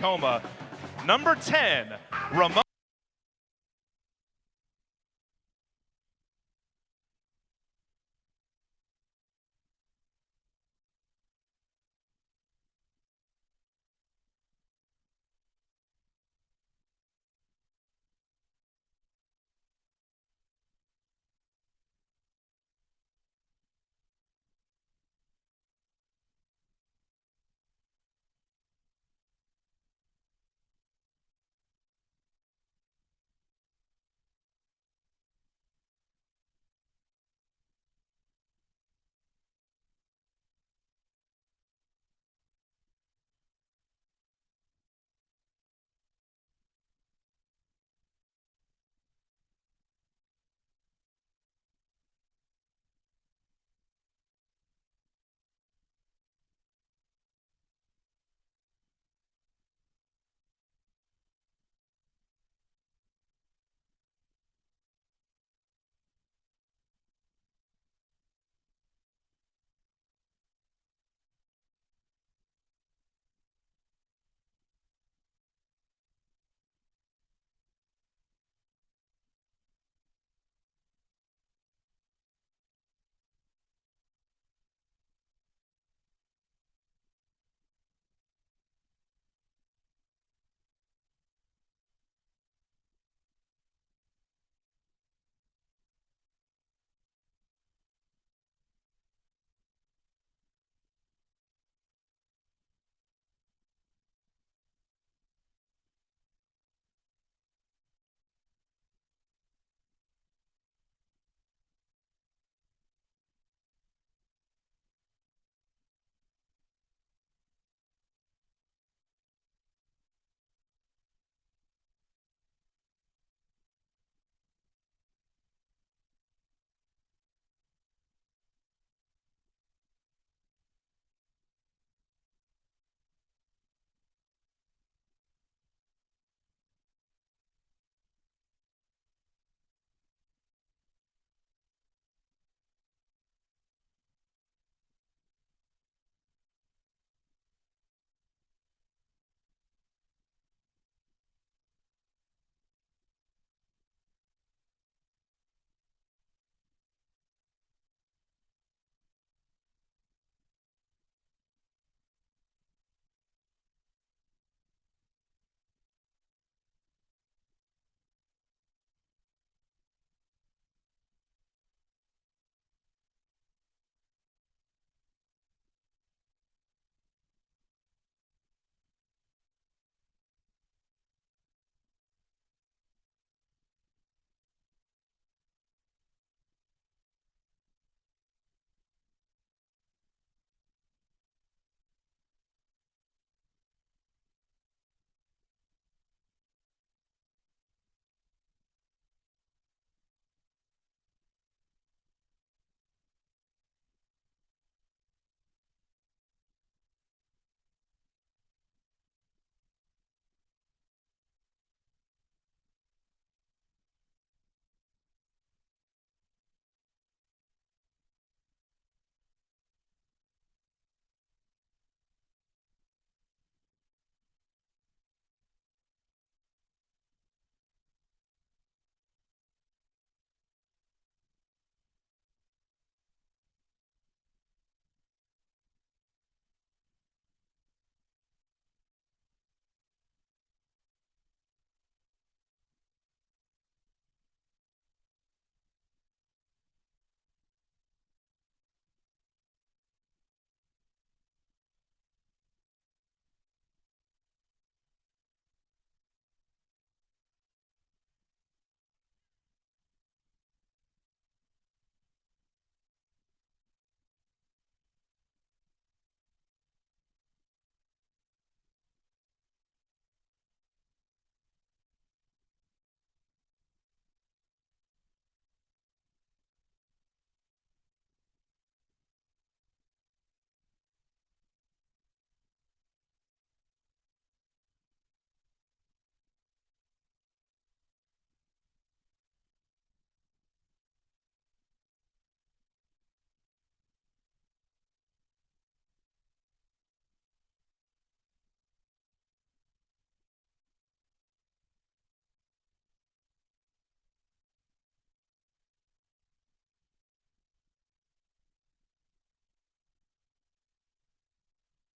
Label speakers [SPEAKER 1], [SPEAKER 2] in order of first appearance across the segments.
[SPEAKER 1] Tacoma, number 10, Ramon.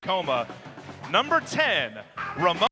[SPEAKER 1] Tacoma. Number 10, Ramon.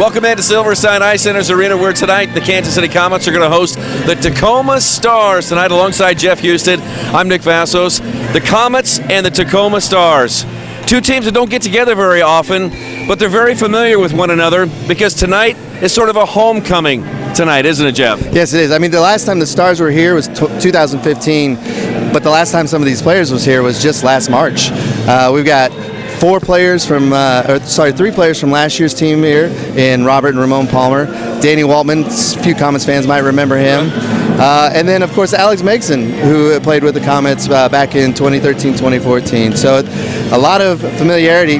[SPEAKER 2] Welcome into Silverstein Ice Center's Arena, where tonight the Kansas City Comets are going to host the Tacoma Stars tonight alongside Jeff Houston. I'm Nick Vassos. The Comets and the Tacoma Stars. Two teams that don't get together very often, but they're very familiar with one another because tonight is sort of a homecoming tonight, isn't it, Jeff?
[SPEAKER 3] Yes, it is. I mean, the last time the Stars were here was 2015, but the last time some of these players was here was just last March. We've got three players from last year's team here in Robert and Ramon Palmer. Danny Waltman, a few Comets fans might remember him. And then, of course, Alex Megson, who played with the Comets back in 2013, 2014. So a lot of familiarity.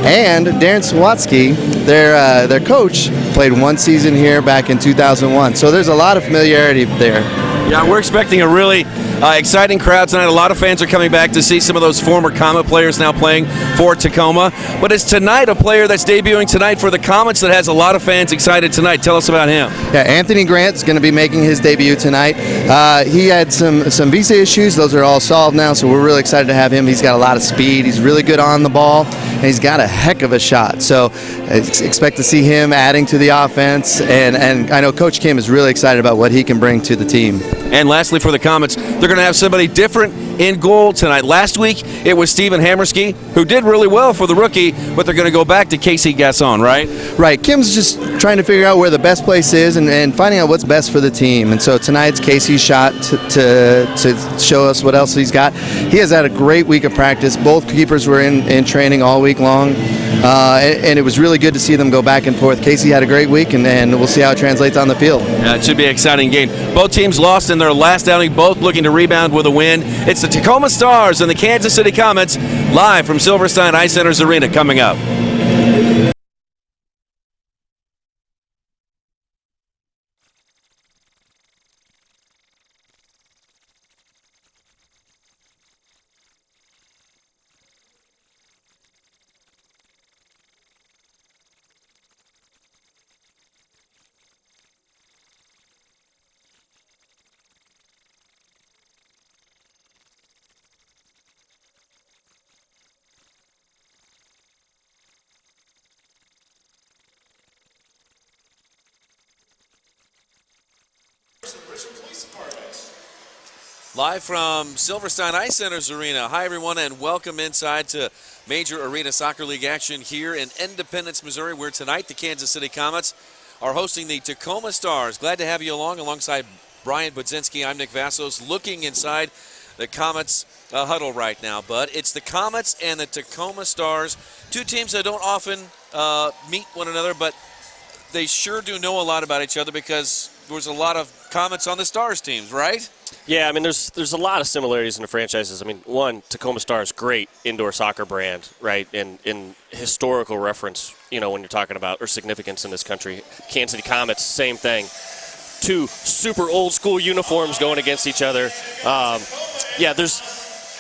[SPEAKER 3] And Darren Swatsky, their coach, played one season here back in 2001. So there's a lot of familiarity there.
[SPEAKER 2] Yeah, we're expecting a really exciting crowd tonight. A lot of fans are coming back to see some of those former Comet players now playing for Tacoma. But it's tonight a player that's debuting tonight for the Comets that has a lot of fans excited tonight. Tell us about him.
[SPEAKER 3] Yeah, Anthony Grant's going to be making his debut tonight. He had some visa issues. Those are all solved now, so we're really excited to have him. He's got a lot of speed. He's really good on the ball, and he's got a heck of a shot. So expect to see him adding to the offense, and I know Coach Kim is really excited about what he can bring to the team.
[SPEAKER 2] And lastly, for the Comets, they're going to have somebody different in goal tonight. Last week, it was Steven Hammerski, who did really well for the rookie, but they're going to go back to Casey Gasson, right?
[SPEAKER 3] Right. Kim's just trying to figure out where the best place is and finding out what's best for the team. And so tonight's Casey's shot to show us what else he's got. He has had a great week of practice. Both keepers were in training all week long, and it was really good to see them go back and forth. Casey had a great week, and we'll see how it translates on the field.
[SPEAKER 2] Yeah, it should be an exciting game. Both teams lost in their last outing, both looking to rebound with a win. It's the Tacoma Stars and the Kansas City Comets, live from Silverstein Ice Center's Arena, coming up. Live from Silverstein Ice Center's Arena. Hi, everyone, and welcome inside to Major Arena Soccer League action here in Independence, Missouri, where tonight the Kansas City Comets are hosting the Tacoma Stars. Glad to have you along alongside Brian Budzinski. I'm Nick Vassos, looking inside the Comets huddle right now. But it's the Comets and the Tacoma Stars, two teams that don't often meet one another, but they sure do know a lot about each other because there's a lot of Comets on the Stars teams, right?
[SPEAKER 4] Yeah, I mean, there's a lot of similarities in the franchises. I mean, one, Tacoma Stars, great indoor soccer brand, right? And in historical reference, you know, when you're talking about or significance in this country. Kansas City Comets, same thing. Two super old school uniforms going against each other. Yeah, there's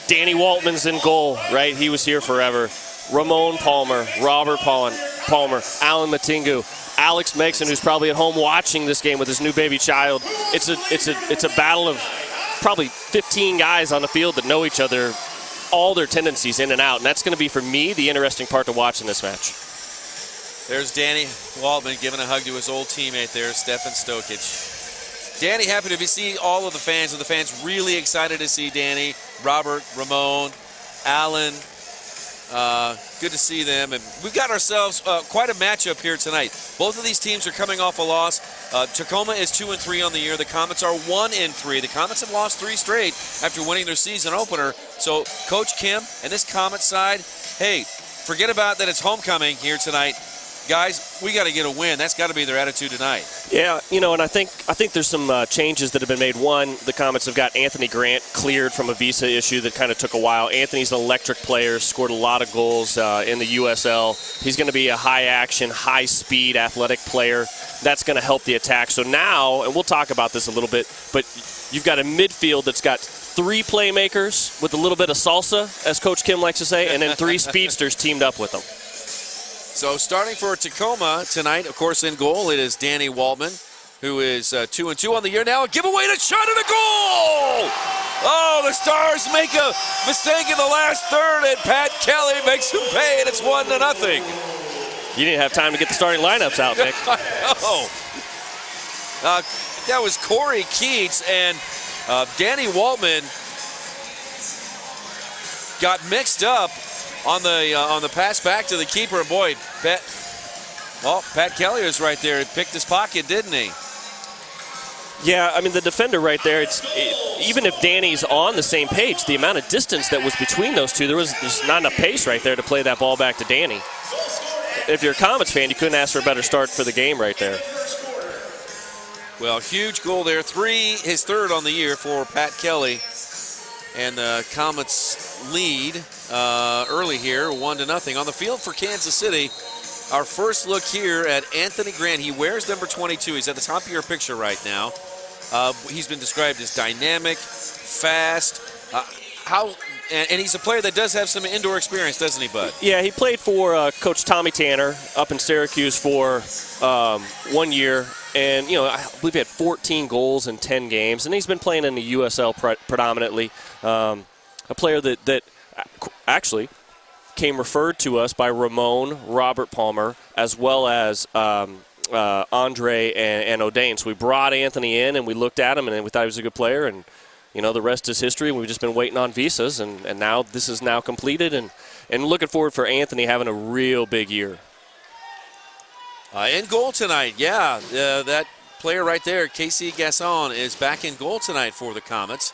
[SPEAKER 4] Danny Waltman's in goal, right? He was here forever. Ramon Palmer, Robert Palmer, Alan Matingu, Alex Megson, who's probably at home watching this game with his new baby child. It's a battle of probably 15 guys on the field that know each other, all their tendencies in and out, and that's going to be, for me, the interesting part to watch in this match.
[SPEAKER 2] There's Danny Waltman giving a hug to his old teammate there, Stefan Stokic. Danny, happy to see all of the fans, and the fans really excited to see Danny, Robert, Ramon, Alan. Good to see them, and we've got ourselves quite a matchup here tonight. Both of these teams are coming off a loss. Tacoma is 2-3 on the year. The Comets are 1-3. The Comets have lost 3 straight after winning their season opener. So Coach Kim and this Comet side, hey, forget about that it's homecoming here tonight. Guys, we got to get a win. That's got to be their attitude tonight.
[SPEAKER 4] Yeah, you know, and I think there's some changes that have been made. One, the Comets have got Anthony Grant cleared from a visa issue that kind of took a while. Anthony's an electric player, scored a lot of goals in the USL. He's going to be a high-action, high-speed, athletic player. That's going to help the attack. So now, and we'll talk about this a little bit, but you've got a midfield that's got 3 playmakers with a little bit of salsa, as Coach Kim likes to say, and then 3 speedsters teamed up with them.
[SPEAKER 2] So starting for Tacoma tonight, of course, in goal, it is Danny Waltman, who is 2-2 on the year now. Give away the shot and a goal! Oh, the Stars make a mistake in the last third, and Pat Kelly makes them pay, and it's 1-0.
[SPEAKER 4] You didn't have time to get the starting lineups out, Nick.
[SPEAKER 2] Oh, that was Corey Keats, and Danny Waltman got mixed up on the pass back to the keeper. Boy, Pat Kelly was right there. He picked his pocket, didn't he?
[SPEAKER 4] Yeah, I mean, the defender right there, even if Danny's on the same page, the amount of distance that was between those two, there's not enough pace right there to play that ball back to Danny. If you're a Comets fan, you couldn't ask for a better start for the game right there.
[SPEAKER 2] Well, huge goal there. His third on the year for Pat Kelly. And the Comets lead early here, 1-0. On the field for Kansas City, our first look here at Anthony Grant. He wears number 22. He's at the top of your picture right now. He's been described as dynamic, fast. And he's a player that does have some indoor experience, doesn't he, Bud?
[SPEAKER 4] Yeah, he played for Coach Tommy Tanner up in Syracuse for 1 year. And, you know, I believe he had 14 goals in 10 games. And he's been playing in the USL predominantly. A player that actually came referred to us by Ramon, Robert Palmer, as well as Andre and O'Dane. So we brought Anthony in, and we looked at him, and we thought he was a good player. And, the rest is history. We've just been waiting on visas, and now this is now completed, and looking forward for Anthony having a real big year.
[SPEAKER 2] In goal tonight, yeah, that player right there, Casey Gasson, is back in goal tonight for the Comets.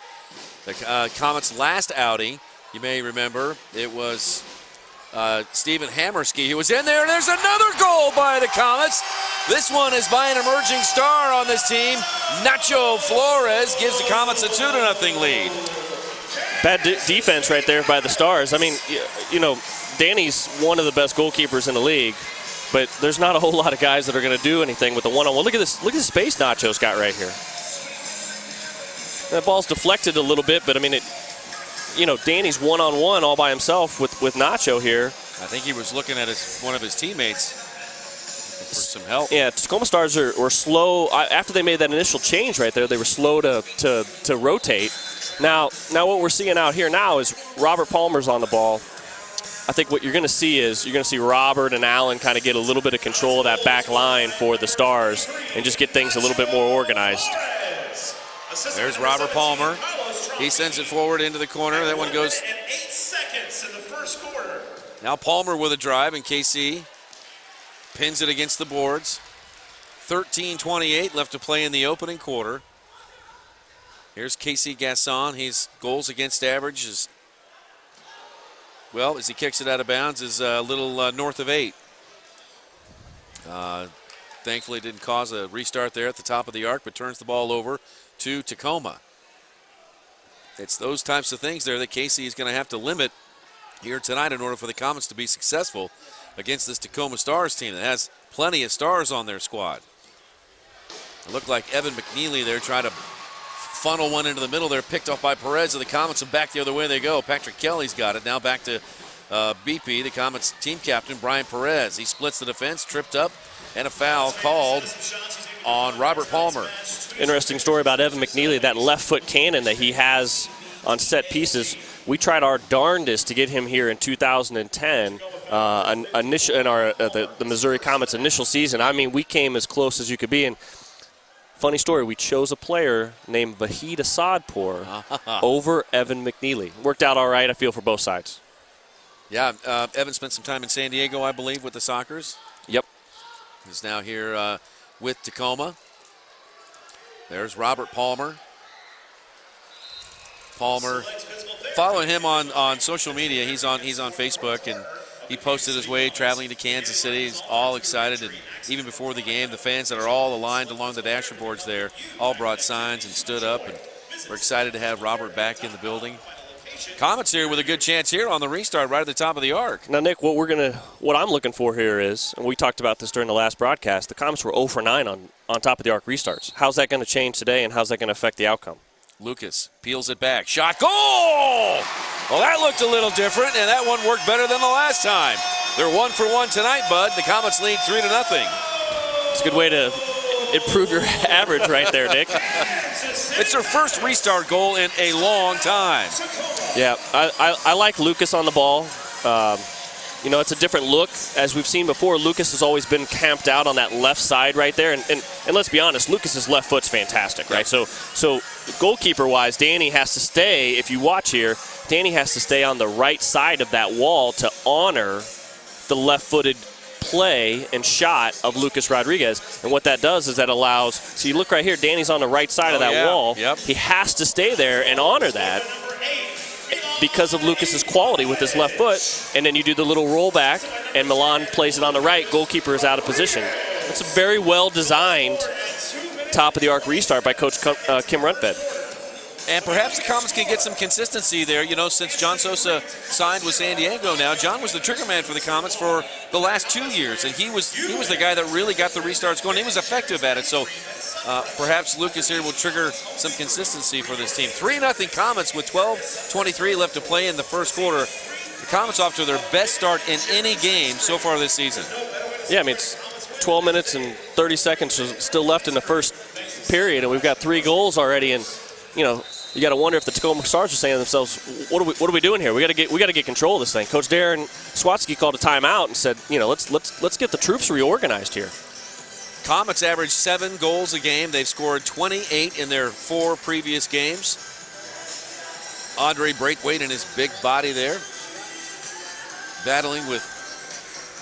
[SPEAKER 2] The Comets' last outing, you may remember, it was Stephen Hammerski who was in there, and there's another goal by the Comets. This one is by an emerging star on this team. Nacho Flores gives the Comets a 2-0 lead.
[SPEAKER 4] Bad defense right there by the Stars. I mean, Danny's one of the best goalkeepers in the league, but there's not a whole lot of guys that are going to do anything with the one-on-one. Look at this space Nacho's got right here. That ball's deflected a little bit, but I mean, Danny's one-on-one all by himself with Nacho here.
[SPEAKER 2] I think he was looking at one of his teammates for some help.
[SPEAKER 4] Yeah, Tacoma Stars were slow. After they made that initial change right there, they were slow to rotate. Now what we're seeing out here now is Robert Palmer's on the ball. I think what you're going to see is Robert and Allen kind of get a little bit of control of that back line for the Stars and just get things a little bit more organized.
[SPEAKER 2] There's Robert Palmer. He sends it forward into the corner. That one goes.
[SPEAKER 1] 8 seconds in the first quarter.
[SPEAKER 2] Now Palmer with a drive, and KC pins it against the boards. 13:28 left to play in the opening quarter. Here's Casey Gasson. His goals against average is, as he kicks it out of bounds, is a little north of 8. Thankfully didn't cause a restart there at the top of the arc, but turns the ball over to Tacoma. It's those types of things there that Casey is going to have to limit here tonight in order for the Comets to be successful against this Tacoma Stars team that has plenty of stars on their squad. It looked like Evan McNeely there tried to funnel one into the middle there, picked off by Perez of the Comets, and back the other way they go. Patrick Kelly's got it. Now back to BP, the Comets team captain, Brian Perez. He splits the defense, tripped up, and a foul called on Robert Palmer.
[SPEAKER 4] Interesting story about Evan McNeely, that left foot cannon that he has on set pieces. We tried our darndest to get him here in 2010, in the Missouri Comets initial season. I mean, we came as close as you could be. And funny story, we chose a player named Vahid Asadpour over Evan McNeely. Worked out all right, I feel, for both sides.
[SPEAKER 2] Yeah, Evan spent some time in San Diego, I believe, with the Sockers.
[SPEAKER 4] Yep.
[SPEAKER 2] He's now here with Tacoma. There's Robert Palmer. Following him on social media. He's on Facebook, and he posted his way traveling to Kansas City. He's all excited, and even before the game, the fans that are all aligned along the dasher boards there all brought signs and stood up, and we're excited to have Robert back in the building. Comets here with a good chance here on the restart right at the top of the arc.
[SPEAKER 4] Now, Nick, what I'm looking for here is, and we talked about this during the last broadcast, the Comets were 0 for 9 on top of the arc restarts. How's that going to change today, and how's that going to affect the outcome?
[SPEAKER 2] Lucas peels it back. Shot, goal! Well, that looked a little different, and that one worked better than the last time. They're 1 for 1 tonight, bud. The Comets lead 3-0.
[SPEAKER 4] It's a good way to improve your average right there, Nick.
[SPEAKER 2] It's their first restart goal in a long time.
[SPEAKER 4] Yeah, I like Lucas on the ball. It's a different look. As we've seen before, Lucas has always been camped out on that left side right there. And let's be honest, Lucas's left foot's fantastic, right? So goalkeeper-wise, Danny has to stay, if you watch here, Danny has to stay on the right side of that wall to honor the left-footed play and shot of Lucas Rodriguez. And what that does is that allows, so you look right here, Danny's on the right side of that wall.
[SPEAKER 2] Yep.
[SPEAKER 4] He has to stay there and honor that because of Lucas's quality with his left foot. And then you do the little rollback, and Milan plays it on the right. Goalkeeper is out of position. It's a very well-designed top-of-the-arc restart by Coach Kim Rundfed.
[SPEAKER 2] And perhaps the Comets can get some consistency there. Since John Sosa signed with San Diego now, John was the trigger man for the Comets for the last 2 years, and he was the guy that really got the restarts going. He was effective at it, so perhaps Lucas here will trigger some consistency for this team. 3-0 Comets with 12:23 left to play in the first quarter. The Comets off to their best start in any game so far this season.
[SPEAKER 4] Yeah, I mean, it's 12 minutes and 30 seconds still left in the first period, and we've got 3 goals already, and you got to wonder if the Tacoma Stars are saying to themselves, what are we doing here? We got to get control of this thing. Coach Darren Swatsky called a timeout and said, let's get the troops reorganized here.
[SPEAKER 2] Comets average 7 goals a game. They've scored 28 in their 4 previous games. Andre Braithwaite and his big body there. Battling with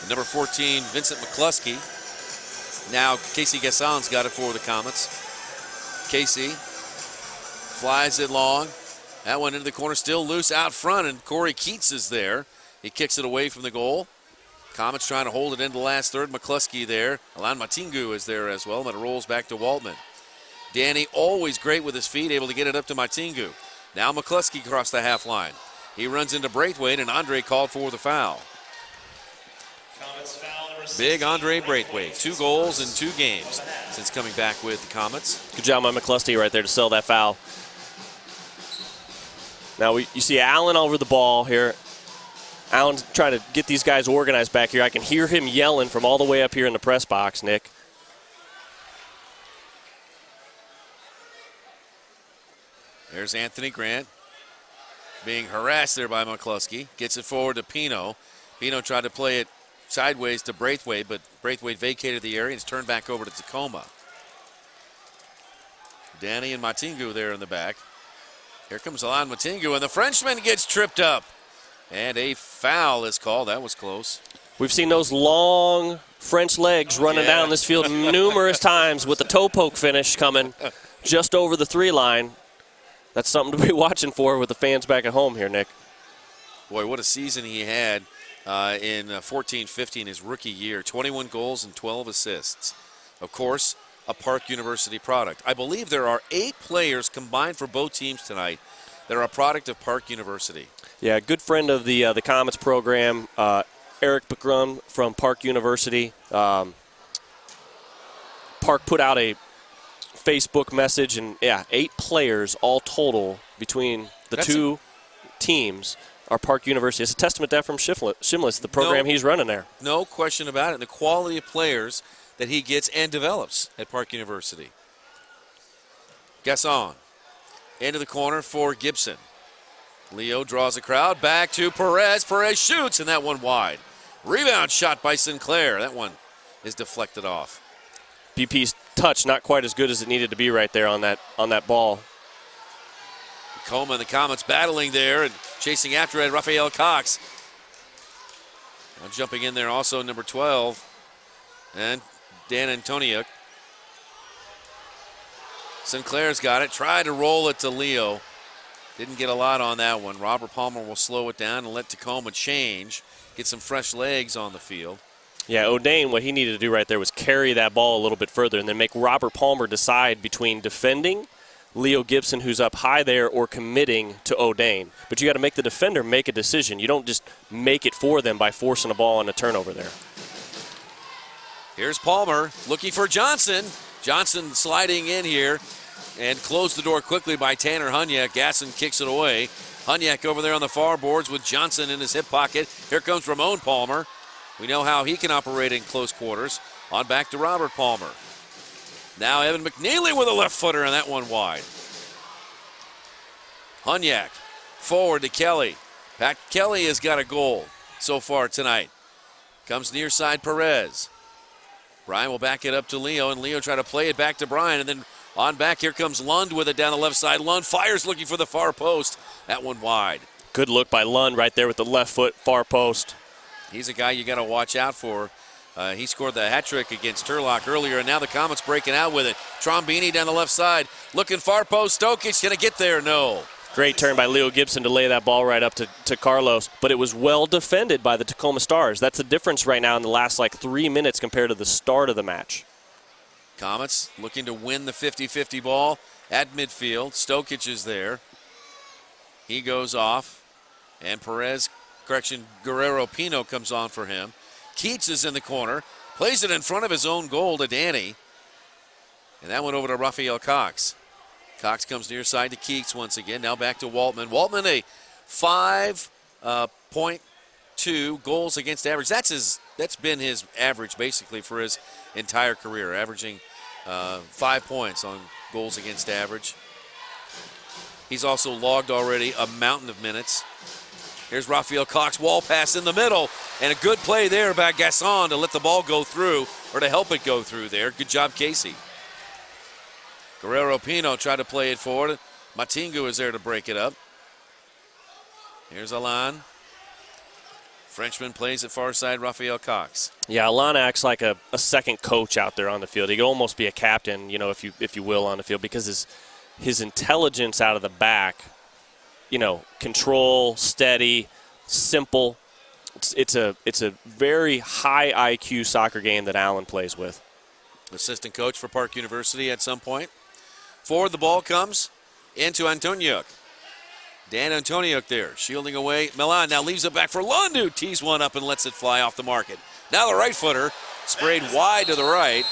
[SPEAKER 2] number 14, Vincent McCluskey. Now Casey Gasson's got it for the Comets. Casey flies it long. That one into the corner, still loose out front, and Corey Keats is there. He kicks it away from the goal. Comets trying to hold it into the last third. McCluskey there. Alain Matingu is there as well, but it rolls back to Waltman. Danny always great with his feet, able to get it up to Matingu. Now McCluskey across the half line. He runs into Braithwaite, and Andre called for the foul. Big Andre Braithwaite, 2 goals in 2 games since coming back with the Comets.
[SPEAKER 4] Good job by McCluskey right there to sell that foul. Now you see Allen over the ball here. Allen's trying to get these guys organized back here. I can hear him yelling from all the way up here in the press box, Nick.
[SPEAKER 2] There's Anthony Grant being harassed there by McCluskey. Gets it forward to Pino. Pino tried to play it sideways to Braithwaite, but Braithwaite vacated the area and it's turned back over to Tacoma. Danny and Matingu there in the back. Here comes Alain Matingu, and the Frenchman gets tripped up. And a foul is called. That was close.
[SPEAKER 4] We've seen those long French legs running down this field numerous times with the toe poke finish coming just over the 3 line. That's something to be watching for with the fans back at home here, Nick.
[SPEAKER 2] Boy, what a season he had in 14-15, his rookie year. 21 goals and 12 assists. Of course, a Park University product. I believe there are 8 players combined for both teams tonight that are a product of Park University.
[SPEAKER 4] Yeah, a good friend of the Comets program, Eric Bacrum from Park University. Park put out a Facebook message, and 8 players all total between the two teams are Park University. It's a testament to that from Shimless, the program he's running there. No
[SPEAKER 2] question about it. And the quality of players that he gets and develops at Park University. Gasson into the corner for Gibson. Leo draws a crowd back to Perez. Perez shoots, and that one wide. Rebound shot by Sinclair. That one is deflected off.
[SPEAKER 4] BP's touch not quite as good as it needed to be right there on that ball.
[SPEAKER 2] Tacoma and the Comets battling there and chasing after it. Raphael Cox. Now jumping in there also number 12. And Dan Antoniuk. Sinclair's got it. Tried to roll it to Leo. Didn't get a lot on that one. Robert Palmer will slow it down and let Tacoma change. Get some fresh legs on the field.
[SPEAKER 4] Yeah, O'Dane, what he needed to do right there was carry that ball a little bit further and then make Robert Palmer decide between defending Leo Gibson, who's up high there, or committing to O'Dane. But you got to make the defender make a decision. You don't just make it for them by forcing a ball and a turnover there.
[SPEAKER 2] Here's Palmer looking for Johnson. Johnson sliding in here and closed the door quickly by Tanner Hunyak. Gasson kicks it away. Hunyak over there on the far boards with Johnson in his hip pocket. Here comes Ramon Palmer. We know how he can operate in close quarters. On back to Robert Palmer. Now Evan McNeely with a left footer, and that one wide. Hunyak forward to Kelly. Pat Kelly has got a goal so far tonight. Comes near side Perez. Brian will back it up to Leo, and Leo try to play it back to Brian, and then on back, here comes Lund with it down the left side. Lund fires looking for the far post. That one wide.
[SPEAKER 4] Good look by Lund right there with the left foot far post.
[SPEAKER 2] He's a guy you got to watch out for. He scored the hat trick against Turlock earlier, and now the Comets breaking out with it. Trombini down the left side. Looking far post. Stokic going to get there. No.
[SPEAKER 4] Great turn by Leo Gibson to lay that ball right up to Carlos, but it was well defended by the Tacoma Stars. That's the difference right now in the last 3 minutes compared to the start of the match.
[SPEAKER 2] Comets looking to win the 50-50 ball at midfield. Stokic is there. He goes off, and Guerrero Pino comes on for him. Keats is in the corner, plays it in front of his own goal to Danny, and that went over to Raphael Cox. Cox comes near side to Keats once again. Now back to Waltman. Waltman, a 5.2 goals against average. That's been his average basically for his entire career, averaging 5 points on goals against average. He's also logged already a mountain of minutes. Here's Raphael Cox, wall pass in the middle, and a good play there by Gasson to let the ball go through, or to help it go through there. Good job, Casey. Guerrero Pino tried to play it forward. Matingu is there to break it up. Here's Alan. Frenchman plays at far side, Raphael Cox.
[SPEAKER 4] Yeah, Alana acts like a second coach out there on the field. He could almost be a captain, if you will, on the field, because his intelligence out of the back, control, steady, simple. It's a very high IQ soccer game that Allen plays with.
[SPEAKER 2] Assistant coach for Park University at some point. Forward the ball comes into Antoniuk. Dan Antoniuk there, shielding away. Milan now leaves it back for Landu. Tees one up and lets it fly off the market. Now the right footer, sprayed wide to the right.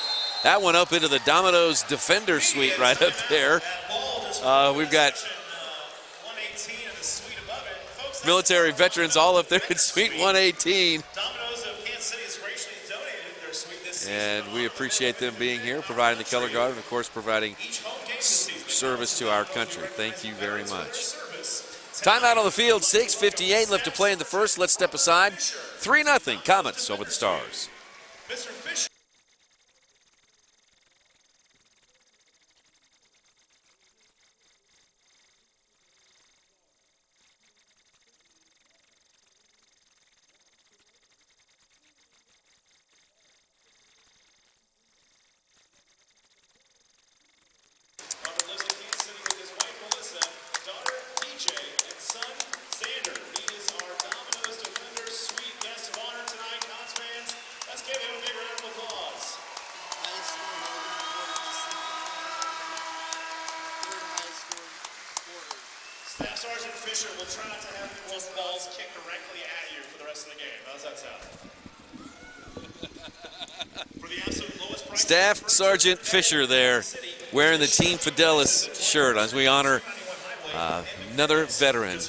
[SPEAKER 2] That one up into the Domino's defender suite right up there. We've got military veterans all up there in Suite 118. And we appreciate them being here, providing the color guard, and of course providing service to our country. Thank you very much. Timeout on the field, 6:58 left to play in the first. Let's step aside. 3-0 Comets over the Stars.
[SPEAKER 1] Staff Sergeant Fisher will try not to have those balls kicked directly at you for the rest of the game. How's that sound? For the absolute lowest price.
[SPEAKER 2] Staff Sergeant Fisher there, wearing the Team Fidelis shirt as we honor another veteran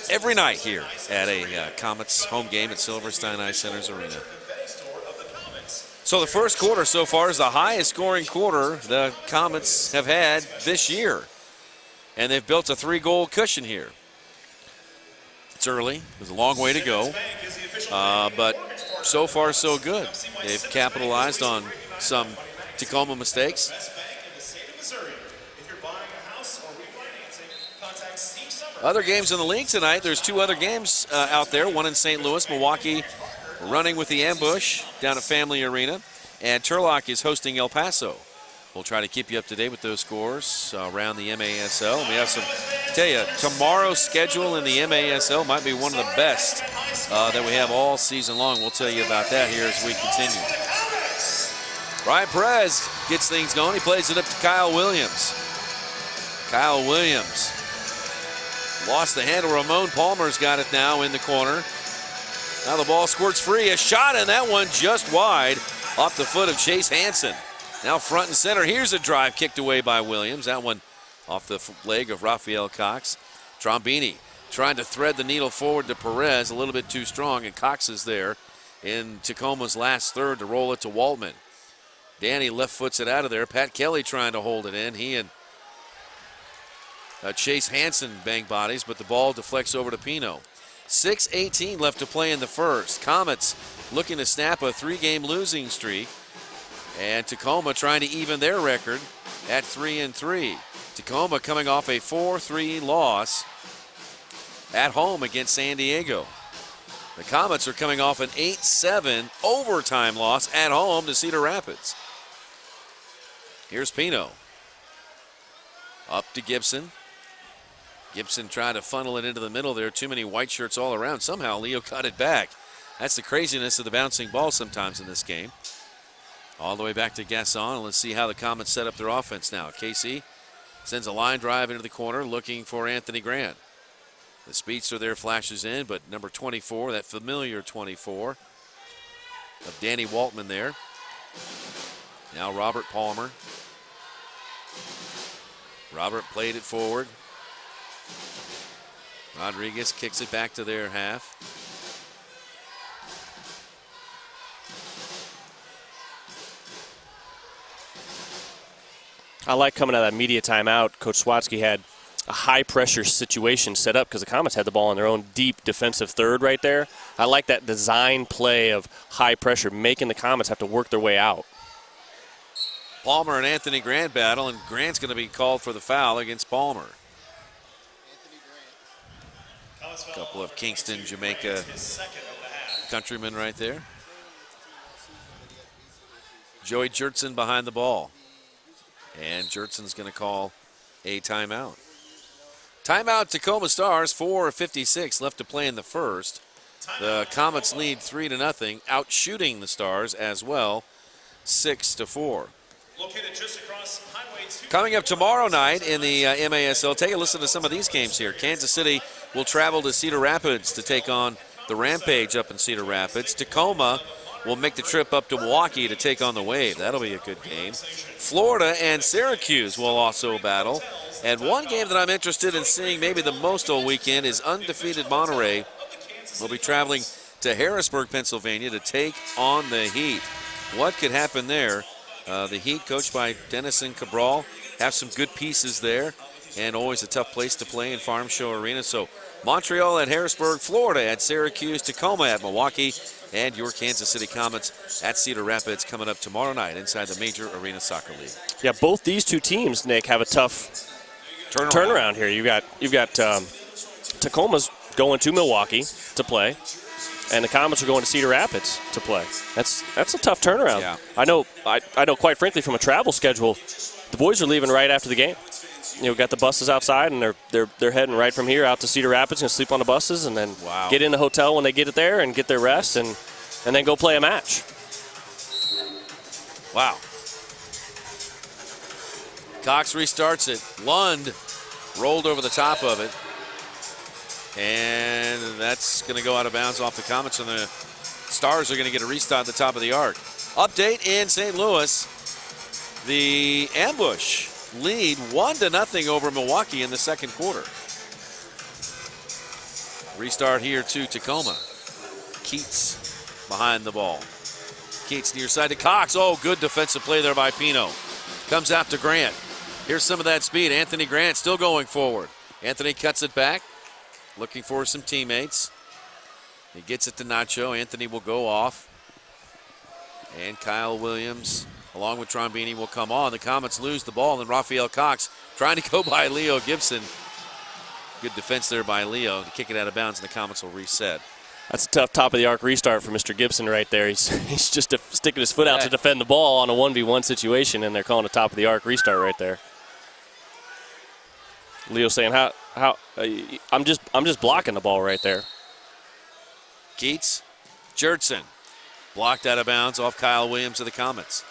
[SPEAKER 2] every night here at a Comets home game at Silverstein Ice Center's Arena. So the first quarter so far is the highest scoring quarter the Comets have had this year. And they've built a 3-goal cushion here. It's early. There's a long way to go. But so far, so good. They've capitalized on some Tacoma mistakes. Other games in the league tonight. There's 2 other games out there. One in St. Louis. Milwaukee running with the ambush down at Family Arena. And Turlock is hosting El Paso. We'll try to keep you up to date with those scores around the MASL. We have some, tell you, tomorrow's schedule in the MASL might be one of the best that we have all season long. We'll tell you about that here as we continue. Ryan Perez gets things going. He plays it up to Kyle Williams. Kyle Williams lost the handle. Ramon Palmer's got it now in the corner. Now the ball squirts free. A shot, and that one just wide off the foot of Chase Hansen. Now front and center. Here's a drive kicked away by Williams. That one off the leg of Raphael Cox. Trombini trying to thread the needle forward to Perez. A little bit too strong, and Cox is there in Tacoma's last third to roll it to Waltman. Danny left foots it out of there. Pat Kelly trying to hold it in. He and Chase Hansen bang bodies, but the ball deflects over to Pino. 6:18 left to play in the first. Comets looking to snap a 3-game losing streak. And Tacoma trying to even their record at 3-3. Tacoma coming off a 4-3 loss at home against San Diego. The Comets are coming off an 8-7 overtime loss at home to Cedar Rapids. Here's Pino. Up to Gibson. Gibson trying to funnel it into the middle there. Too many white shirts all around. Somehow Leo got it back. That's the craziness of the bouncing ball sometimes in this game. All the way back to Gasson, and let's see how the Comets set up their offense now. Casey sends a line drive into the corner looking for Anthony Grant. The speedster there flashes in, but number 24, that familiar 24 of Danny Waltman there. Now Robert Palmer. Robert played it forward. Rodriguez kicks it back to their half.
[SPEAKER 4] I like coming out of that media timeout. Coach Swatsky had a high-pressure situation set up because the Comets had the ball in their own deep defensive third right there. I like that design play of high pressure, making the Comets have to work their way out.
[SPEAKER 2] Palmer and Anthony Grant battle, and Grant's going to be called for the foul against Palmer. A couple of Kingston, Jamaica countrymen right there. Joey Jertson behind the ball. And Jertson's going to call a timeout. Timeout, Tacoma Stars, 4:56 left to play in the first. The Comets lead 3-0, out shooting the Stars as well, 6-4.
[SPEAKER 1] Located just across Highway 2.
[SPEAKER 2] Coming up tomorrow night in the MASL, take a listen to some of these games here. Kansas City will travel to Cedar Rapids to take on the Rampage up in Cedar Rapids. Tacoma will make the trip up to Milwaukee to take on the Wave. That'll be a good game. Florida and Syracuse will also battle. And one game that I'm interested in seeing maybe the most all weekend is undefeated Monterey. We'll be traveling to Harrisburg, Pennsylvania to take on the Heat. What could happen there? The Heat, coached by Denison Cabral, have some good pieces there, and always a tough place to play in Farm Show Arena. So Montreal at Harrisburg, Florida at Syracuse, Tacoma at Milwaukee, and your Kansas City Comets at Cedar Rapids coming up tomorrow night inside the Major Arena Soccer League.
[SPEAKER 4] Yeah, both these two teams, Nick, have a tough turnaround here. You've got Tacoma's going to Milwaukee to play, and the Comets are going to Cedar Rapids to play. That's a tough turnaround.
[SPEAKER 2] Yeah.
[SPEAKER 4] I know. Quite frankly, from a travel schedule, the boys are leaving right after the game. Got the buses outside, and they're heading right from here out to Cedar Rapids and sleep on the buses, and then get in the hotel when they get it there and get their rest, and then go play a match.
[SPEAKER 2] Wow. Cox restarts it. Lund rolled over the top of it. And that's going to go out of bounds off the Comets, and the Stars are going to get a restart at the top of the arc. Update in St. Louis. The Ambush lead 1-0 over Milwaukee in the second quarter. Restart here to Tacoma. Keats behind the ball. Keats near side to Cox. Oh, good defensive play there by Pino. Comes out to Grant. Here's some of that speed. Anthony Grant still going forward. Anthony cuts it back. Looking for some teammates. He gets it to Nacho. Anthony will go off. And Kyle Williams, along with Trombini, will come on. The Comets lose the ball, and Raphael Cox trying to go by Leo Gibson. Good defense there by Leo to kick it out of bounds, and the Comets will reset.
[SPEAKER 4] That's a tough top-of-the-arc restart for Mr. Gibson right there. He's just sticking his foot out to defend the ball on a 1v1 situation, and they're calling a top-of-the-arc restart right there. Leo saying, I'm just blocking the ball right there.
[SPEAKER 2] Keats, Jertson, blocked out of bounds off Kyle Williams of the Comets.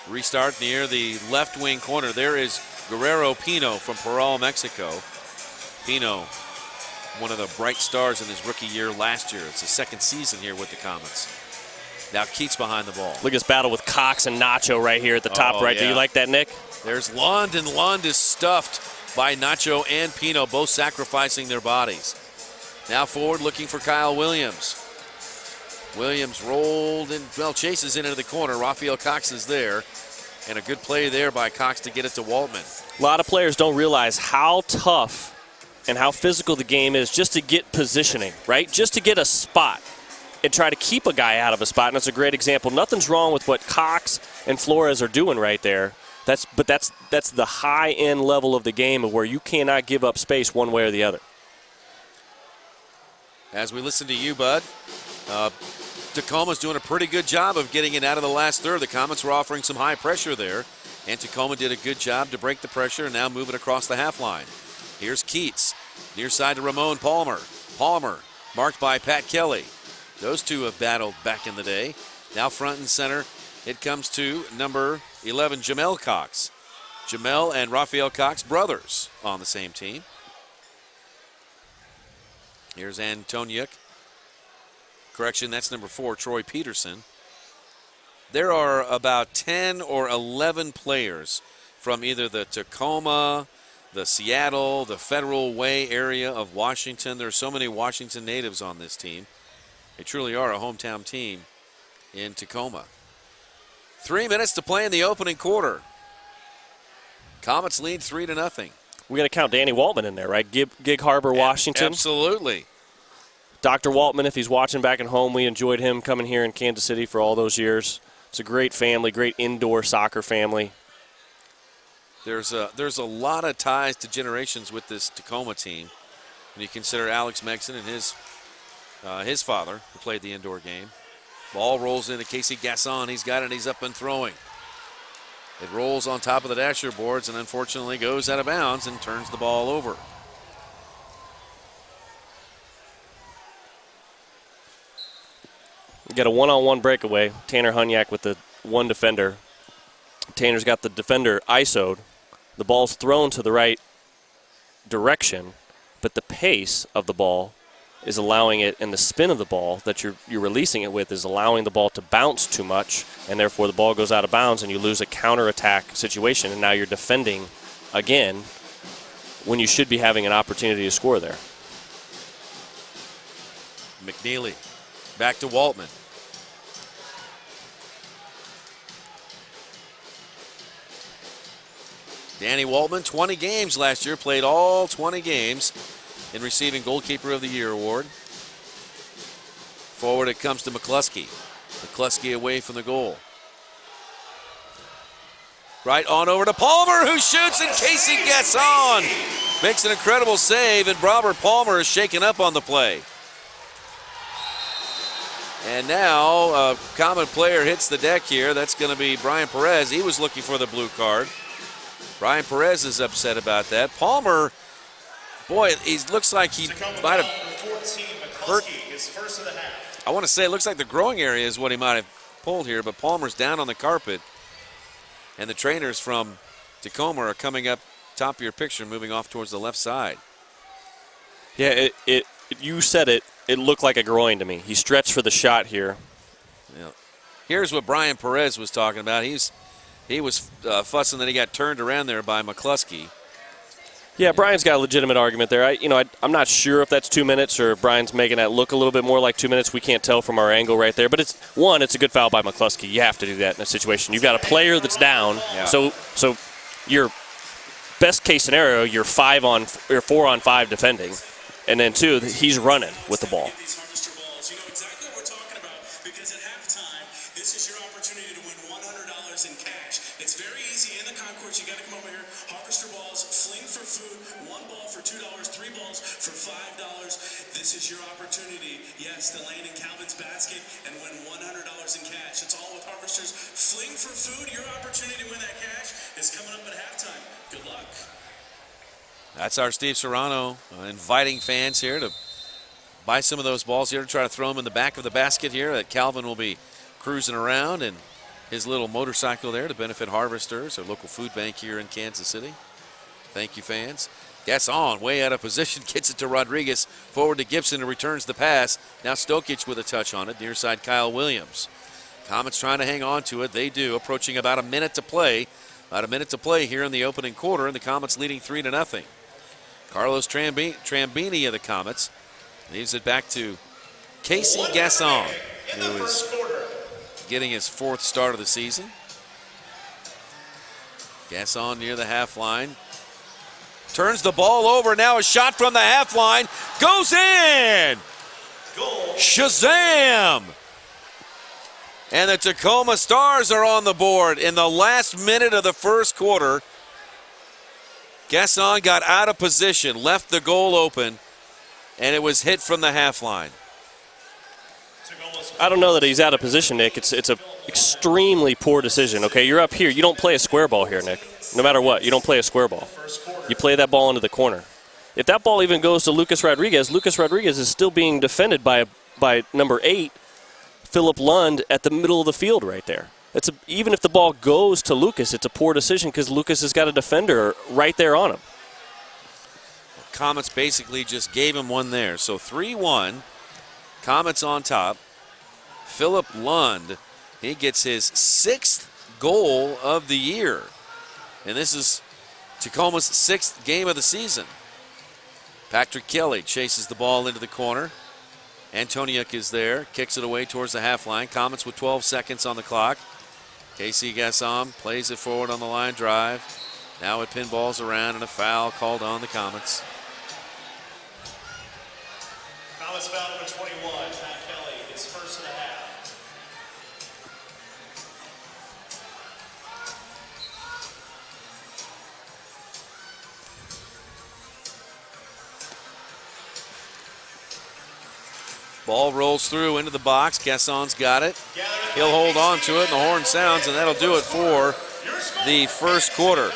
[SPEAKER 2] Restart near the left wing corner. There is Guerrero Pino from Parral, Mexico. Pino, one of the bright stars in his rookie year last year. It's his second season here with the Comets. Now Keats behind the ball.
[SPEAKER 4] Look at this battle with Cox and Nacho right here at the top right. Yeah. Do you like that, Nick?
[SPEAKER 2] There's Lund, and Lund is stuffed by Nacho and Pino, both sacrificing their bodies. Now forward looking for Kyle Williams. Williams rolled and, chases into the corner. Raphael Cox is there. And a good play there by Cox to get it to Waltman.
[SPEAKER 4] A lot of players don't realize how tough and how physical the game is just to get positioning, right? Just to get a spot and try to keep a guy out of a spot. And that's a great example. Nothing's wrong with what Cox and Flores are doing right there. That's the high-end level of the game of where you cannot give up space one way or the other.
[SPEAKER 2] As we listen to you, Bud, Tacoma's doing a pretty good job of getting it out of the last third. The Comets were offering some high pressure there, and Tacoma did a good job to break the pressure and now move it across the half line. Here's Keats, near side to Ramon Palmer. Palmer, marked by Pat Kelly. Those two have battled back in the day. Now front and center, it comes to number 11, Jamel Cox. Jamel and Raphael Cox, brothers on the same team. Here's Antoniuk. Correction, that's number 4, Troy Peterson. There are about 10 or 11 players from either the Tacoma, the Seattle, the Federal Way area of Washington. There are so many Washington natives on this team. They truly are a hometown team in Tacoma. 3 minutes to play in the opening quarter. Comets lead 3-0.
[SPEAKER 4] We got to count Danny Waltman in there, right? Gig Harbor, Washington.
[SPEAKER 2] Absolutely.
[SPEAKER 4] Dr. Waltman, if he's watching back at home, we enjoyed him coming here in Kansas City for all those years. It's a great family, great indoor soccer family.
[SPEAKER 2] There's a lot of ties to generations with this Tacoma team. When you consider Alex Megson and his father, who played the indoor game. Ball rolls into Casey Gasson. He's got it. He's up and throwing. It rolls on top of the dasher boards and unfortunately goes out of bounds and turns the ball over.
[SPEAKER 4] You got a one-on-one breakaway. Tanner Hunyak with the one defender. Tanner's got the defender ISO'd. The ball's thrown to the right direction, but the pace of the ball is allowing it, and the spin of the ball that you're releasing it with is allowing the ball to bounce too much, and therefore the ball goes out of bounds and you lose a counterattack situation, and now you're defending again when you should be having an opportunity to score there.
[SPEAKER 2] McNeely back to Waltman. Danny Waltman, 20 games last year, played all 20 games in receiving Goalkeeper of the Year award. Forward it comes to McCluskey. McCluskey away from the goal. Right on over to Palmer, who shoots, and Casey Gasson makes an incredible save, and Robert Palmer is shaken up on the play. And now a Comet player hits the deck here. That's going to be Brian Perez. He was looking for the blue card. Brian Perez is upset about that. Palmer, boy, he looks like he might have hurt.
[SPEAKER 1] His first of the half.
[SPEAKER 2] I want to say it looks like the growing area is what he might have pulled here, but Palmer's down on the carpet. And the trainers from Tacoma are coming up top of your picture, moving off towards the left side.
[SPEAKER 4] Yeah, you said it. It looked like a groin to me. He stretched for the shot here.
[SPEAKER 2] Yeah. Here's what Brian Perez was talking about. He was fussing that he got turned around there by McCluskey.
[SPEAKER 4] Yeah, Brian's got a legitimate argument there. I'm not sure if that's 2 minutes or Brian's making that look a little bit more like 2 minutes. We can't tell from our angle right there. But it's a good foul by McCluskey. You have to do that in a situation. You've got a player that's down.
[SPEAKER 2] Yeah.
[SPEAKER 4] So your best case scenario, you're 4 on 5 defending, and then 2, he's running with the ball.
[SPEAKER 1] These harvester balls, you know exactly what we're talking about, because at halftime, this is your opportunity to win $100 in cash. It's very easy in the concourse. You got to come over here. Harvester balls, fling for food. 1 ball for $2, 3 balls for $5. This is your opportunity. Yes, to land in Calvin's basket and win $100 in cash. It's all with harvesters. Fling for food. Your opportunity to win that cash is coming up at halftime. Good luck.
[SPEAKER 2] That's our Steve Serrano inviting fans here to buy some of those balls here to try to throw them in the back of the basket here. That Calvin will be cruising around in his little motorcycle there to benefit Harvesters, our local food bank here in Kansas City. Thank you, fans. Gasson way out of position, gets it to Rodriguez. Forward to Gibson, who returns the pass. Now Stokic with a touch on it. Near side, Kyle Williams. Comets trying to hang on to it. They do, approaching about a minute to play. About a minute to play here in the opening quarter, and the Comets leading 3-0. Carlos Trambini of the Comets leaves it back to Casey Gasson, who is getting his 4th start of the season. Gasson near the half line. Turns the ball over. Now a shot from the half line. Goes in! Shazam! And the Tacoma Stars are on the board in the last minute of the first quarter. Gasson got out of position, left the goal open, and it was hit from the half line.
[SPEAKER 4] I don't know that he's out of position, Nick. It's a extremely poor decision. Okay, you're up here. You don't play a square ball here, Nick. No matter what, you don't play a square ball. You play that ball into the corner. If that ball even goes to Lucas Rodriguez is still being defended by number 8, Philip Lund, at the middle of the field right there. Even if the ball goes to Lucas, it's a poor decision because Lucas has got a defender right there on him.
[SPEAKER 2] Comets basically just gave him one there. So 3-1, Comets on top. Philip Lund, he gets his 6th goal of the year. And this is Tacoma's 6th game of the season. Patrick Kelly chases the ball into the corner. Antoniuk is there, kicks it away towards the half line. Comets with 12 seconds on the clock. Casey Gasson plays it forward on the line drive. Now it pinballs around and a foul called on the Comets.
[SPEAKER 1] Comets foul number 21, Pat Kelly, his first of the half.
[SPEAKER 2] Ball rolls through into the box. Gasson's got it. He'll hold on to it, and the horn sounds, and that'll do it for the first quarter.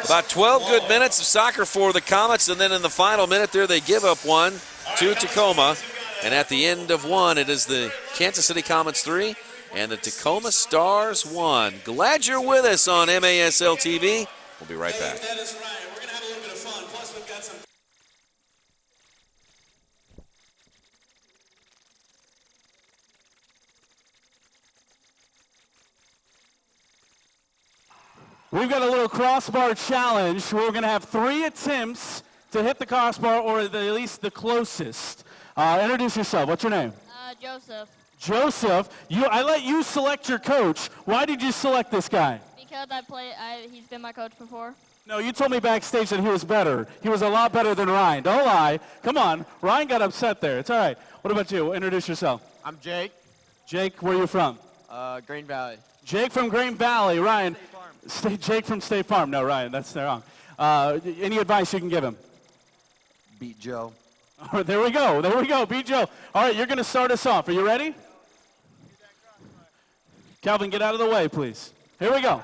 [SPEAKER 2] About 12 good minutes of soccer for the Comets, and then in the final minute there, they give up one to Tacoma. And at the end of one, it is the Kansas City Comets 3 and the Tacoma Stars 1. Glad you're with us on MASL TV. We'll be right back.
[SPEAKER 1] That is right. We're going to have a little bit of fun. Plus, we've got some.
[SPEAKER 5] We've got a little crossbar challenge. We're going to have 3 attempts to hit the crossbar, or at least the closest. Introduce yourself. What's your name?
[SPEAKER 6] Joseph.
[SPEAKER 5] Joseph. I let you select your coach. Why did you select this guy?
[SPEAKER 6] Because he's been my coach before.
[SPEAKER 5] No, you told me backstage that he was better. He was a lot better than Ryan. Don't lie. Come on. Ryan got upset there. It's all right. What about you? Introduce yourself.
[SPEAKER 7] I'm Jake.
[SPEAKER 5] Jake, where are you from?
[SPEAKER 7] Green Valley.
[SPEAKER 5] Jake from Green Valley. Ryan. Jake from State Farm. No, Ryan, that's wrong. Any advice you can give him?
[SPEAKER 7] Beat Joe.
[SPEAKER 5] Oh, there we go. There we go. Beat Joe. All right, you're going to start us off. Are you ready? Calvin, get out of the way, please. Here we go.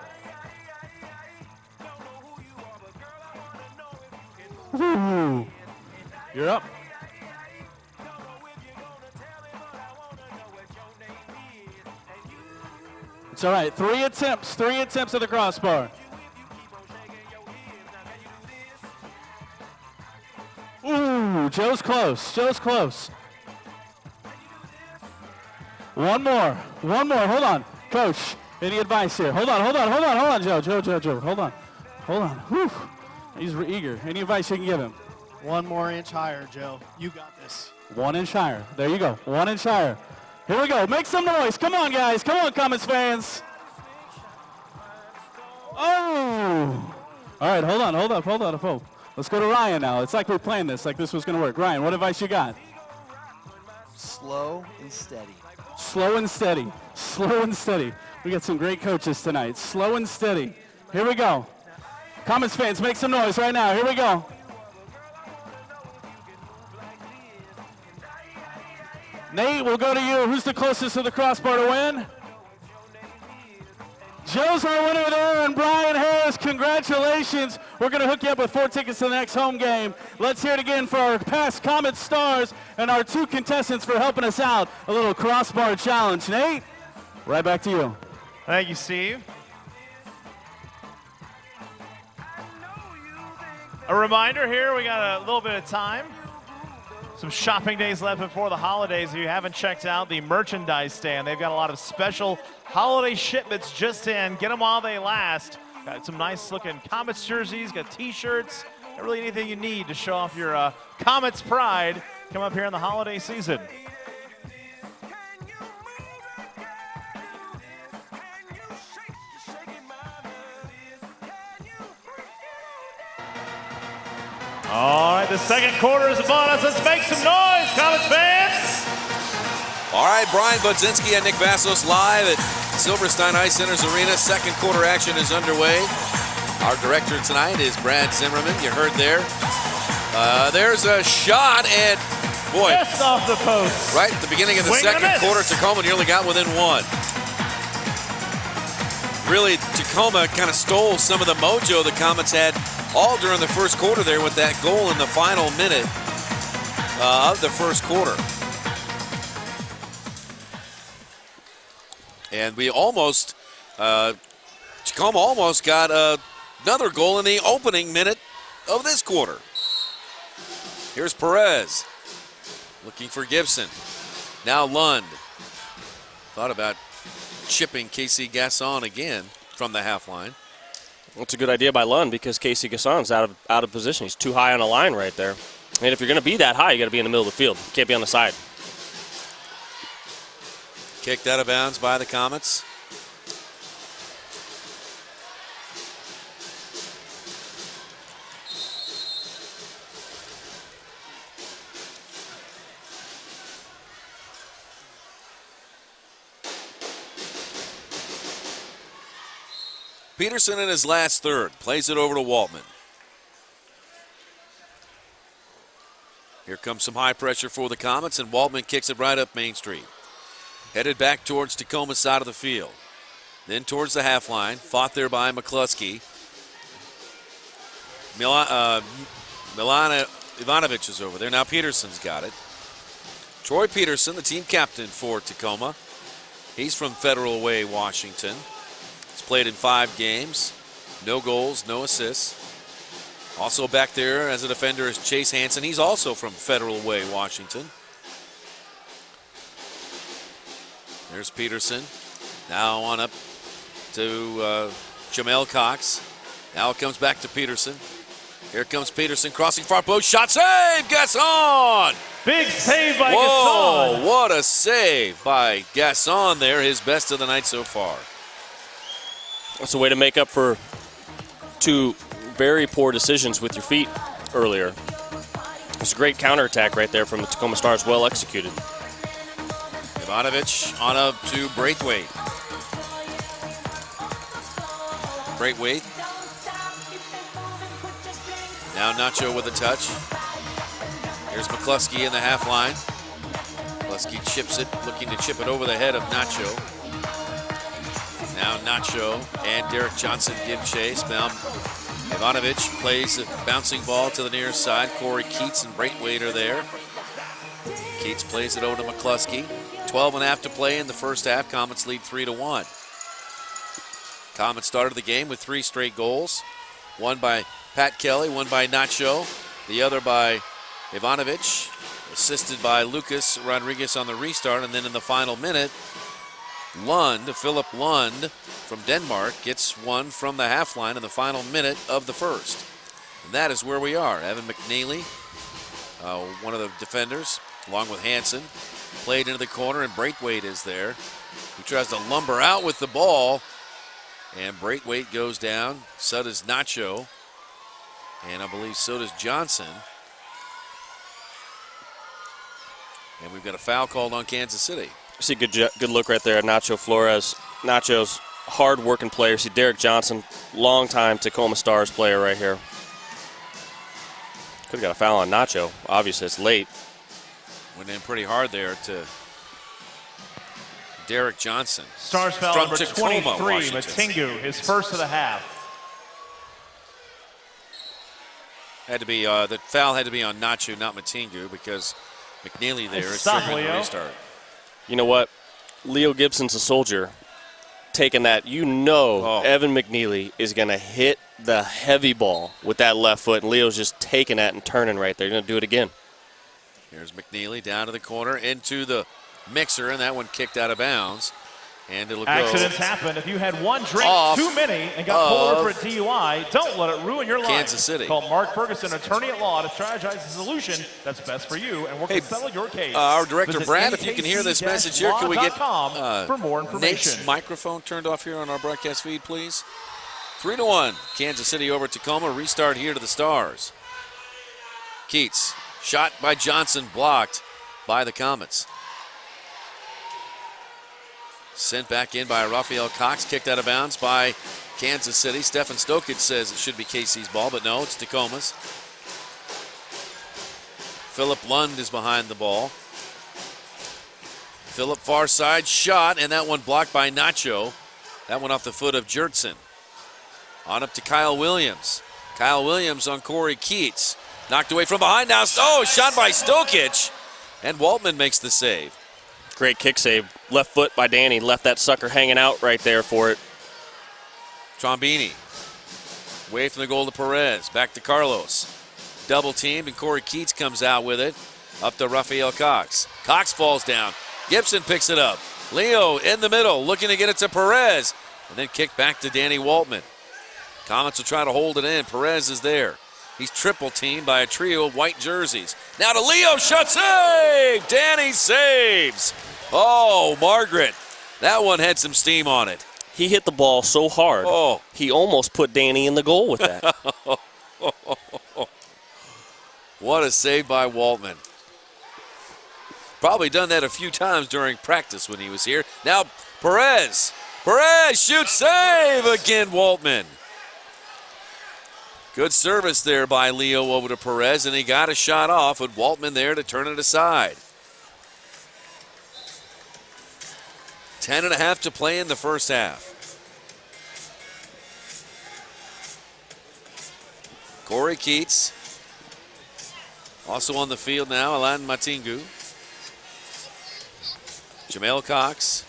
[SPEAKER 5] Ooh. You're up. It's all right. 3 attempts at the crossbar. Ooh, Joe's close. Joe's close. One more. Hold on. Coach, any advice here? Hold on, Joe. Hold on. Whew. He's eager. Any advice you can give him?
[SPEAKER 8] 1 more inch higher, Joe. You got this.
[SPEAKER 5] 1 inch higher. There you go. 1 inch higher. Here we go. Make some noise. Come on, guys. Come on, Comets fans. Oh. All right, hold on. Let's go to Ryan now. It's like we're playing this, like this was going to work. Ryan, what advice you got?
[SPEAKER 7] Slow and steady.
[SPEAKER 5] Slow and steady. Slow and steady. We got some great coaches tonight. Slow and steady. Here we go. Comets fans, make some noise right now. Here we go. Nate, we'll go to you. Who's the closest to the crossbar to win? Joe's our winner there, and Brian Harris, congratulations. We're going to hook you up with 4 tickets to the next home game. Let's hear it again for our past Comet Stars and our 2 contestants for helping us out. A little crossbar challenge. Nate, right back to you.
[SPEAKER 8] Thank you, Steve. A reminder here, we got a little bit of time. Some shopping days left before the holidays. If you haven't checked out the merchandise stand, they've got a lot of special holiday shipments just in. Get them while they last. Got some nice looking Comets jerseys, got t-shirts, got really anything you need to show off your Comets pride. Come up here in the holiday season. All right, the second quarter is upon us. Let's make some noise, Comets fans.
[SPEAKER 2] All right, Brian Budzinski and Nick Vassos live at Silverstein Ice Center's Arena. Second quarter action is underway. Our director tonight is Brad Zimmerman. You heard there. There's a shot, and boy,
[SPEAKER 8] Just off the post.
[SPEAKER 2] right at the beginning of the
[SPEAKER 8] Swing and a
[SPEAKER 2] second
[SPEAKER 8] miss.
[SPEAKER 2] quarter, Tacoma nearly got within 1. Really, Tacoma kind of stole some of the mojo the Comets had all during the first quarter there with that goal in the final minute of the first quarter. And we almost, Tacoma almost got another goal in the opening minute of this quarter. Here's Perez looking for Gibson. Now Lund. Thought about chipping Casey Gasson again from the half line.
[SPEAKER 4] Well, it's a good idea by Lund because Casey Gasson's out of position. He's too high on the line right there. And if you're going to be that high, you got to be in the middle of the field. You can't be on the side.
[SPEAKER 2] Kicked out of bounds by the Comets. Peterson in his last third plays it over to Waltman. Here comes some high pressure for the Comets, and Waltman kicks it right up Main Street. Headed back towards Tacoma's side of the field. Then towards the half line, fought there by McCluskey. Milana Ivanovic is over there. Now Peterson's got it. Troy Peterson, the team captain for Tacoma. He's from Federal Way, Washington. He's played in 5 games. No goals, no assists. Also back there as a defender is Chase Hansen. He's also from Federal Way, Washington. There's Peterson. Now on up to Jamel Cox. Now it comes back to Peterson. Here comes Peterson crossing far post. Shot save! Gasson!
[SPEAKER 8] Big save by
[SPEAKER 2] Whoa,
[SPEAKER 8] Gasson.
[SPEAKER 2] what a save by Gasson there. His best of the night so far.
[SPEAKER 4] That's a way to make up for 2 very poor decisions with your feet earlier. It's a great counterattack right there from the Tacoma Stars, well executed.
[SPEAKER 2] Ivanovic on up to Braithwaite. Braithwaite. Now Nacho with a touch. Here's McCluskey in the half line. McCluskey chips it, looking to chip it over the head of Nacho. Now Nacho and Derek Johnson give chase. Now Ivanovic plays a bouncing ball to the near side. Corey Keats and Braithwaite are there. Keats plays it over to McCluskey. 12.5 to play in the first half. Comets lead 3-1. Comets started the game with 3 straight goals. One by Pat Kelly, one by Nacho, the other by Ivanovic, assisted by Lucas Rodriguez on the restart. And then in the final minute, Philip Lund from Denmark gets one from the half line in the final minute of the first. And that is where we are. Evan McNeely, one of the defenders, along with Hansen, played into the corner, and Braithwaite is there. He tries to lumber out with the ball, and Braithwaite goes down. So does Nacho, and I believe so does Johnson. And we've got a foul called on Kansas City.
[SPEAKER 4] See good look right there at Nacho Flores. Nacho's hard-working player. See Derek Johnson, long-time Tacoma Stars player right here. Could have got a foul on Nacho. Obviously, it's late.
[SPEAKER 2] Went in pretty hard there to Derek Johnson.
[SPEAKER 8] Stars foul
[SPEAKER 2] from
[SPEAKER 8] number
[SPEAKER 2] Tacoma,
[SPEAKER 8] 23,
[SPEAKER 2] Washington.
[SPEAKER 8] Matingu, his first of the half.
[SPEAKER 2] Had to be the foul had to be on Nacho, not Matingu, because McNeely there is
[SPEAKER 8] Stop,
[SPEAKER 2] triggering the
[SPEAKER 8] Leo.
[SPEAKER 2] restart.
[SPEAKER 4] You know what? Leo Gibson's a soldier. Taking that, Evan McNeely is going to hit the heavy ball with that left foot, and Leo's just taking that and turning right there. He's going to do it again.
[SPEAKER 2] Here's McNeely down to the corner into the mixer, and that one kicked out of bounds. And it'll
[SPEAKER 8] Accidents
[SPEAKER 2] go
[SPEAKER 8] happen. If you had one drink
[SPEAKER 2] off
[SPEAKER 8] too many and got pulled over for a DUI, don't let it ruin your life.
[SPEAKER 2] Kansas City.
[SPEAKER 8] Call Mark Ferguson, attorney at law, to strategize a solution that's best for you and work to settle your case.
[SPEAKER 2] Our director,
[SPEAKER 8] Visit
[SPEAKER 2] Brad, if you can hear this message here, can we get
[SPEAKER 8] for more information.
[SPEAKER 2] Nate's microphone turned off here on our broadcast feed, please? 3-1, Kansas City over Tacoma. Restart here to the Stars. Keats, shot by Johnson, blocked by the Comets. Sent back in by Raphael Cox, kicked out of bounds by Kansas City. Stefan Stokic says it should be KC's ball, but no, it's Tacoma's. Philip Lund is behind the ball. Philip far side shot, and that one blocked by Nacho. That one off the foot of Jertson. On up to Kyle Williams. Kyle Williams on Corey Keats. Knocked away from behind now. Oh, shot by Stokic. And Waltman makes the save.
[SPEAKER 4] Great kick save. Left foot by Danny. Left that sucker hanging out right there for it.
[SPEAKER 2] Trombini. Away from the goal to Perez. Back to Carlos. Double teamed, and Corey Keats comes out with it. Up to Raphael Cox. Cox falls down. Gibson picks it up. Leo in the middle, looking to get it to Perez. And then kicked back to Danny Waltman. Comets will try to hold it in. Perez is there. He's triple teamed by a trio of white jerseys. Now to Leo, shot save! Danny saves. Oh, Margaret. That one had some steam on it.
[SPEAKER 4] He hit the ball so hard, he almost put Danny in the goal with that.
[SPEAKER 2] What a save by Waltman. Probably done that a few times during practice when he was here. Now Perez. Perez shoots, save again, Waltman. Good service there by Leo over to Perez, and he got a shot off with Waltman there to turn it aside. 10.5 to play in the first half. Corey Keats also on the field now, Alan Matingu. Jamel Cox.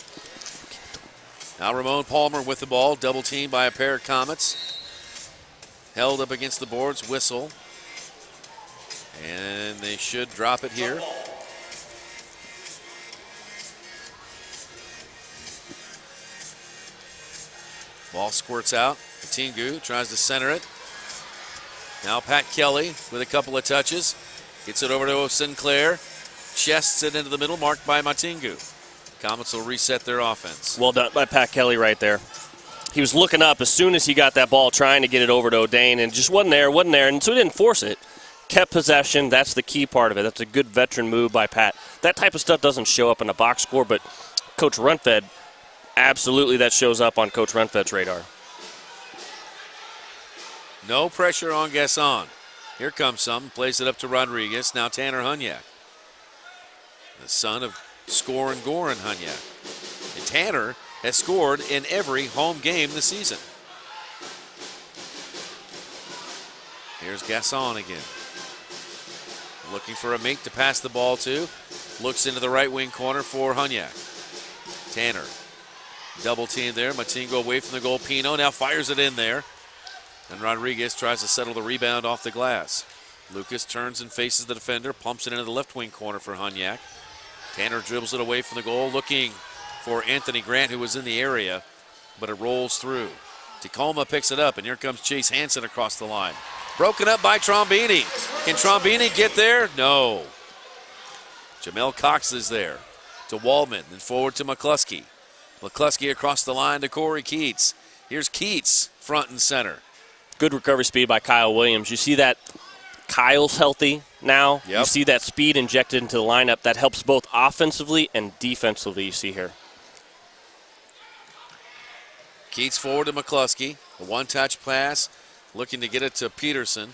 [SPEAKER 2] Now Ramon Palmer with the ball, double teamed by a pair of Comets. Held up against the boards, whistle. And they should drop it here. Ball squirts out. Matingu tries to center it. Now Pat Kelly with a couple of touches. Gets it over to Sinclair. Chests it into the middle, marked by Matingu. Comets will reset their offense.
[SPEAKER 4] Well done by Pat Kelly right there. He was looking up as soon as he got that ball, trying to get it over to O'Dane, and just wasn't there, and so he didn't force it. Kept possession. That's the key part of it. That's a good veteran move by Pat. That type of stuff doesn't show up in a box score, but Coach Runfed, absolutely that shows up on Coach Runfed's radar.
[SPEAKER 2] No pressure on Gasson. Here comes some. Plays it up to Rodriguez. Now Tanner Hunyak, the son of Score and Goran Hunyak. And Tanner has scored in every home game this season. Here's Gasson again. Looking for a mate to pass the ball to. Looks into the right wing corner for Hunyak. Tanner. Double team there. Matingo away from the goal. Pino now fires it in there. And Rodriguez tries to settle the rebound off the glass. Lucas turns and faces the defender. Pumps it into the left wing corner for Hunyak. Tanner dribbles it away from the goal. Looking for Anthony Grant, who was in the area. But it rolls through. Tacoma picks it up. And here comes Chase Hansen across the line. Broken up by Trombini. Can Trombini get there? No. Jamel Cox is there to Waldman, then forward to McCluskey. McCluskey across the line to Corey Keats. Here's Keats, front and center.
[SPEAKER 4] Good recovery speed by Kyle Williams. You see that Kyle's healthy now.
[SPEAKER 2] Yep.
[SPEAKER 4] You see that speed injected into the lineup. That helps both offensively and defensively, you see here.
[SPEAKER 2] Keats forward to McCluskey. A one-touch pass. Looking to get it to Peterson.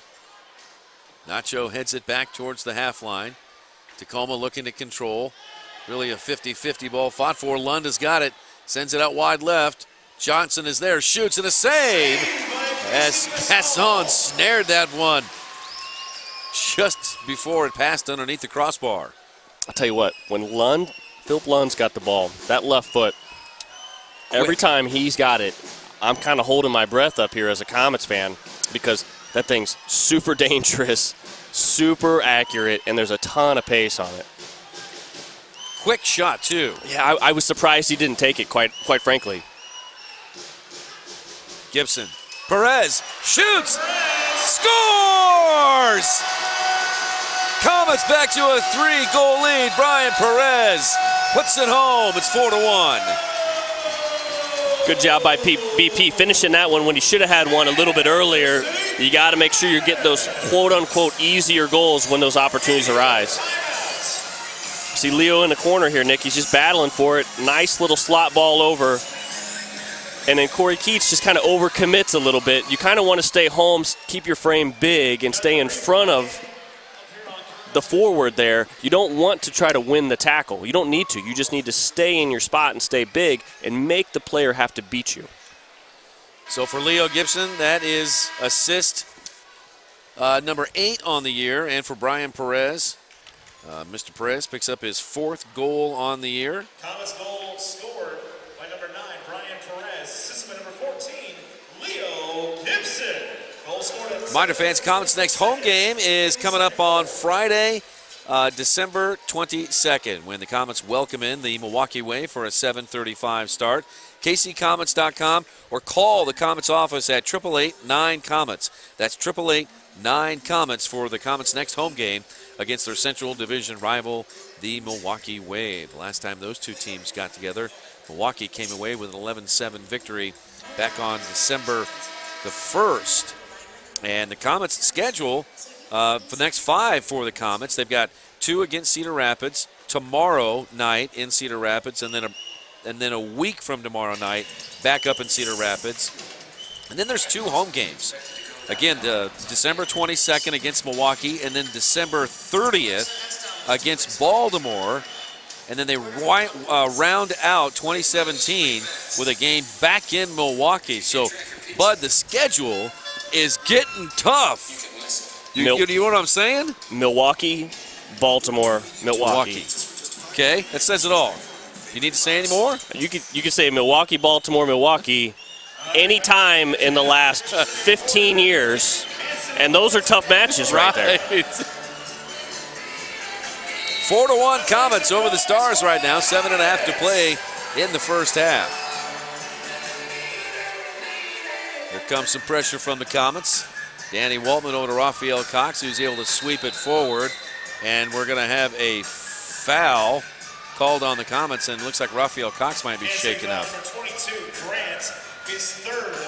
[SPEAKER 2] Nacho heads it back towards the half line. Tacoma looking to control. Really a 50-50 ball fought for. Lund has got it. Sends it out wide left. Johnson is there. Shoots and a save. As Gasson snared that one just before it passed underneath the crossbar.
[SPEAKER 4] I'll tell you what, when Philip Lund's got the ball, that left foot, every time he's got it, I'm kind of holding my breath up here as a Comets fan because that thing's super dangerous, super accurate, and there's a ton of pace on it.
[SPEAKER 2] Quick shot, too.
[SPEAKER 4] Yeah, I was surprised he didn't take it, quite frankly.
[SPEAKER 2] Gibson. Perez shoots, scores! Comets back to a 3-goal lead. Brian Perez puts it home. It's 4-1.
[SPEAKER 4] Good job by BP finishing that one when he should have had one a little bit earlier. You got to make sure you get those quote-unquote easier goals when those opportunities arise. See Leo in the corner here, Nick. He's just battling for it. Nice little slot ball over. And then Corey Keats just kind of overcommits a little bit. You kind of want to stay home, keep your frame big, and stay in front of the forward there. You don't want to try to win the tackle. You don't need to. You just need to stay in your spot and stay big and make the player have to beat you.
[SPEAKER 2] So for Leo Gibson, that is assist number 8 on the year. And for Brian Perez, Mr. Perez picks up his 4th goal on the year.
[SPEAKER 1] Comets goal scored by number 9, Brian Perez. Assist by number 14, Leo Gibson. Goal scored at
[SPEAKER 2] Reminder fans, Comets' next home game is coming up on Friday, December 22nd, when the Comets welcome in the Milwaukee Wave for a 7:35 start. KCComets.com or call the Comets office at 888-9-COMETS. That's 888-9-COMETS for the Comets' next home game against their Central Division rival, the Milwaukee Wave. The last time those two teams got together, Milwaukee came away with an 11-7 victory back on December the 1st. And the Comets' schedule for the next 5 for the Comets, they've got 2 against Cedar Rapids tomorrow night in Cedar Rapids, and then a week from tomorrow night back up in Cedar Rapids. And then there's 2 home games. Again, December 22nd against Milwaukee, and then December 30th against Baltimore. And then they round out 2017 with a game back in Milwaukee. So, Bud, the schedule is getting tough. You know what I'm saying?
[SPEAKER 4] Milwaukee, Baltimore, Milwaukee.
[SPEAKER 2] Okay, that says it all. You need to say any more?
[SPEAKER 4] You could say Milwaukee, Baltimore, Milwaukee anytime in the last 15 years, and those are tough matches right there.
[SPEAKER 2] 4-1 Comets over the Stars right now. 7.5 to play in the first half. Here comes some pressure from the Comets. Danny Waltman over to Raphael Cox, who's able to sweep it forward. And we're going to have a foul called on the Comets, and it looks like Raphael Cox might be shaken up.
[SPEAKER 1] 22, Grant, his third of the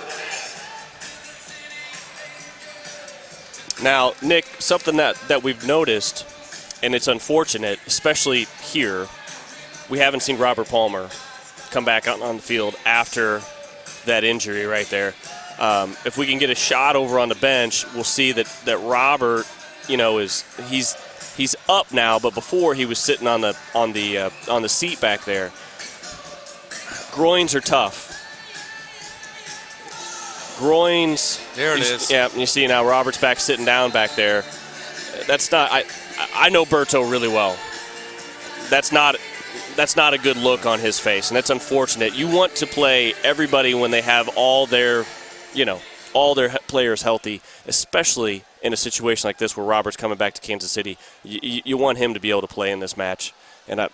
[SPEAKER 1] half.
[SPEAKER 4] Now, Nick, something that we've noticed, and it's unfortunate, especially here, we haven't seen Robert Palmer come back out on the field after that injury right there. If we can get a shot over on the bench, we'll see that Robert, he's up now, but before he was sitting on the seat back there. Groins are tough. Groins.
[SPEAKER 2] There it is.
[SPEAKER 4] Yeah, you see now Robert's back sitting down back there. That's not. I know Berto really well. That's not a good look on his face, and that's unfortunate. You want to play everybody when they have all their players healthy, especially in a situation like this where Robert's coming back to Kansas City. You want him to be able to play in this match, and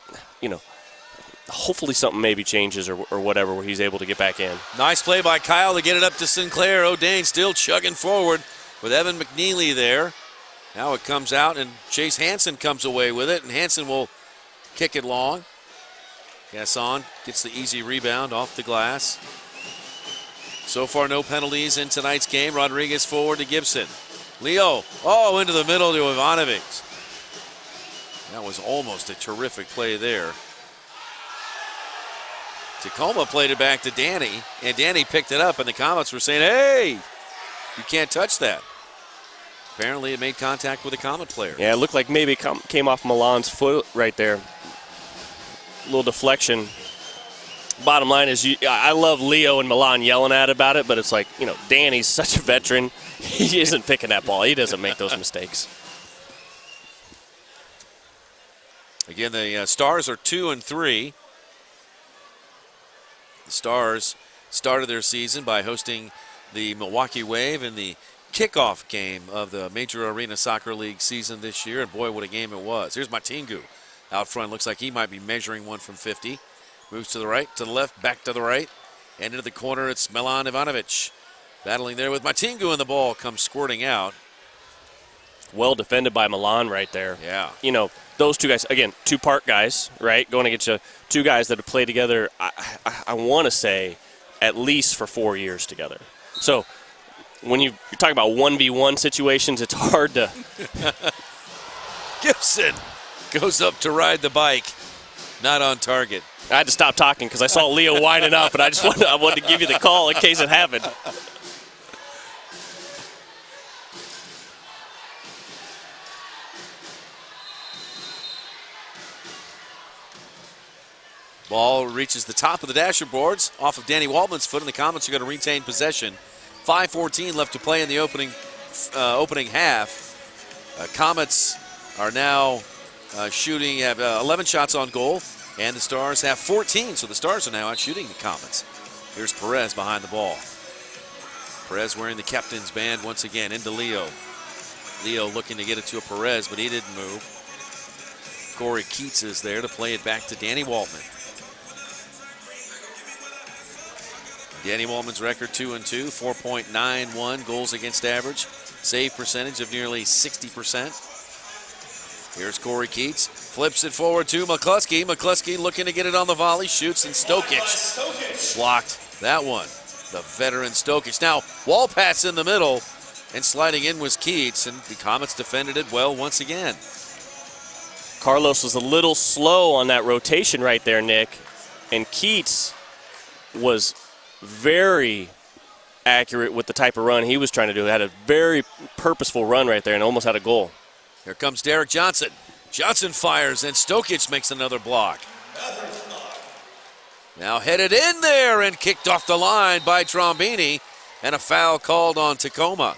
[SPEAKER 4] hopefully something maybe changes or whatever where he's able to get back in.
[SPEAKER 2] Nice play by Kyle to get it up to Sinclair. O'Dane still chugging forward with Evan McNeely there. Now it comes out, and Chase Hansen comes away with it, and Hansen will kick it long. Gasson gets the easy rebound off the glass. So far, no penalties in tonight's game. Rodriguez forward to Gibson. Leo, into the middle to Ivanovic. That was almost a terrific play there. Tacoma played it back to Danny, and Danny picked it up, and the Comets were saying, hey, you can't touch that. Apparently it made contact with a Comet player.
[SPEAKER 4] Yeah, it looked like maybe it came off Milan's foot right there. A little deflection. Bottom line is, I love Leo and Milan yelling at about it, but it's like, Danny's such a veteran. He isn't picking that ball. He doesn't make those mistakes.
[SPEAKER 2] Again, the Stars are 2-3. The Stars started their season by hosting the Milwaukee Wave in the kickoff game of the Major Arena Soccer League season this year, and boy, what a game it was. Here's Matingu out front. Looks like he might be measuring one from 50. Moves to the right, to the left, back to the right, and into the corner. It's Milan Ivanovic battling there with Matingu, and the ball comes squirting out.
[SPEAKER 4] Well defended by Milan right there.
[SPEAKER 2] Yeah.
[SPEAKER 4] Those two guys, again, two Park guys, right? Going against two guys that have played together, I want to say, at least for 4 years together. So when you're talking about 1v1 situations, it's hard to.
[SPEAKER 2] Gibson goes up to ride the bike. Not on target.
[SPEAKER 4] I had to stop talking because I saw Leo winding up, and I wanted to give you the call in case it happened.
[SPEAKER 2] Ball reaches the top of the dasher boards off of Danny Waltman's foot, and the Comets are going to retain possession. 5:14 left to play in the opening half. Comets are now shooting, have 11 shots on goal, and the Stars have 14, so the Stars are now out shooting the Comets. Here's Perez behind the ball. Perez wearing the captain's band once again into Leo. Leo looking to get it to a Perez, but he didn't move. Corey Keats is there to play it back to Danny Waltman. Danny Waltman's record 2-2, 4.91 goals against average, save percentage of nearly 60%. Here's Corey Keats, flips it forward to McCluskey. McCluskey looking to get it on the volley, shoots, and Stokic blocked that one. The veteran Stokic. Now, wall pass in the middle, and sliding in was Keats, and the Comets defended it well once again.
[SPEAKER 4] Carlos was a little slow on that rotation right there, Nick, and Keats was very accurate with the type of run he was trying to do. Had a very purposeful run right there and almost had a goal.
[SPEAKER 2] Here comes Derek Johnson. Johnson fires, and Stokic makes another block. Now headed in there and kicked off the line by Trombini, and a foul called on Tacoma.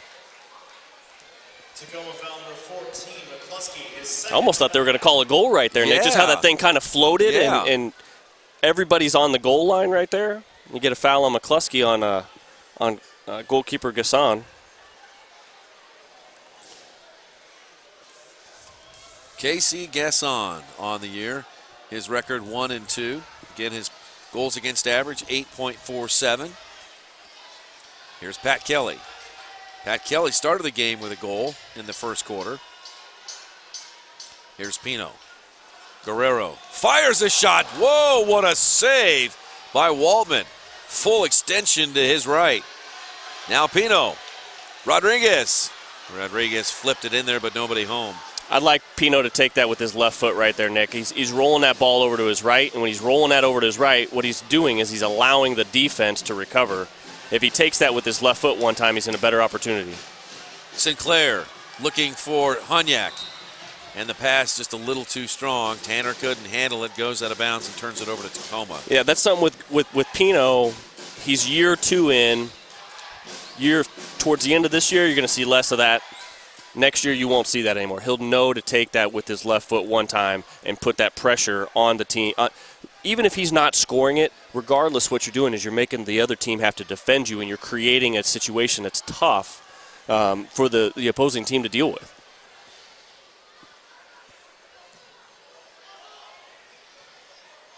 [SPEAKER 1] Tacoma foul number 14, McCluskey is
[SPEAKER 4] I almost thought they were going to call a goal right there, Nick. Just how that thing kind of floated, and everybody's on the goal line right there. You get a foul on McCluskey on goalkeeper Gasson.
[SPEAKER 2] Casey Gasson on the year. His record 1-2. Again, his goals against average 8.47. Here's Pat Kelly. Pat Kelly started the game with a goal in the first quarter. Here's Pino. Guerrero fires a shot. Whoa, what a save by Waldman. Full extension to his right. Now Pino. Rodriguez. Rodriguez flipped it in there, but nobody home.
[SPEAKER 4] I'd like Pino to take that with his left foot right there, Nick. He's rolling that ball over to his right, and when he's rolling that over to his right, what he's doing is he's allowing the defense to recover. If he takes that with his left foot one time, he's in a better opportunity.
[SPEAKER 2] Sinclair looking for Hunyak. And the pass just a little too strong. Tanner couldn't handle it, goes out of bounds and turns it over to Tacoma.
[SPEAKER 4] Yeah, that's something with Pino. He's year 2 in. Towards the end of this year, you're going to see less of that. Next year, you won't see that anymore. He'll know to take that with his left foot one time and put that pressure on the team. Even if he's not scoring it, regardless, what you're doing is you're making the other team have to defend you, and you're creating a situation that's tough for the opposing team to deal with.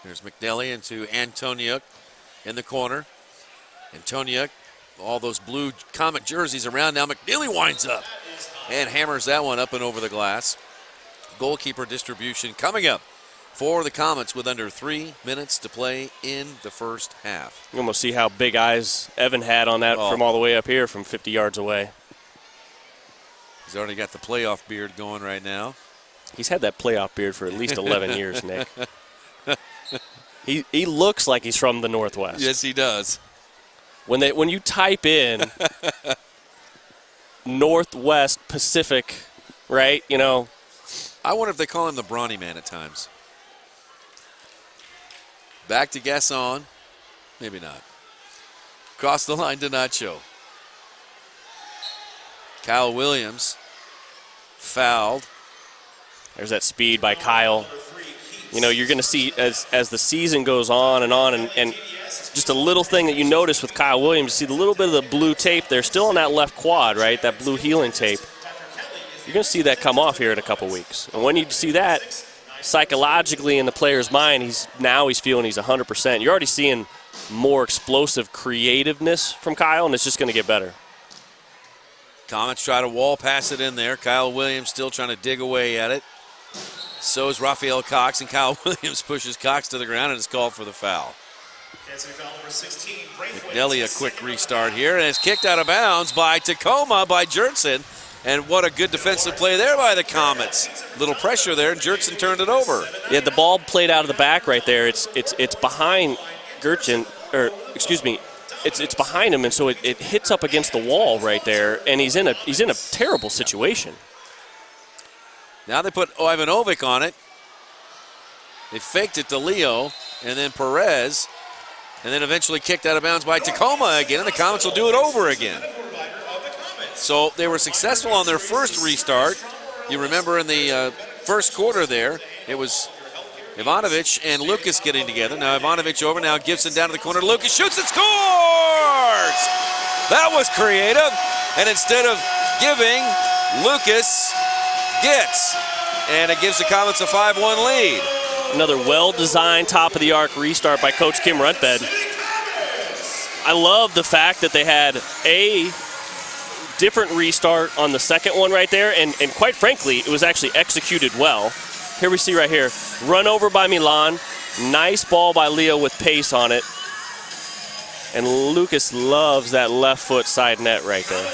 [SPEAKER 2] There's McNelly into Antoniuk in the corner. Antoniuk, all those blue Comet jerseys around. Now McNeely winds up and hammers that one up and over the glass. Goalkeeper distribution coming up for the Comets with under 3 minutes to play in the first half.
[SPEAKER 4] You almost see how big eyes Evan had on that from all the way up here from 50 yards away.
[SPEAKER 2] He's already got the playoff beard going right now.
[SPEAKER 4] He's had that playoff beard for at least 11 years, Nick. He looks like he's from the Northwest.
[SPEAKER 2] Yes, he does.
[SPEAKER 4] When you type in Northwest Pacific, right, you know.
[SPEAKER 2] I wonder if they call him the Brawny Man at times. Back to Gasson. Maybe not. Cross the line to Nacho. Kyle Williams fouled.
[SPEAKER 4] There's that speed by Kyle. You know, you're going to see as the season goes on, and just a little thing that you notice with Kyle Williams, you see a little bit of the blue tape there, still on that left quad, right, that blue healing tape. You're going to see that come off here in a couple weeks. And when you see that, psychologically in the player's mind, he's feeling he's 100%. You're already seeing more explosive creativeness from Kyle, and it's just going to get better.
[SPEAKER 2] Comets try to wall pass it in there. Kyle Williams still trying to dig away at it. So is Raphael Cox, and Kyle Williams pushes Cox to the ground and is called for the foul. McNelly a quick restart here, and it's kicked out of bounds by Tacoma by Jertson. And what a good defensive play there by the Comets. Little pressure there, and Jertson turned it over.
[SPEAKER 4] Yeah, the ball played out of the back right there. It's behind Gertson, or excuse me, it's behind him, and so it hits up against the wall right there, and he's in a terrible situation.
[SPEAKER 2] Now they put Ivanovic on it. They faked it to Leo, and then Perez, and then eventually kicked out of bounds by Tacoma again, and the Comets will do it over again. So they were successful on their first restart. You remember in the first quarter there, it was Ivanovic and Lucas getting together. Now Ivanovic over, now Gibson down to the corner. Lucas shoots and scores! That was creative. And instead of giving, Lucas gets. And it gives the Comets a 5-1 lead.
[SPEAKER 4] Another well-designed top-of-the-arc restart by Coach Kim Rutbed. I love the fact that they had a different restart on the second one right there, and quite frankly, it was actually executed well. Here we see right here, run over by Milan, nice ball by Leo with pace on it, and Lucas loves that left foot side net right there.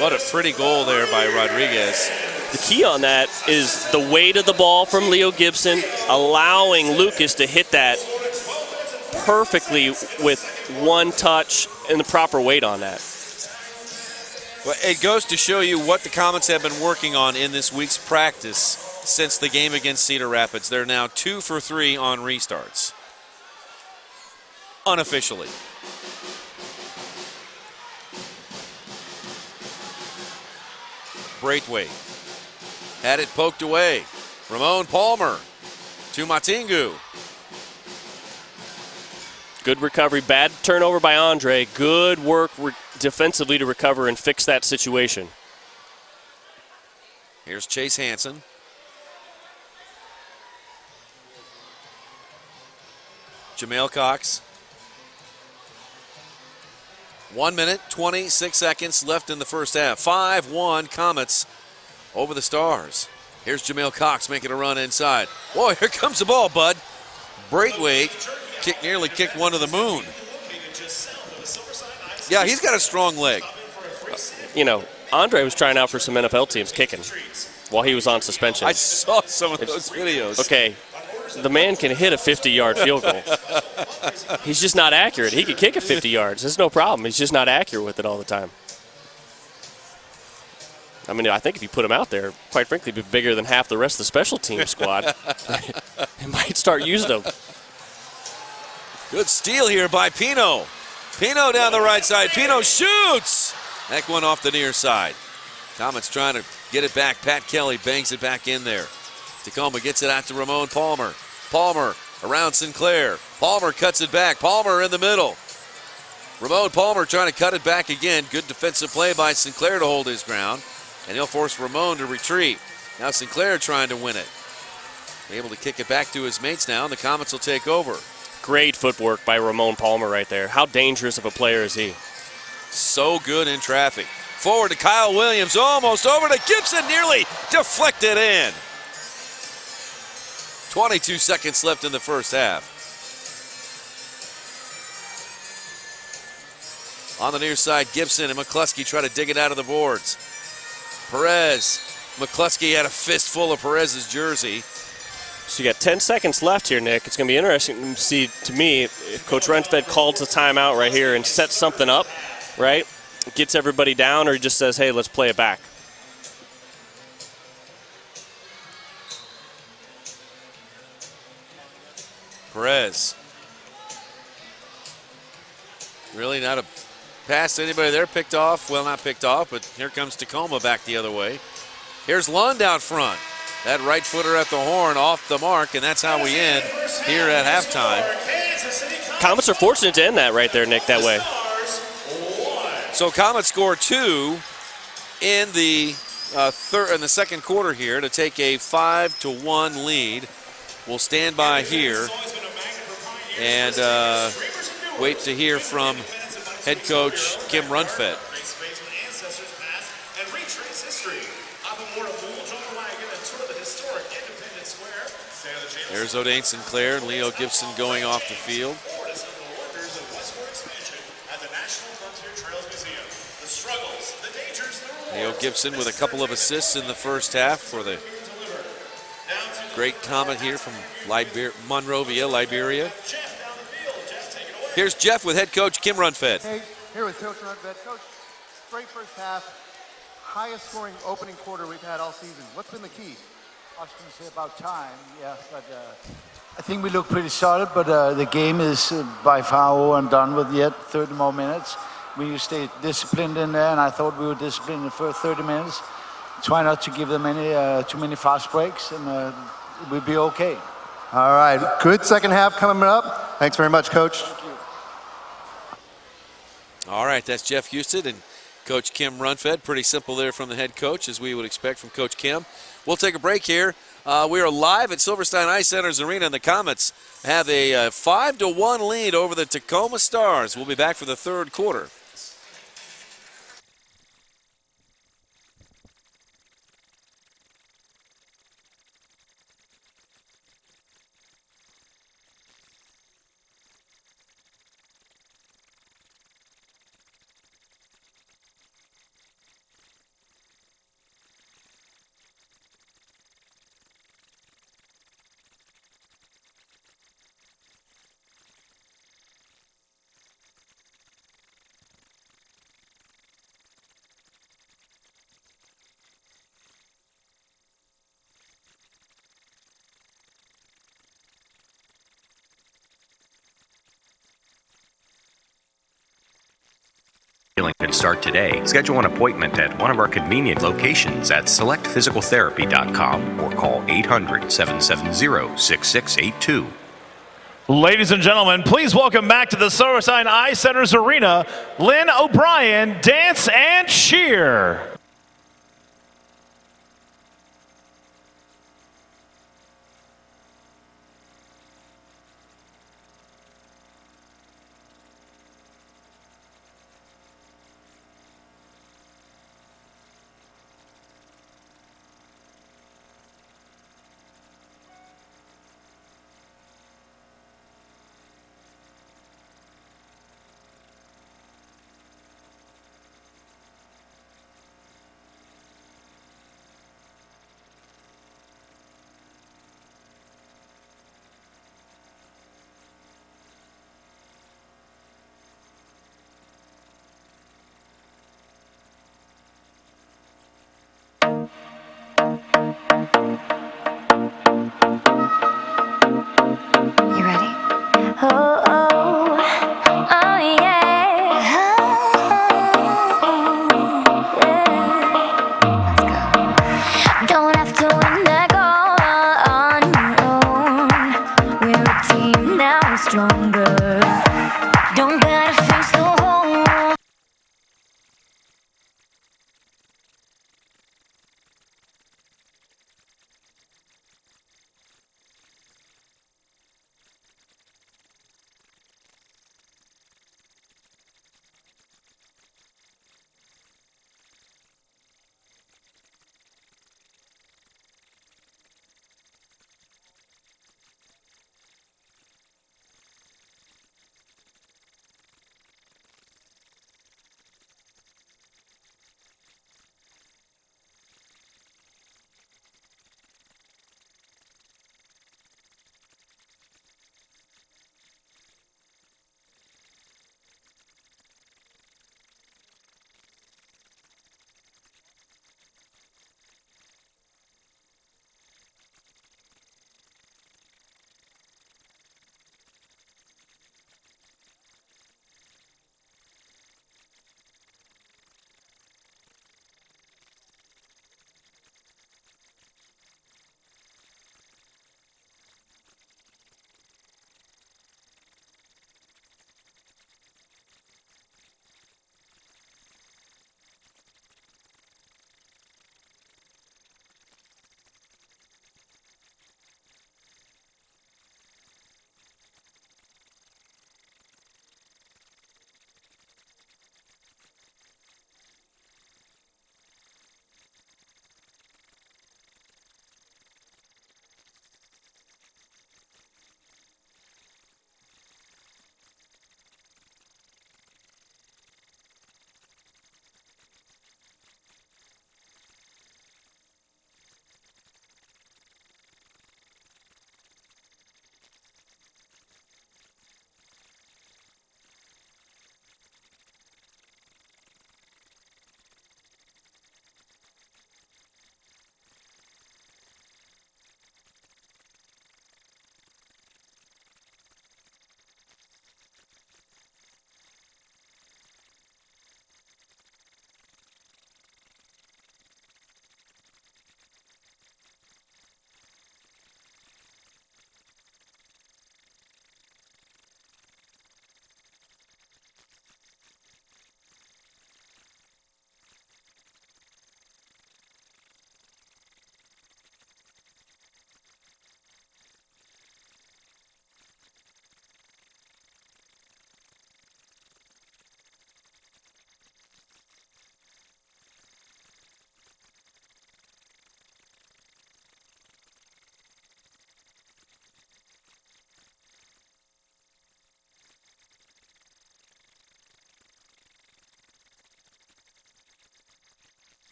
[SPEAKER 2] What a pretty goal there by Rodriguez.
[SPEAKER 4] The key on that is the weight of the ball from Leo Gibson, allowing Lucas to hit that perfectly with one touch and the proper weight on that.
[SPEAKER 2] Well, it goes to show you what the Comets have been working on in this week's practice since the game against Cedar Rapids. They're now 2 for 3 on restarts. Unofficially. Braithwaite had it poked away. Ramon Palmer to Matingu.
[SPEAKER 4] Good recovery, bad turnover by Andre. Good work defensively to recover and fix that situation.
[SPEAKER 2] Here's Chase Hansen. Jamel Cox. 1 minute, 26 seconds left in the first half. 5-1 Comets over the Stars. Here's Jamel Cox making a run inside. Boy, here comes the ball, bud. Braithwaite nearly kicked one to the moon. Yeah, he's got a strong leg.
[SPEAKER 4] You know, Andre was trying out for some NFL teams kicking while he was on suspension.
[SPEAKER 2] I saw some of those videos.
[SPEAKER 4] Okay, the man can hit a 50-yard field goal. He's just not accurate. He can kick it 50 yards. There's no problem. He's just not accurate with it all the time. I mean, I think if you put him out there, quite frankly, he'd be bigger than half the rest of the special team squad. He might start using him.
[SPEAKER 2] Good steal here by Pino. Pino down the right side. Pino shoots. That one off the near side. Comets trying to get it back. Pat Kelly bangs it back in there. Tacoma gets it out to Ramon Palmer. Palmer around Sinclair. Palmer cuts it back. Palmer in the middle. Ramon Palmer trying to cut it back again. Good defensive play by Sinclair to hold his ground. And he'll force Ramon to retreat. Now Sinclair trying to win it. Able to kick it back to his mates now, and the Comets will take over.
[SPEAKER 4] Great footwork by Ramon Palmer right there. How dangerous of a player is he?
[SPEAKER 2] So good in traffic. Forward to Kyle Williams, almost over to Gibson, nearly deflected in. 22 seconds left in the first half. On the near side, Gibson and McCluskey try to dig it out of the boards. Perez. McCluskey had a fistful of Perez's jersey.
[SPEAKER 4] So you got 10 seconds left here, Nick. It's going to be interesting to see, to me, if Coach Renfed calls a timeout right here and sets something up, right? Gets everybody down, or he just says, hey, let's play it back.
[SPEAKER 2] Perez. Really not a pass to anybody there. Picked off. Well, not picked off, but here comes Tacoma back the other way. Here's Lund out front. That right footer at the horn off the mark, and that's how we end here at halftime.
[SPEAKER 4] Comets are fortunate to end that right there, Nick, that way.
[SPEAKER 2] So Comets score 2 in the second quarter here to take a 5-1 lead. We'll stand by here and wait to hear from head coach Kim Runfed. There's O'Dane Sinclair and Leo Gibson going off the field. Leo Gibson with a couple of assists in the first half for the great Comet here from Monrovia, Liberia. Here's Jeff with head coach Kim Runfed.
[SPEAKER 9] Hey, here with Coach Runfed. Coach, great first half, highest scoring opening quarter we've had all season. What's been the key?
[SPEAKER 10] I was going to say about time, yeah, but I think we look pretty solid, but the game is by far over and done with yet. 30 more minutes. We stay disciplined in there, and I thought we were disciplined in the first 30 minutes. Try not to give them too many fast breaks, and we'll be okay.
[SPEAKER 9] All right, good second half coming up. Thanks very much, Coach.
[SPEAKER 10] Thank you.
[SPEAKER 2] All right, that's Jeff Houston and Coach Kim Runfed. Pretty simple there from the head coach, as we would expect from Coach Kim. We'll take a break here. We are live at Silverstein Ice Center's Arena, and the Comets have a 5-1 lead over the Tacoma Stars. We'll be back for the third quarter.
[SPEAKER 11] Healing can start today. Schedule an appointment at one of our convenient locations at selectphysicaltherapy.com or call 800-770-6682.
[SPEAKER 8] Ladies and gentlemen, please welcome back to the Silverstein Eye Center's arena, Lynn O'Brien, dance and cheer.
[SPEAKER 12] You ready? Oh, oh, oh yeah. Let's go. Don't have to win that goal on your own. We're a team now, we're stronger. Don't gotta face the whole world.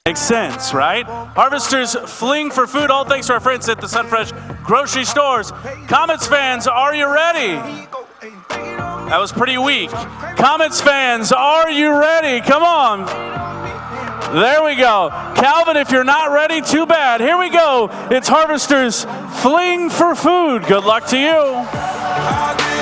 [SPEAKER 5] Makes sense, right? Harvesters fling for food, all thanks to our friends at the Sunfresh grocery stores. Comets fans, are you ready? That was pretty weak. Comets fans, are you ready? Come on. There we go. Calvin, if you're not ready, too bad. Here we go. It's Harvesters fling for food. Good luck to you.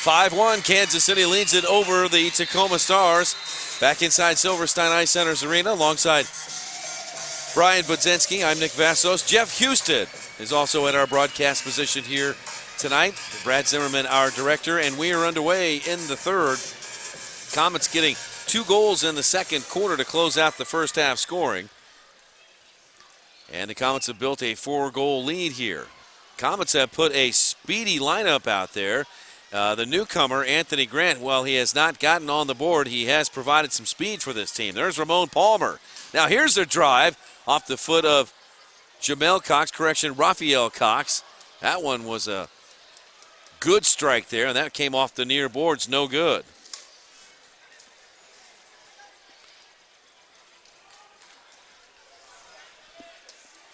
[SPEAKER 2] 5-1, Kansas City leads it over the Tacoma Stars. Back inside Silverstein Ice Center's arena alongside Brian Budzinski. I'm Nick Vassos. Jeff Houston is also at our broadcast position here tonight. Brad Zimmerman, our director, and we are underway in the third. Comets getting 2 goals in the second quarter to close out the first half scoring. And the Comets have built a 4-goal lead here. Comets have put a speedy lineup out there. The newcomer, Anthony Grant, while he has not gotten on the board, he has provided some speed for this team. There's Ramon Palmer. Now here's a drive off the foot of Raphael Cox. That one was a good strike there, and that came off the near boards, no good.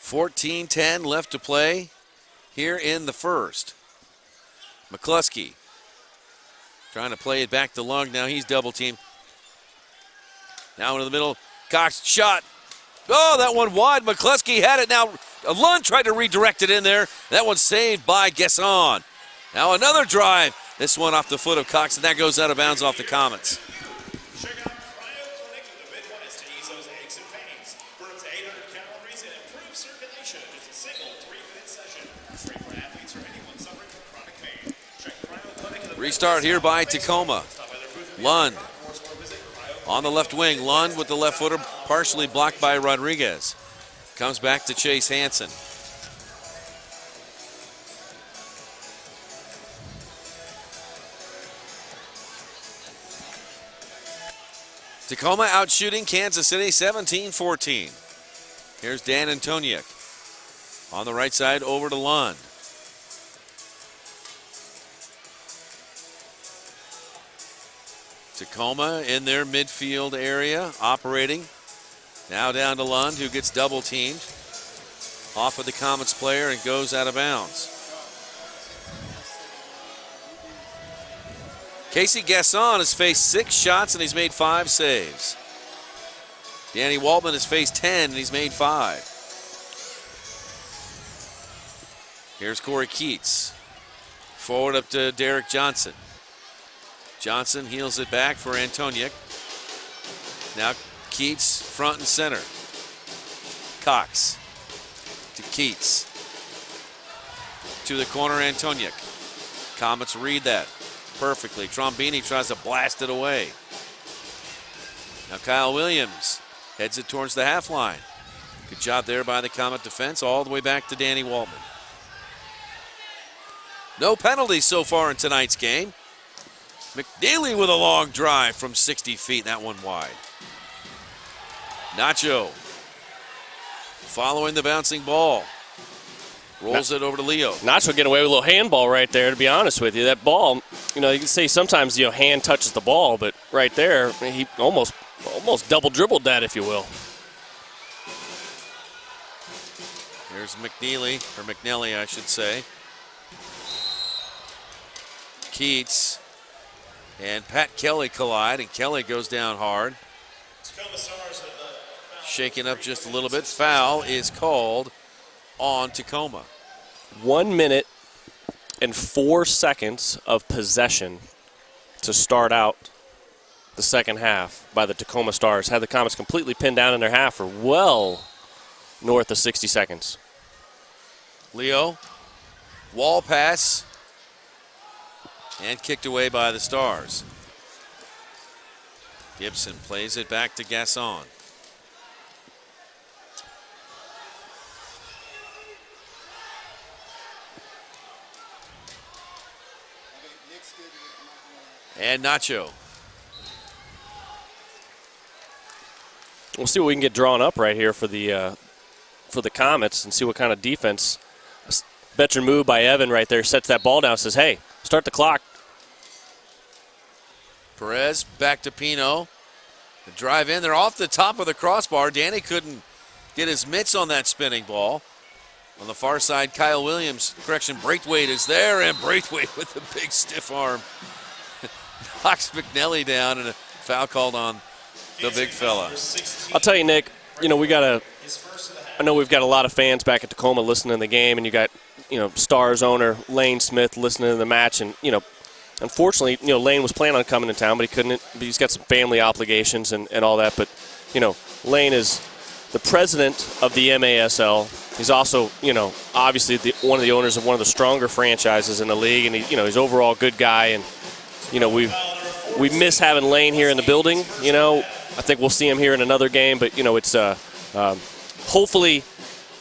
[SPEAKER 2] .14-10 left to play here in the first. McCluskey trying to play it back to Lund. Now he's double teamed. Now into the middle. Cox shot. Oh, that one wide. McCluskey had it. Now Lund tried to redirect it in there. That one's saved by Guesson. Now another drive. This one off the foot of Cox, and that goes out of bounds off the Comets.
[SPEAKER 1] Check out Cryo Clinic in the Midwest to ease those aches and pains. Burn up to 800 calories and improve circulation. Just a single 3-minute session. Free for athletes or anyone suffering from chronic pain. Check Cryo Clinic in the
[SPEAKER 2] Restart here by Tacoma. Lund on the left wing. Lund with the left footer partially blocked by Rodriguez. Comes back to Chase Hansen. Tacoma out shooting Kansas City 17-14. Here's Dan Antoniuk. On the right side over to Lund. Tacoma in their midfield area, operating. Now down to Lund, who gets double teamed. Off of the Comets player and goes out of bounds. Casey Guesson has faced 6 shots and he's made 5 saves. Danny Waltman has faced 10 and he's made 5. Here's Corey Keats. Forward up to Derek Johnson. Johnson heels it back for Antoniuk. Now Keats front and center. Cox to Keats. To the corner, Antoniuk. Comets read that perfectly. Trombini tries to blast it away. Now Kyle Williams heads it towards the half line. Good job there by the Comet defense, all the way back to Danny Waltman. No penalties so far in tonight's game. McNeely with a long drive from 60 feet, that one wide. Nacho following the bouncing ball. Rolls it over to Leo.
[SPEAKER 4] Nacho getting away with a little handball right there, to be honest with you. That ball, you can say sometimes, hand touches the ball, but right there, he almost double dribbled that, if you will.
[SPEAKER 2] Here's McNeely, I should say. Keats and Pat Kelly collide, and Kelly goes down hard. Shaking up just a little bit. Foul is called on Tacoma.
[SPEAKER 4] 1 minute and 4 seconds of possession to start out the second half by the Tacoma Stars. Had the Comets completely pinned down in their half for well north of 60 seconds.
[SPEAKER 2] Leo, wall pass, and kicked away by the Stars. Gibson plays it back to Guesson. And Nacho.
[SPEAKER 4] We'll see what we can get drawn up right here for the Comets and see what kind of defense. Veteran move by Evan right there, sets that ball down, says, hey, start the clock.
[SPEAKER 2] Perez back to Pino. The drive in. They're off the top of the crossbar. Danny couldn't get his mitts on that spinning ball. On the far side, Kyle Williams, Braithwaite is there, and Braithwaite with the big stiff arm knocks McNeely down, and a foul called on the big fella.
[SPEAKER 4] I'll tell you, Nick, I know we've got a lot of fans back at Tacoma listening to the game, and you got, Stars owner Lane Smith listening to the match, and, unfortunately, Lane was planning on coming to town, but he couldn't. He's got some family obligations and all that. But, Lane is the president of the MASL. He's also, obviously one of the owners of one of the stronger franchises in the league, and he's overall a good guy. And, we miss having Lane here in the building. I think we'll see him here in another game, but it's hopefully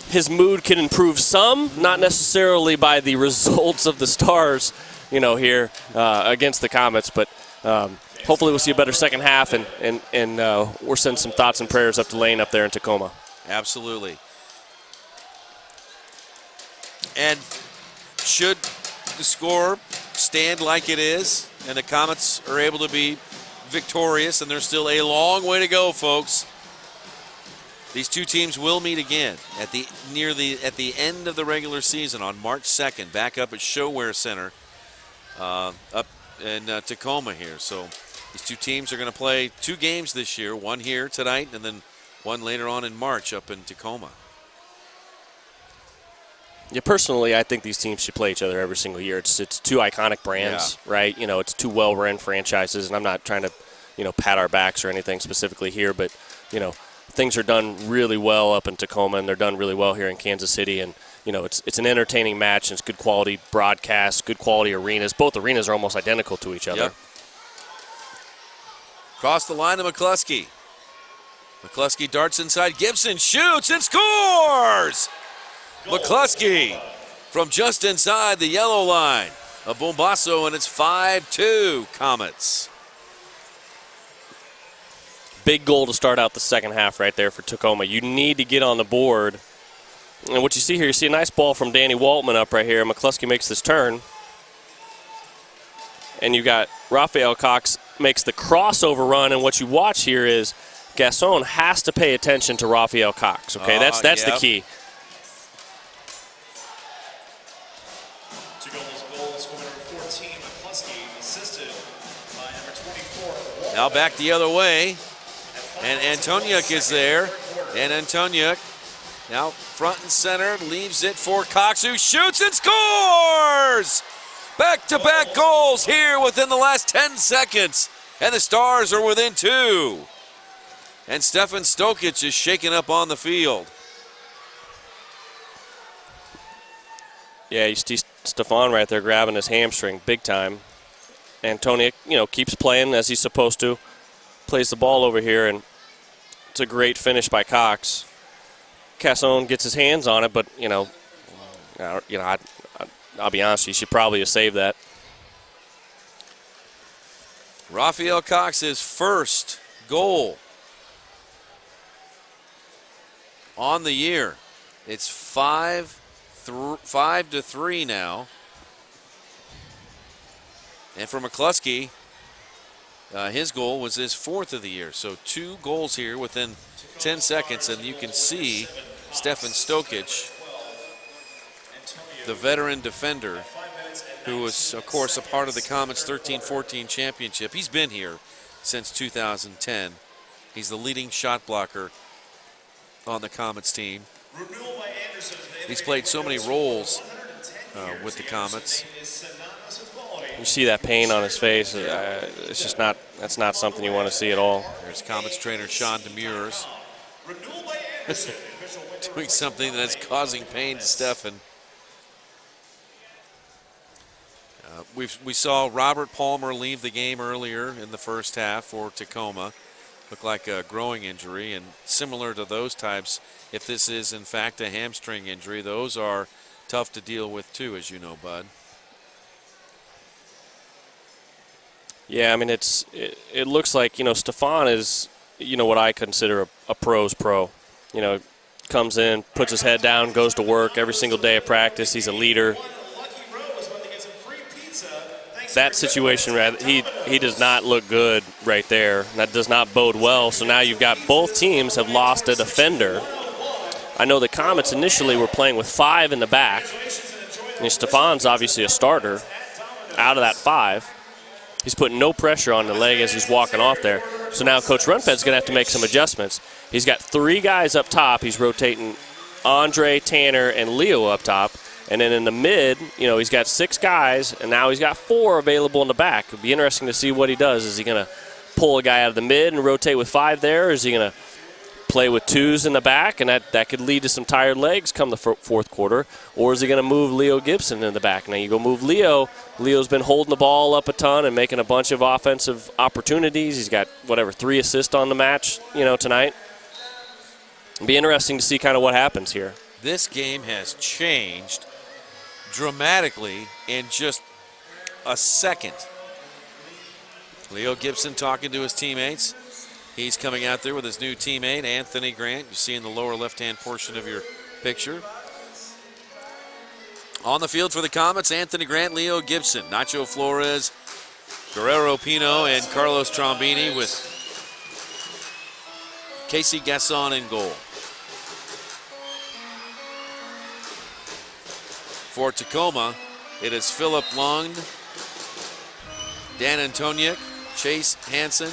[SPEAKER 4] his mood can improve some, not necessarily by the results of the Stars, here against the Comets, but hopefully we'll see a better second half, and we're sending some thoughts and prayers up to Lane up there in Tacoma.
[SPEAKER 2] Absolutely. And should the score stand like it is, and the Comets are able to be victorious, and there's still a long way to go, folks. These two teams will meet again at the end of the regular season on March 2nd, back up at ShoWare Center up in Tacoma here. So these two teams are going to play 2 games this year, one here tonight and then one later on in March up in Tacoma.
[SPEAKER 4] Yeah, personally, I think these teams should play each other every single year. It's 2 iconic brands, right? It's 2 well-run franchises, and I'm not trying to, pat our backs or anything specifically here, but, things are done really well up in Tacoma, and they're done really well here in Kansas City, and, it's an entertaining match, and it's good quality broadcast, good quality arenas. Both arenas are almost identical to each other.
[SPEAKER 2] Yep. Cross the line to McCluskey. McCluskey darts inside. Gibson shoots and scores! McCluskey from just inside the yellow line of Bombasso, and it's 5-2 Comets.
[SPEAKER 4] Big goal to start out the second half right there for Tacoma. You need to get on the board. And what you see here, you see a nice ball from Danny Waltman up right here. McCluskey makes this turn. And you got Rafael Cox makes the crossover run, and what you watch here is Gasson has to pay attention to Rafael Cox, okay? That's the key.
[SPEAKER 2] Now back the other way, and Antoniuk is there, and Antoniuk now front and center, leaves it for Cox, who shoots and scores! Back-to-back goals here within the last 10 seconds, and the Stars are within 2. And Stefan Stokic is shaken up on the field.
[SPEAKER 4] Yeah, you see Stefan right there grabbing his hamstring big time. Antoniuk, keeps playing as he's supposed to. Plays the ball over here, and it's a great finish by Cox. Casson gets his hands on it, but, I'll be honest, you should probably have saved that.
[SPEAKER 2] Rafael Cox's first goal on the year. It's 5-3 now. And for McCluskey, his goal was his 4th of the year. So 2 goals here within 10 seconds, and you can see Stefan Stokic, the veteran defender, who was, of course, a part of the Comets' 13-14 championship. He's been here since 2010. He's the leading shot blocker on the Comets team. He's played so many roles with the Comets.
[SPEAKER 4] You see that pain on his face. It's just not. That's not something you want to see at all.
[SPEAKER 2] There's Comets trainer Sean Demures doing something that's causing pain to Stefan. We saw Robert Palmer leave the game earlier in the first half for Tacoma. Looked like a growing injury, and similar to those types, if this is in fact a hamstring injury, those are tough to deal with too, as you know, Bud.
[SPEAKER 4] Yeah, I mean, it looks like, Stefan is, what I consider a pro's pro. Comes in, puts his head down, goes to work every single day of practice. He's a leader. That situation, he does not look good right there. That does not bode well. So now you've got both teams have lost a defender. I know the Comets initially were playing with 5 in the back. Stefan's obviously a starter out of that 5. He's putting no pressure on the leg as he's walking off there. So now Coach Runfed's going to have to make some adjustments. He's got 3 guys up top. He's rotating Andre, Tanner, and Leo up top. And then in the mid, he's got 6 guys, and now he's got 4 available in the back. It'll be interesting to see what he does. Is he going to pull a guy out of the mid and rotate with 5 there, or is he going to play with 2s in the back, and that could lead to some tired legs come the fourth quarter, or is he going to move Leo Gibson in the back? Now you go move Leo. Leo's been holding the ball up a ton and making a bunch of offensive opportunities. He's got, 3 assists on the match, tonight. It'll be interesting to see kind of what happens here.
[SPEAKER 2] This game has changed dramatically in just a second. Leo Gibson talking to his teammates. He's coming out there with his new teammate, Anthony Grant. You see in the lower left-hand portion of your picture. On the field for the Comets, Anthony Grant, Leo Gibson, Nacho Flores, Guerrero Pino, and Carlos Trombini with Casey Gasson in goal. For Tacoma, it is Philip Lund, Dan Antoniuk, Chase Hansen,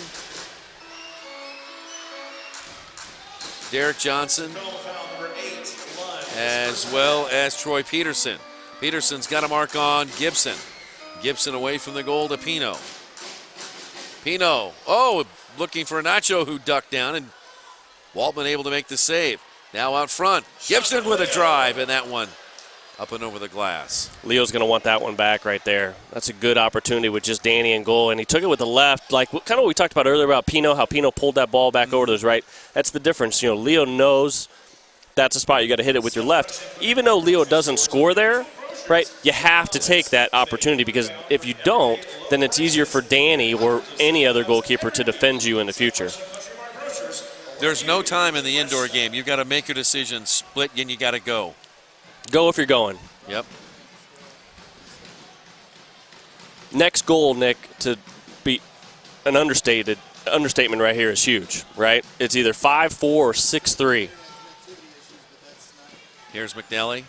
[SPEAKER 2] Derek Johnson, as well as Troy Peterson. Peterson's got a mark on Gibson. Gibson away from the goal to Pino. Pino, looking for Nacho, who ducked down, and Waltman able to make the save. Now out front, Gibson with a drive, and that one up and over the glass.
[SPEAKER 4] Leo's going to want that one back right there. That's a good opportunity with just Danny in goal, and he took it with the left, like kind of what we talked about earlier about Pino, how Pino pulled that ball back over to his right. That's the difference. Leo knows that's a spot you got to hit it with your left. Even though Leo doesn't score there, right, you have to take that opportunity, because if you don't, then it's easier for Danny or any other goalkeeper to defend you in the future.
[SPEAKER 2] There's no time in the indoor game. You've got to make your decision, split, and you got to go.
[SPEAKER 4] Go if you're going.
[SPEAKER 2] Yep.
[SPEAKER 4] Next goal, Nick, to be an understatement right here is huge, right? It's either 5-4 or 6-3.
[SPEAKER 2] Here's McNally.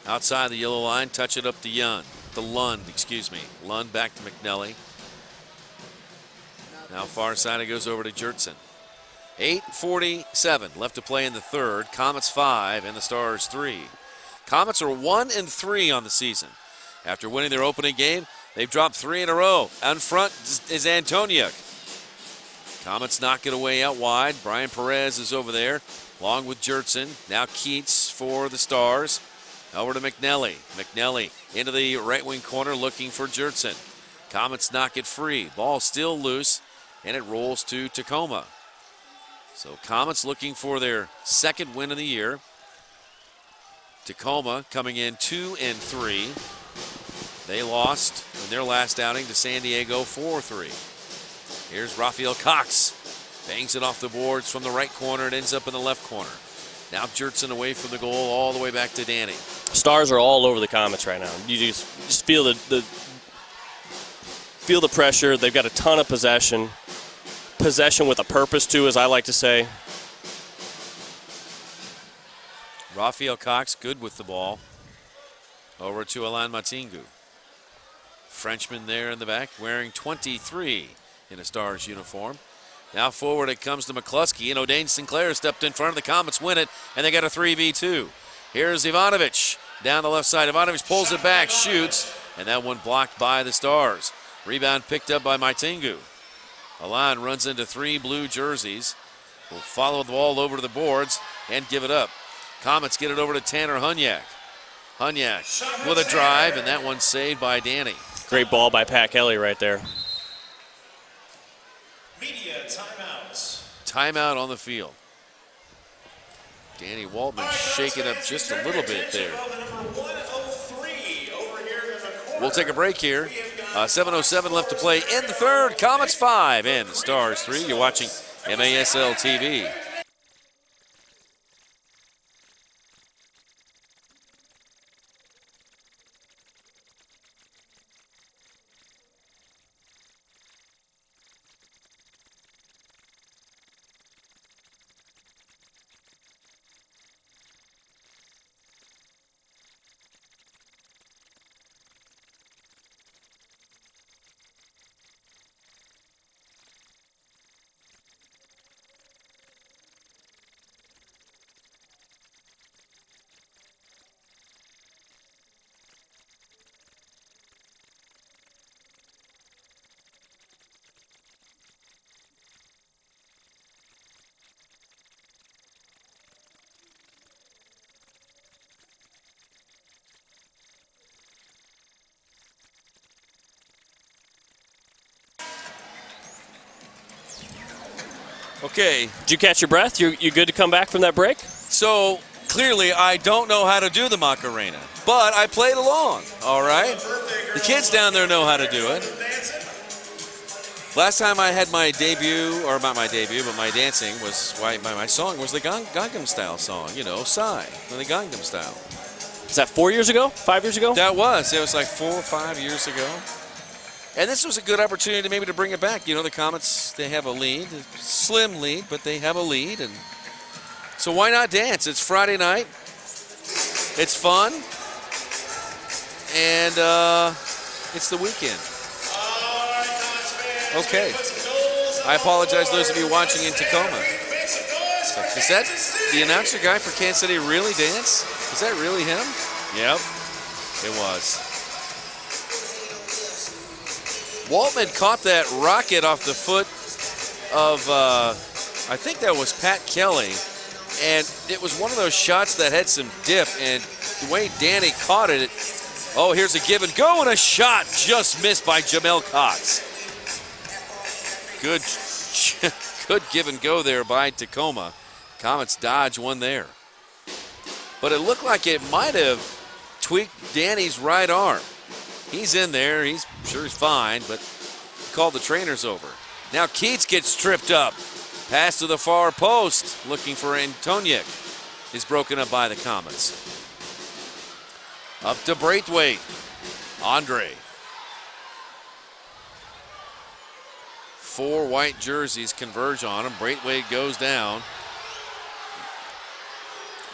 [SPEAKER 2] Outside the yellow line, touch it up to Lund. Lund back to McNally. Now far side, it goes over to Jertson. 8:47 left to play in the third. Comets 5 and the Stars 3. Comets are 1-3 on the season. After winning their opening game, they've dropped 3 in a row. Out front is Antoniuk. Comets knock it away out wide. Brian Perez is over there, along with Jertson. Now Keats for the Stars. Over to McNally. McNally into the right wing corner looking for Jertson. Comets knock it free. Ball still loose, and it rolls to Tacoma. So Comets looking for their second win of the year. Tacoma coming in 2-3. They lost in their last outing to San Diego 4-3. Here's Rafael Cox. Bangs it off the boards from the right corner. It ends up in the left corner. Now Jertson away from the goal all the way back to Danny.
[SPEAKER 4] Stars are all over the Comets right now. You just feel the pressure. They've got a ton of possession. Possession with a purpose, too, as I like to say.
[SPEAKER 2] Rafael Cox good with the ball. Over to Alain Matingu. Frenchman there in the back wearing 23 in a Stars uniform. Now forward it comes to McCluskey, and O'Dane Sinclair stepped in front of the Comets, win it, and they got a 3v2. Here's Ivanovic down the left side. Ivanovic pulls it back, shoots, and that one blocked by the Stars. Rebound picked up by Matingu. Alain runs into 3 blue jerseys. Will follow the ball over to the boards and give it up. Comets get it over to Tanner Hunyak. Hunyak with a drive, and that one's saved by Danny.
[SPEAKER 4] Great ball by Pat Kelly right there.
[SPEAKER 1] Media timeouts.
[SPEAKER 2] Timeout on the field. Danny Waltman shaking up just a little bit there. We'll take a break here. 7:07 left to play in the third. Comets 5 and the Stars 3. You're watching MASL TV. Okay.
[SPEAKER 4] Did you catch your breath? You good to come back from that break?
[SPEAKER 2] So clearly I don't know how to do the Macarena, but I played along, all right? The kids down there know how to do it. Last time I had my debut, or not my debut, but my dancing was, my song was the Gangnam Style song, you know, Psy, the Gangnam Style.
[SPEAKER 4] Is that 4 years ago? 5 years ago?
[SPEAKER 2] It was like 4 or 5 years ago. And this was a good opportunity maybe to bring it back. You know, the Comets, they have a lead, a slim lead, but they have a lead. And so why not dance? It's Friday night. It's fun. And it's the weekend. Okay. I apologize to those of you watching in Tacoma. So, is that the announcer guy for Kansas City really dance? Is that really him? Yep, it was. Waltman caught that rocket off the foot of, I think that was Pat Kelly. And it was one of those shots that had some dip. And the way Danny caught it, oh, here's a give and go, and a shot just missed by Jamel Cox. Good give and go there by Tacoma. Comets dodge one there. But it looked like it might have tweaked Danny's right arm. He's in there. He's fine, but called the trainers over. Now Keats gets tripped up. Pass to the far post, looking for Antoniuk. Is broken up by the Comets. Up to Braithwaite. Andre. 4 white jerseys converge on him. Braithwaite goes down.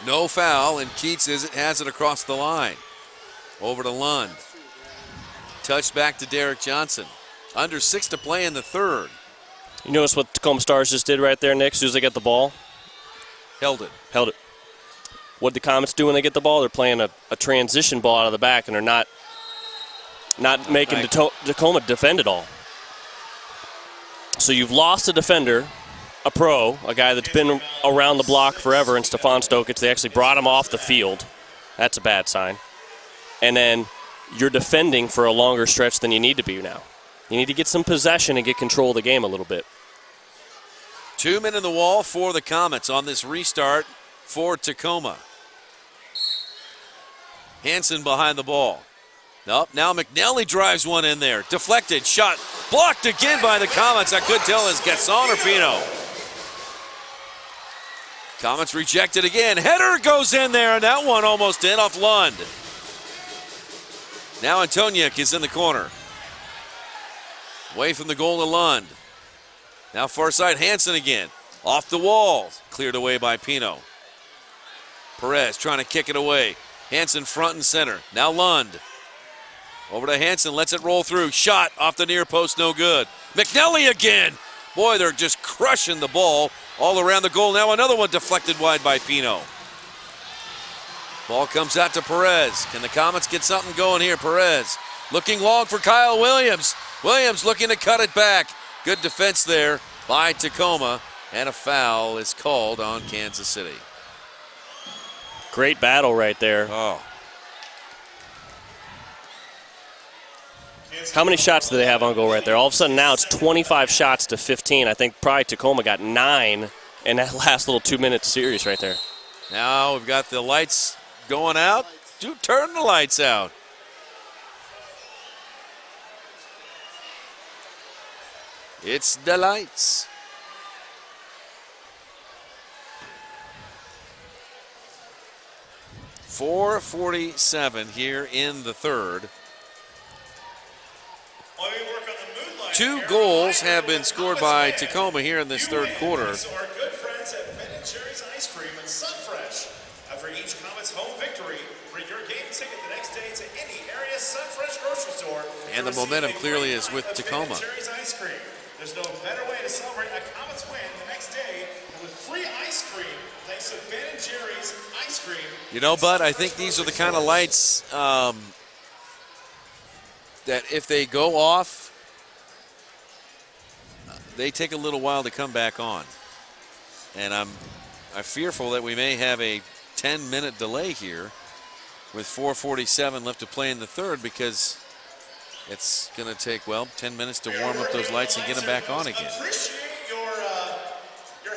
[SPEAKER 2] No foul, and Keats has it across the line. Over to Lund. Touched back to Derek Johnson. Under 6 to play in the third.
[SPEAKER 4] You notice what Tacoma Stars just did right there, Nick, as soon as they get the ball?
[SPEAKER 2] Held it.
[SPEAKER 4] What the Comets do when they get the ball? They're playing a transition ball out of the back, and they're not making Tacoma defend at all. So you've lost a defender, a pro, a guy that's been around the block forever, and Stefan Stokic. They actually brought him off the field. That's a bad sign. And then you're defending for a longer stretch than you need to be now. You need to get some possession and get control of the game a little bit.
[SPEAKER 2] 2 men in the wall for the Comets on this restart for Tacoma. Hansen behind the ball. Nope, now McNally drives one in there. Deflected, shot, blocked again by the Comets. I couldn't tell is Gasson or Pino. Comets rejected again. Header goes in there, and that one almost in off Lund. Now Antoniuk is in the corner. Away from the goal to Lund. Now far side, Hansen again. Off the wall. Cleared away by Pino. Perez trying to kick it away. Hansen front and center. Now Lund. Over to Hansen, lets it roll through. Shot off the near post, no good. McNally again. Boy, they're just crushing the ball all around the goal. Now another one deflected wide by Pino. Ball comes out to Perez. Can the Comets get something going here? Perez looking long for Kyle Williams. Williams looking to cut it back. Good defense there by Tacoma. And a foul is called on Kansas City.
[SPEAKER 4] Great battle right there.
[SPEAKER 2] Oh.
[SPEAKER 4] How many shots do they have on goal right there? All of a sudden now it's 25 shots to 15. I think probably Tacoma got 9 in that last little 2-minute series right there.
[SPEAKER 2] Now we've got the lights going out. Do turn the lights out. It's the lights. .447 here in the third. 2 goals have been scored by Tacoma here in this third quarter.
[SPEAKER 1] So our good friends at Ben & Jerry's Ice Cream and Sunfresh. After each Comets home victory, bring your game ticket the next day to any area Sunfresh grocery store.
[SPEAKER 2] And the momentum clearly is with Tacoma.
[SPEAKER 1] Ben & Jerry's Ice Cream. There's no better way to celebrate a Comets win the next day than with free ice cream thanks to Ben & Jerry's Ice Cream.
[SPEAKER 2] You know, Bud, I think these are the kind of lights that if they go off, they take a little while to come back on. And I'm fearful that we may have a 10-minute delay here with 4:47 left to play in the third, because it's going to take, 10 minutes to warm up those lights and get them back on again.
[SPEAKER 1] Appreciate your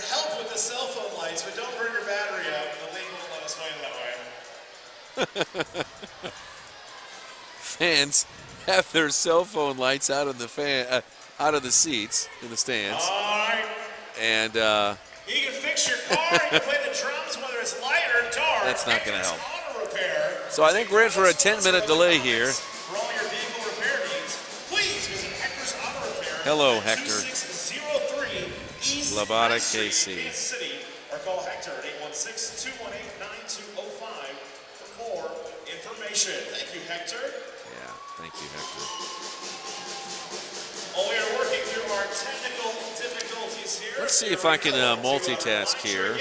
[SPEAKER 2] Fans have their cell phone lights out of the out of the seats in the stands.
[SPEAKER 1] All right.
[SPEAKER 2] And
[SPEAKER 1] You can fix your car, you can play the drums, whether it's light or dark.
[SPEAKER 2] that's not going to help.
[SPEAKER 1] Auto repair.
[SPEAKER 2] So I think we're in for a 10-minute delay here.
[SPEAKER 1] For all your vehicle repair needs, please visit Hector's Auto Repair.
[SPEAKER 2] Hello, Hector.
[SPEAKER 1] 2603 East
[SPEAKER 2] Lavada,
[SPEAKER 1] Street,
[SPEAKER 2] KC.
[SPEAKER 1] Kansas City, or call Hector at 816-218-9205 for more information. Thank you, Hector.
[SPEAKER 2] Yeah, thank you, Hector.
[SPEAKER 1] Well, we are working through our technical difficulties here.
[SPEAKER 2] Let's see if I can multitask here.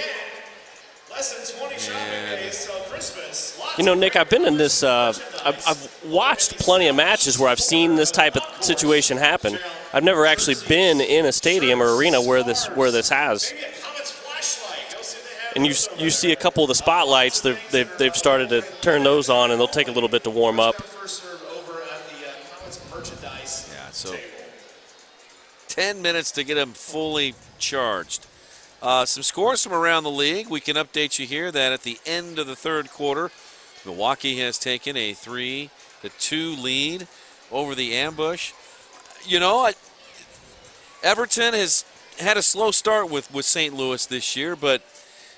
[SPEAKER 1] Less than 20 shopping days till Christmas.
[SPEAKER 4] You know, Nick, I've been in this. I've watched plenty of matches where I've seen this type of situation happen. I've never actually been in a stadium or arena where this has. And you see a couple of the spotlights. They've started to turn those on, and they'll take a little bit to warm up.
[SPEAKER 2] Yeah, so 10 minutes to get them fully charged. Some scores from around the league. We can update you here that at the end of the third quarter, Milwaukee has taken a 3-2 lead over the Ambush. You know, Everton has had a slow start with St. Louis this year, but,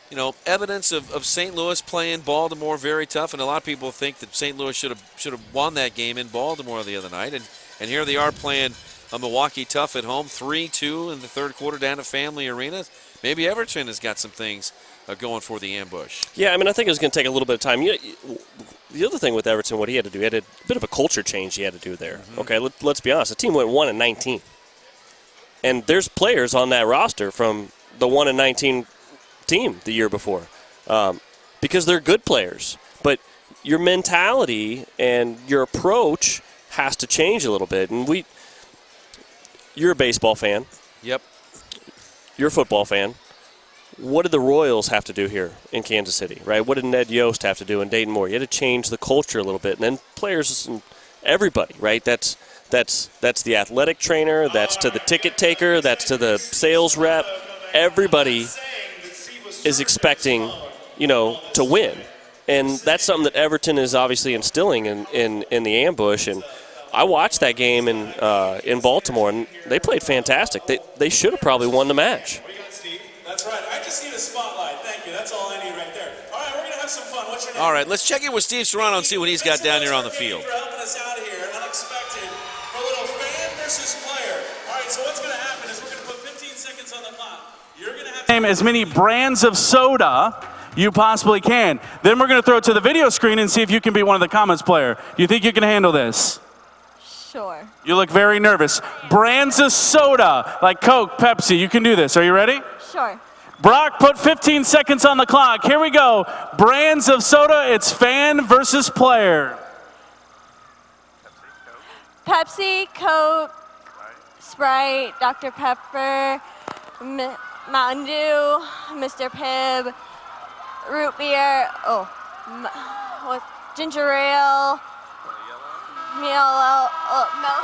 [SPEAKER 2] you know, evidence of St. Louis playing Baltimore very tough, and a lot of people think that St. Louis should have won that game in Baltimore the other night, and here they are playing Milwaukee tough at home, 3-2 in the third quarter down at Family Arena. Maybe Everton has got some things going for the Ambush.
[SPEAKER 4] Yeah, I mean, I think it was going to take a little bit of time. The other thing with Everton, what he had to do, he had a bit of a culture change he had to do there.
[SPEAKER 2] Mm-hmm.
[SPEAKER 4] Okay, let's be honest. The team went 1-19. And there's players on that roster from the 1-19 team the year before because they're good players. But your mentality and your approach has to change a little bit. And you're a baseball fan.
[SPEAKER 2] Yep.
[SPEAKER 4] You're a football fan. What did the Royals have to do here in Kansas City, right? What did Ned Yost have to do in Dayton Moore? You had to change the culture a little bit. And then players and everybody, right? That's the athletic trainer. That's to the ticket taker. That's to the sales rep. Everybody is expecting, to win. And that's something that Everton is obviously instilling in the Ambush. And I watched that game in Baltimore, and they played fantastic. They should have probably won the match.
[SPEAKER 1] That's right. I just need a spotlight. Thank you. That's all I need right there. All right, we're going to have some fun. What's your name?
[SPEAKER 2] All right, let's check in with Steve Serrano and see what he's got down here on the field.
[SPEAKER 1] Thanks for helping us out here. Unexpected. For a little fan versus player. All right, so what's going to happen is we're going to put 15 seconds on the clock. You're going to have to
[SPEAKER 5] Name as many brands of soda you possibly can. Then we're going to throw it to the video screen and see if you can be one of the Comets player. Do you think you can handle this?
[SPEAKER 6] Sure.
[SPEAKER 5] You look very nervous. Brands of soda, like Coke, Pepsi. You can do this. Are you ready?
[SPEAKER 6] Sure.
[SPEAKER 5] Brock, put 15 seconds on the clock. Here we go. Brands of soda, it's fan versus player.
[SPEAKER 6] Pepsi, Coke, Sprite, Dr. Pepper, Mountain Dew, Mr. Pibb, root beer, ginger ale,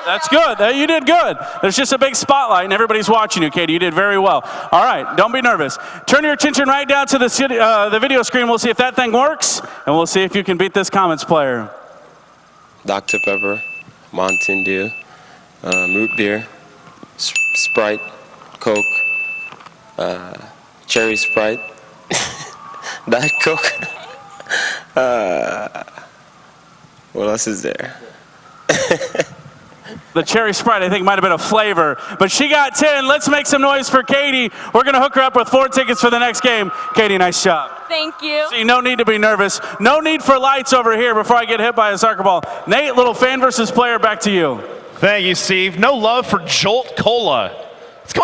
[SPEAKER 5] That's good. You did good. There's just a big spotlight, and everybody's watching you, Katie. You did very well. All right, don't be nervous. Turn your attention right down to the video screen. We'll see if that thing works, and we'll see if you can beat this Comets player.
[SPEAKER 13] Dr. Pepper, Mountain Dew, root beer, Sprite, Coke, cherry Sprite, Diet Coke. What else is there?
[SPEAKER 5] The cherry Sprite, I think, might have been a flavor. But she got 10. Let's make some noise for Katie. We're going to hook her up with 4 tickets for the next game. Katie, nice job.
[SPEAKER 6] Thank you.
[SPEAKER 5] See, no need to be nervous. No need for lights over here before I get hit by a soccer ball. Nate, little fan versus player, back to you.
[SPEAKER 8] Thank you, Steve. No love for Jolt Cola. It's going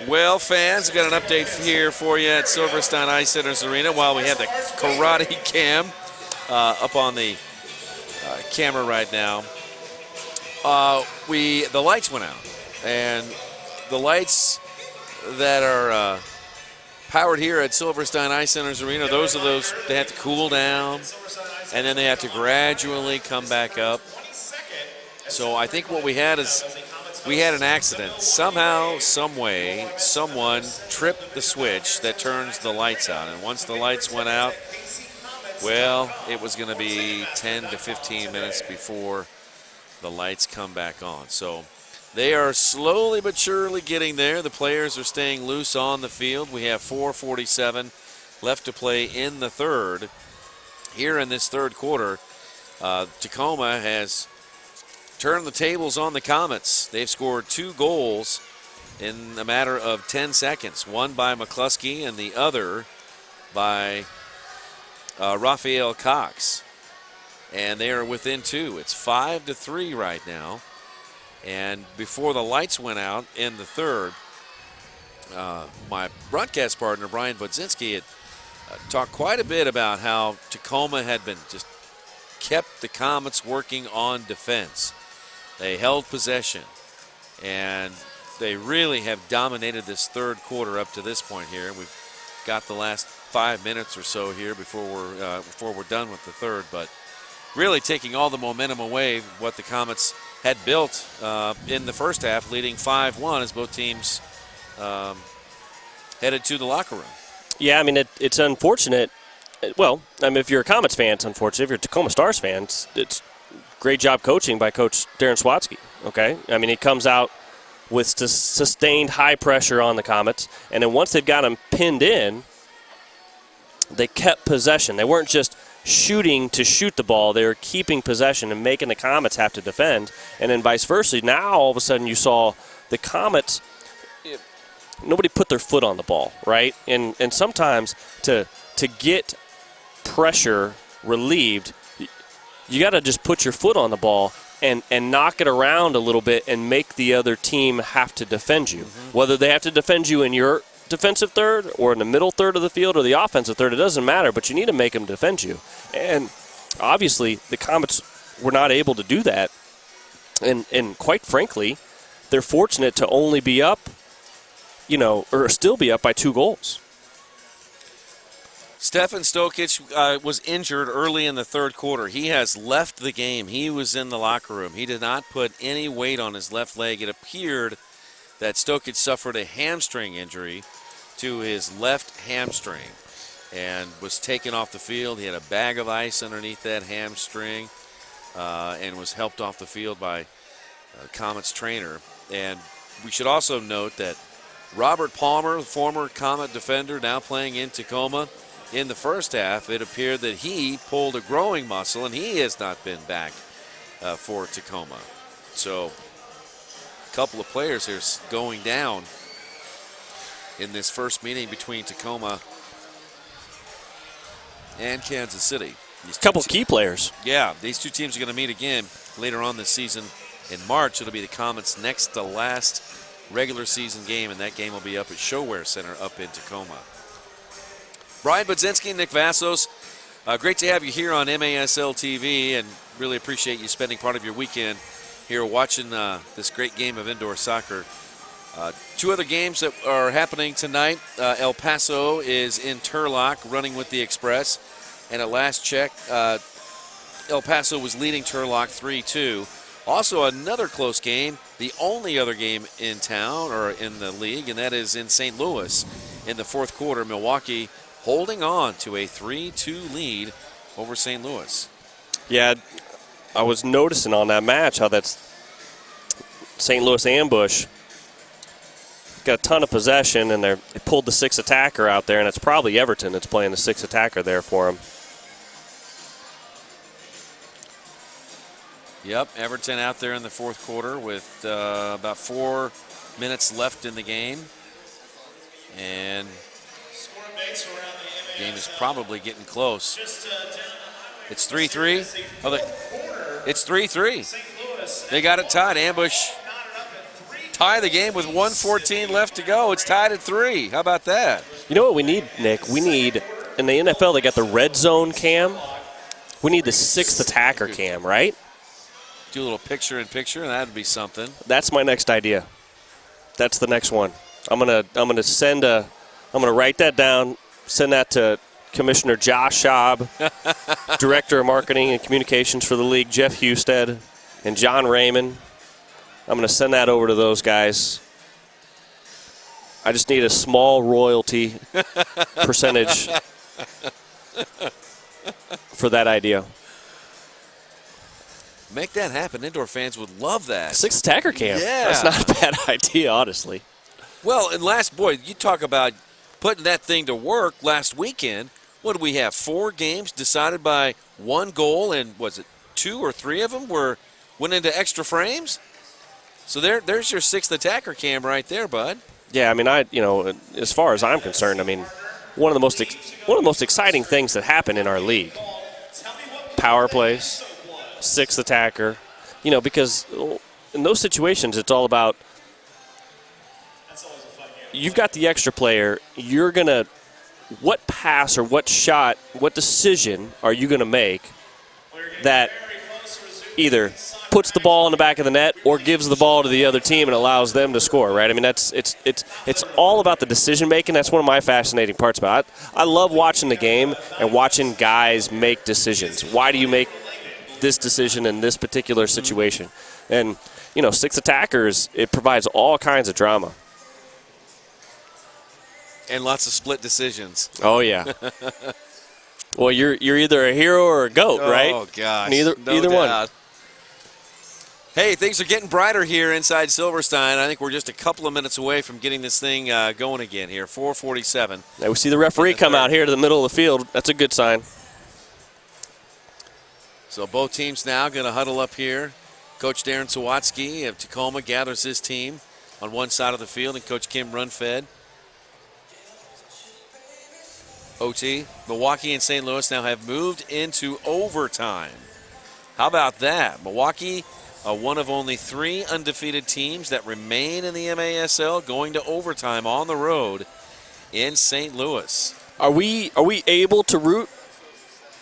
[SPEAKER 2] Well, fans, we've got an update here for you at Silverstein Ice Centers Arena while we have the karate cam up on the camera right now. The lights went out, and the lights that are powered here at Silverstein Ice Centers Arena, those they have to cool down, and then they have to gradually come back up. So I think what we had is we had an accident. Somehow, some way, someone tripped the switch that turns the lights out. And once the lights went out, well, it was going to be 10 to 15 minutes before the lights come back on. So they are slowly but surely getting there. The players are staying loose on the field. We have 4:47 left to play in the third. Here in this third quarter, Tacoma has turned the tables on the Comets. They've scored 2 goals in a matter of 10 seconds, one by McCluskey and the other by Raphael Cox. And they are within 2. It's 5-3 right now. And before the lights went out in the third, my broadcast partner, Brian Budzinski, had talked quite a bit about how Tacoma had been just kept the Comets working on defense. They held possession, and they really have dominated this third quarter up to this point here. We've got the last 5 minutes or so here before we're done with the third, but really taking all the momentum away what the Comets had built in the first half, leading 5-1 as both teams headed to the locker room.
[SPEAKER 4] Yeah, I mean, it's unfortunate. Well, I mean, if you're a Comets fan, it's unfortunate. If you're a Tacoma Stars fan, it's great job coaching by Coach Darren Swatsky, okay? I mean, he comes out with sustained high pressure on the Comets, and then once they've got them pinned in, they kept possession. They weren't just shooting to shoot the ball. They were keeping possession and making the Comets have to defend, and then vice versa. Now, all of a sudden, you saw the Comets, nobody put their foot on the ball, right? And sometimes to get pressure relieved, you got to just put your foot on the ball and knock it around a little bit and make the other team have to defend you. Mm-hmm. Whether they have to defend you in your defensive third or in the middle third of the field or the offensive third, it doesn't matter, but you need to make them defend you. And obviously the Comets were not able to do that. And quite frankly, they're fortunate to only be up, or still be up by 2 goals.
[SPEAKER 2] Stefan Stokic was injured early in the third quarter. He has left the game. He was in the locker room. He did not put any weight on his left leg. It appeared that Stokic suffered a hamstring injury to his left hamstring and was taken off the field. He had a bag of ice underneath that hamstring and was helped off the field by Comets trainer. And we should also note that Robert Palmer, the former Comet defender, now playing in Tacoma, in the first half, it appeared that he pulled a growing muscle, and he has not been back for Tacoma. So a couple of players here going down in this first meeting between Tacoma and Kansas City.
[SPEAKER 4] A couple key players.
[SPEAKER 2] Yeah, these two teams are going to meet again later on this season in March. It'll be the Comets' next to last regular season game, and that game will be up at ShoWare Center up in Tacoma. Brian Budzinski and Nick Vassos, great to have you here on MASL TV, and really appreciate you spending part of your weekend here watching this great game of indoor soccer. 2 other games that are happening tonight. El Paso is in Turlock running with the Express, and at last check, El Paso was leading Turlock 3-2. Also another close game, the only other game in town or in the league, and that is in St. Louis in the fourth quarter. Milwaukee holding on to a 3-2 lead over St. Louis.
[SPEAKER 4] Yeah, I was noticing on that match how that's St. Louis ambush got a ton of possession, and they pulled the 6th attacker out there, and it's probably Everton that's playing the 6th attacker there for him.
[SPEAKER 2] Yep, Everton out there in the fourth quarter with about 4 minutes left in the game. And the game is probably getting close. It's 3-3. It's 3-3. They got it tied. Ambush tie the game with 1:14 left to go. It's tied at 3. How about that?
[SPEAKER 4] You know what we need, Nick? We need, in the NFL, they got the red zone cam. We need the 6th attacker cam, right?
[SPEAKER 2] Do a little picture-in-picture, and that'd be something.
[SPEAKER 4] That's my next idea. That's the next one. I'm gonna write that down, send that to Commissioner Josh Schaub, Director of Marketing and Communications for the league, Jeff Husted, and John Raymond. I'm going to send that over to those guys. I just need a small royalty percentage for that idea.
[SPEAKER 2] Make that happen. Indoor fans would love that.
[SPEAKER 4] 6th attacker cam.
[SPEAKER 2] Yeah.
[SPEAKER 4] That's not a bad idea, honestly.
[SPEAKER 2] Well, and you talk about putting that thing to work last weekend. What did we have? 4 games decided by 1 goal, and was it 2 or 3 of them went into extra frames? So there's your 6th attacker cam right there, bud.
[SPEAKER 4] Yeah, I mean, as far as I'm concerned, I mean, one of the most exciting things that happen in our league. Power plays, 6th attacker, because in those situations it's all about you've got the extra player, you're going to what pass or what shot, what decision are you going to make that either puts the ball in the back of the net or gives the ball to the other team and allows them to score, right? I mean, it's all about the decision making. That's one of my fascinating parts about it. I love watching the game and watching guys make decisions. Why do you make this decision in this particular situation? And 6 attackers, it provides all kinds of drama.
[SPEAKER 2] And lots of split decisions.
[SPEAKER 4] Oh, yeah. Well, you're either a hero or a goat, right?
[SPEAKER 2] Oh, gosh.
[SPEAKER 4] Either one.
[SPEAKER 2] Hey, things are getting brighter here inside Silverstein. I think we're just a couple of minutes away from getting this thing going again here. 4:47.
[SPEAKER 4] Now we see the referee come out here to the middle of the field. That's a good sign.
[SPEAKER 2] So both teams now going to huddle up here. Coach Darren Sawatsky of Tacoma gathers his team on one side of the field, and Coach Kim Runfed. OT. Milwaukee and St. Louis now have moved into overtime. How about that? Milwaukee, one of only 3 undefeated teams that remain in the MASL, going to overtime on the road in St. Louis.
[SPEAKER 4] Are we able to root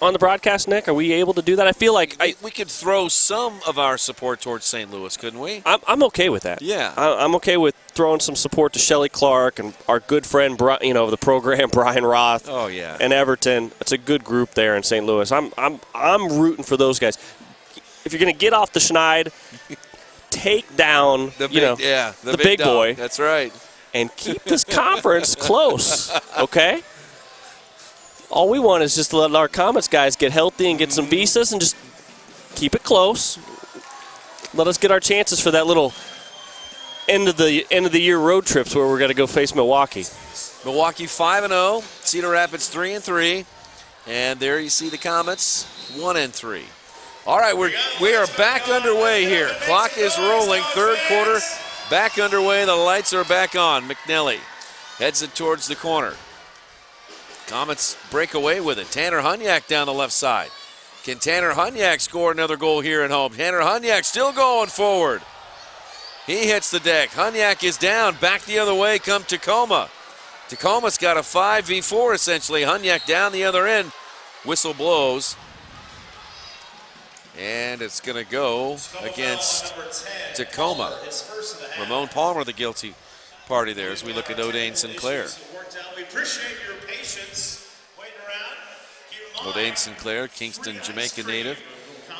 [SPEAKER 4] on the broadcast, Nick? Are we able to do that? I feel like
[SPEAKER 2] we could throw some of our support towards St. Louis, couldn't we?
[SPEAKER 4] I'm okay with that.
[SPEAKER 2] Yeah.
[SPEAKER 4] I'm okay with throwing some support to Shelley Clark and our good friend, of the program, Brian Roth.
[SPEAKER 2] Oh yeah.
[SPEAKER 4] And Everton. It's a good group there in St. Louis. I'm rooting for those guys. If you're going to get off the schneid, take down
[SPEAKER 2] the
[SPEAKER 4] big boy.
[SPEAKER 2] That's right.
[SPEAKER 4] And keep this conference close, okay? All we want is just to let our Comets guys get healthy and get some visas and just keep it close. Let us get our chances for that little end of the year road trips where we're going to go face Milwaukee.
[SPEAKER 2] Milwaukee 5-0, Cedar Rapids 3-3, and there you see the Comets 1-3. All right, we are back underway here. Clock is rolling. Third quarter back underway. The lights are back on. McNelly heads it towards the corner. Comets break away with it. Tanner Hunyak down the left side. Can Tanner Hunyak score another goal here at home? Tanner Hunyak still going forward. He hits the deck. Hunyak is down. Back the other way come Tacoma. Tacoma's got a 5v4 essentially. Hunyak down the other end. Whistle blows. And it's going to go against Tacoma. Ramon Palmer, the guilty party there as we look at O'Dane Sinclair.
[SPEAKER 1] We appreciate your patience waiting around.
[SPEAKER 2] O'Dane Sinclair, Kingston, Jamaica native.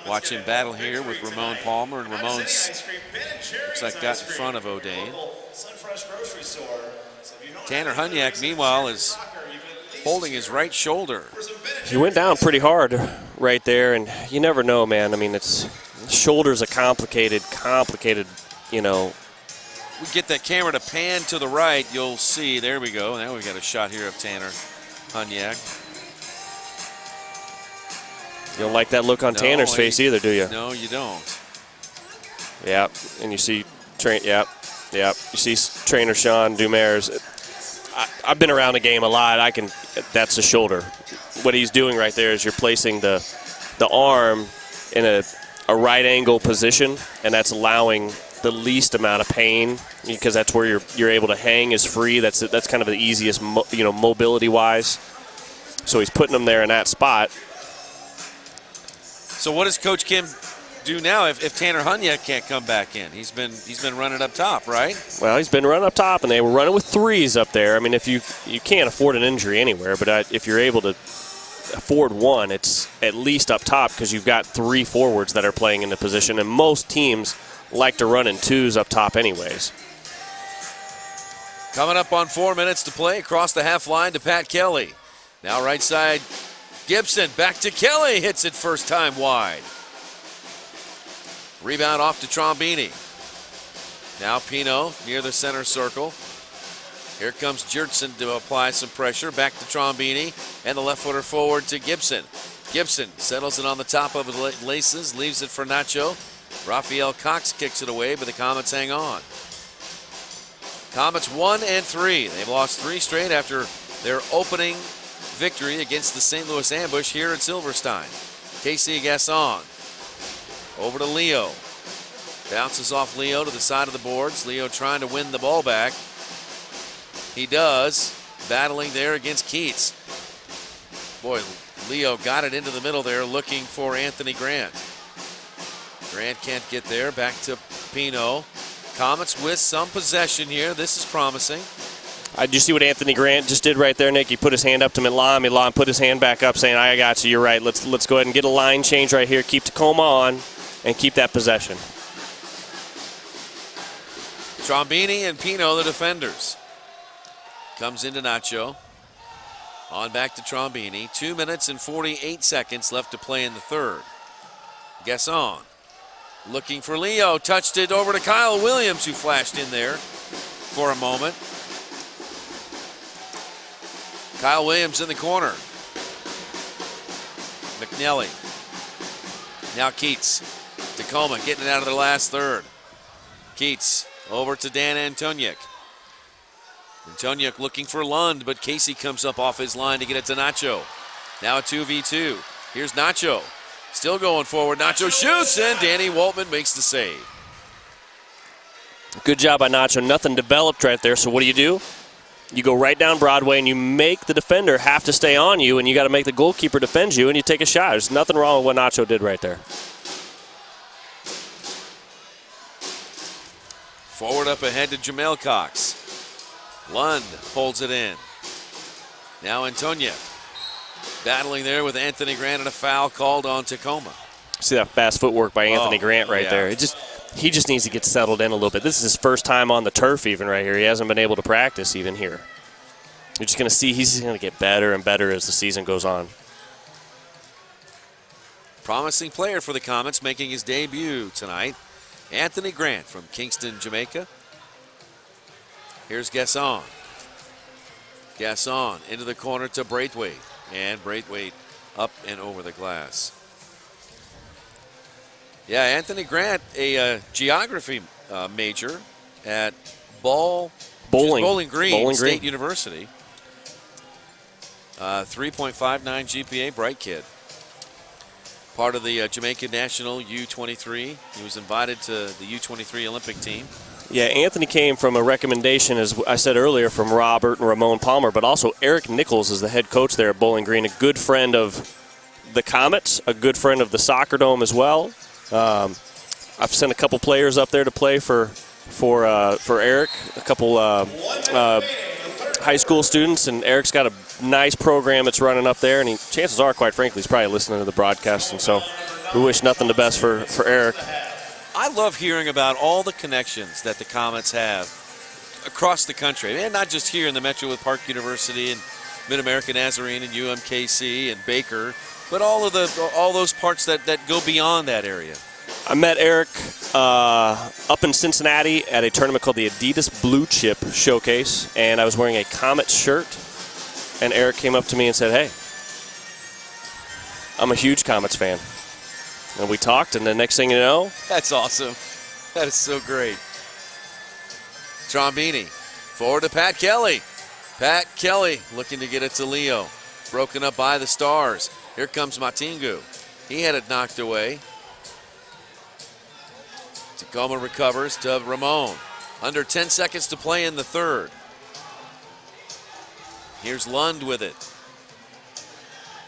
[SPEAKER 2] Watch him battle here with Ramon Palmer, and Ramon's looks like got in front of O'Dane. Tanner Hunyak, meanwhile, is holding his right shoulder.
[SPEAKER 4] He went down pretty hard right there, and you never know, man. I mean, shoulder's a complicated,
[SPEAKER 2] We get that camera to pan to the right, you'll see. There we go. Now we've got a shot here of Tanner Hunyak.
[SPEAKER 4] You don't like that look on Tanner's face either, do you?
[SPEAKER 2] No, you don't.
[SPEAKER 4] Yeah, and you see, You see trainer Sean Dumers. I've been around the game a lot. That's the shoulder. What he's doing right there is you're placing the arm in a right angle position, and that's allowing the least amount of pain, because that's where you're able to hang is free. That's kind of the easiest, mobility-wise. So he's putting them there in that spot.
[SPEAKER 2] So what does Coach Kim do now if Tanner Hunya can't come back in? He's been running up top, right?
[SPEAKER 4] Well, he's been running up top, and they were running with threes up there. I mean, if you can't afford an injury anywhere, but if you're able to afford one, it's at least up top because you've got 3 forwards that are playing in the position, and most teams like to run in 2s up top anyways.
[SPEAKER 2] Coming up on 4 minutes to play, across the half line to Pat Kelly. Now right side, Gibson, back to Kelly, hits it first time wide. Rebound off to Trombini. Now Pino near the center circle. Here comes Jertson to apply some pressure. Back to Trombini, and the left footer forward to Gibson. Gibson settles it on the top of his laces, leaves it for Nacho. Raphael Cox kicks it away, but the Comets hang on. Comets 1 and 3. They've lost 3 straight after their opening victory against the St. Louis Ambush here at Silverstein. Casey Gasson over to Leo. Bounces off Leo to the side of the boards. Leo trying to win the ball back. He does. Battling there against Keats. Boy, Leo got it into the middle there looking for Anthony Grant. Grant can't get there. Back to Pino. Comets with some possession here. This is promising.
[SPEAKER 4] Did you see what Anthony Grant just did right there, Nick? He put his hand up to Milan. Milan put his hand back up saying, I got you. You're right. Let's go ahead and get a line change right here. Keep Tacoma on and keep that possession.
[SPEAKER 2] Trombini and Pino, the defenders. Comes into Nacho. On back to Trombini. 2 minutes and 48 seconds left to play in the third. Gasson looking for Leo. Touched it over to Kyle Williams, who flashed in there for a moment. Kyle Williams in the corner. McNelly. Now Keats. Tacoma getting it out of their last third. Keats over to Dan Antoniuk. Antoniuk looking for Lund, but Casey comes up off his line to get it to Nacho. Now a 2v2. Here's Nacho. Still going forward. Nacho shoots, and Danny Waltman makes the save.
[SPEAKER 4] Good job by Nacho. Nothing developed right there, so what do? You go right down Broadway, and you make the defender have to stay on you, and you got to make the goalkeeper defend you, and you take a shot. There's nothing wrong with what Nacho did right there.
[SPEAKER 2] Forward up ahead to Jamel Cox. Lund holds it in. Now Antoniuk battling there with Anthony Grant, and a foul called on Tacoma.
[SPEAKER 4] See that fast footwork by Anthony Grant right there. He just needs to get settled in a little bit. This is his first time on the turf even right here. He hasn't been able to practice even here. You're just going to see he's going to get better and better as the season goes on.
[SPEAKER 2] Promising player for the Comets making his debut tonight. Anthony Grant from Kingston, Jamaica. Here's Gasson. Gasson into the corner to Braithwaite. And Braithwaite up and over the glass. Yeah, Anthony Grant, a geography major at Bowling Green State University. 3.59 GPA, bright kid. Part of the Jamaican National U23. He was invited to the U23 Olympic team.
[SPEAKER 4] Yeah, Anthony came from a recommendation, as I said earlier, from Robert and Ramon Palmer, but also Eric Nichols is the head coach there at Bowling Green, a good friend of the Comets, a good friend of the Soccer Dome as well. I've sent a couple players up there to play for Eric, a couple high school students, and Eric's got a nice program that's running up there, and chances are, quite frankly, he's probably listening to the broadcast, and so we wish nothing the best for Eric.
[SPEAKER 2] I love hearing about all the connections that the Comets have across the country, and not just here in the Metro with Park University and Mid-America Nazarene and UMKC and Baker, but all those parts that go beyond that area.
[SPEAKER 4] I met Eric up in Cincinnati at a tournament called the Adidas Blue Chip Showcase, and I was wearing a Comets shirt, and Eric came up to me and said, hey, I'm a huge Comets fan. And we talked, and the next thing you know...
[SPEAKER 2] That's awesome. That is so great. Trombini, forward to Pat Kelly. Pat Kelly looking to get it to Leo. Broken up by the Stars. Here comes Matingu. He had it knocked away. Tacoma recovers to Ramon. Under 10 seconds to play in the third. Here's Lund with it.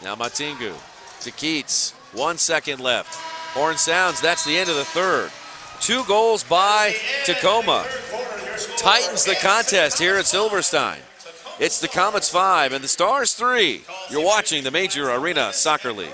[SPEAKER 2] Now Matingu to Keats. 1 second left. Horn sounds. That's the end of the third. 2 goals by Tacoma. Tightens the contest here at Silverstein. It's the Comets 5 and the Stars 3. You're watching the Major Arena Soccer League.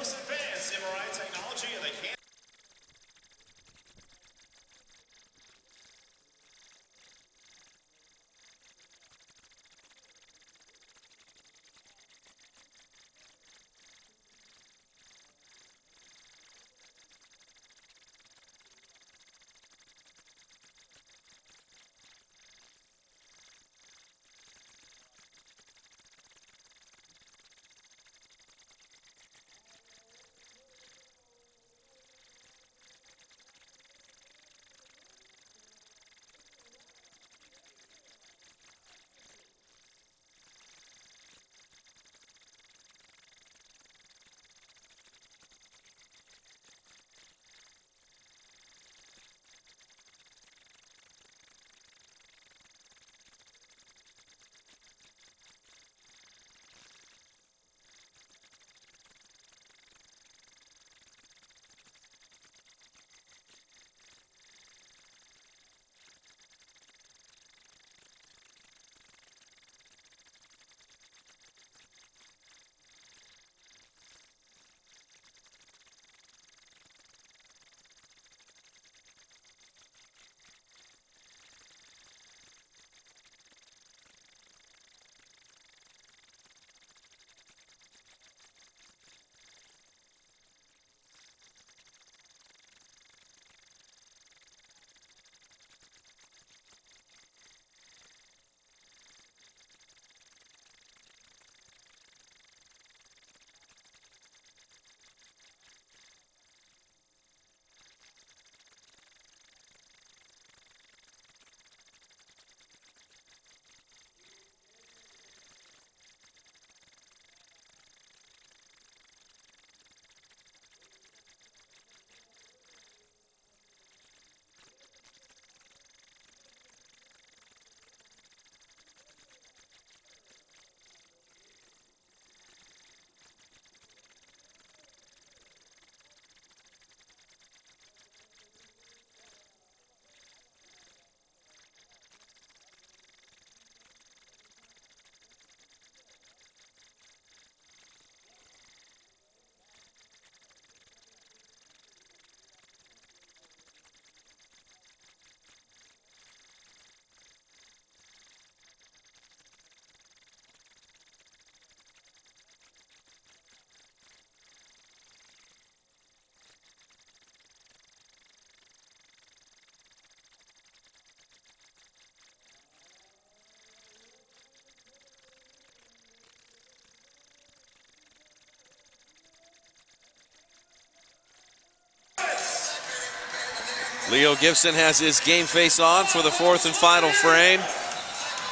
[SPEAKER 2] Leo Gibson has his game face on for the fourth and final frame.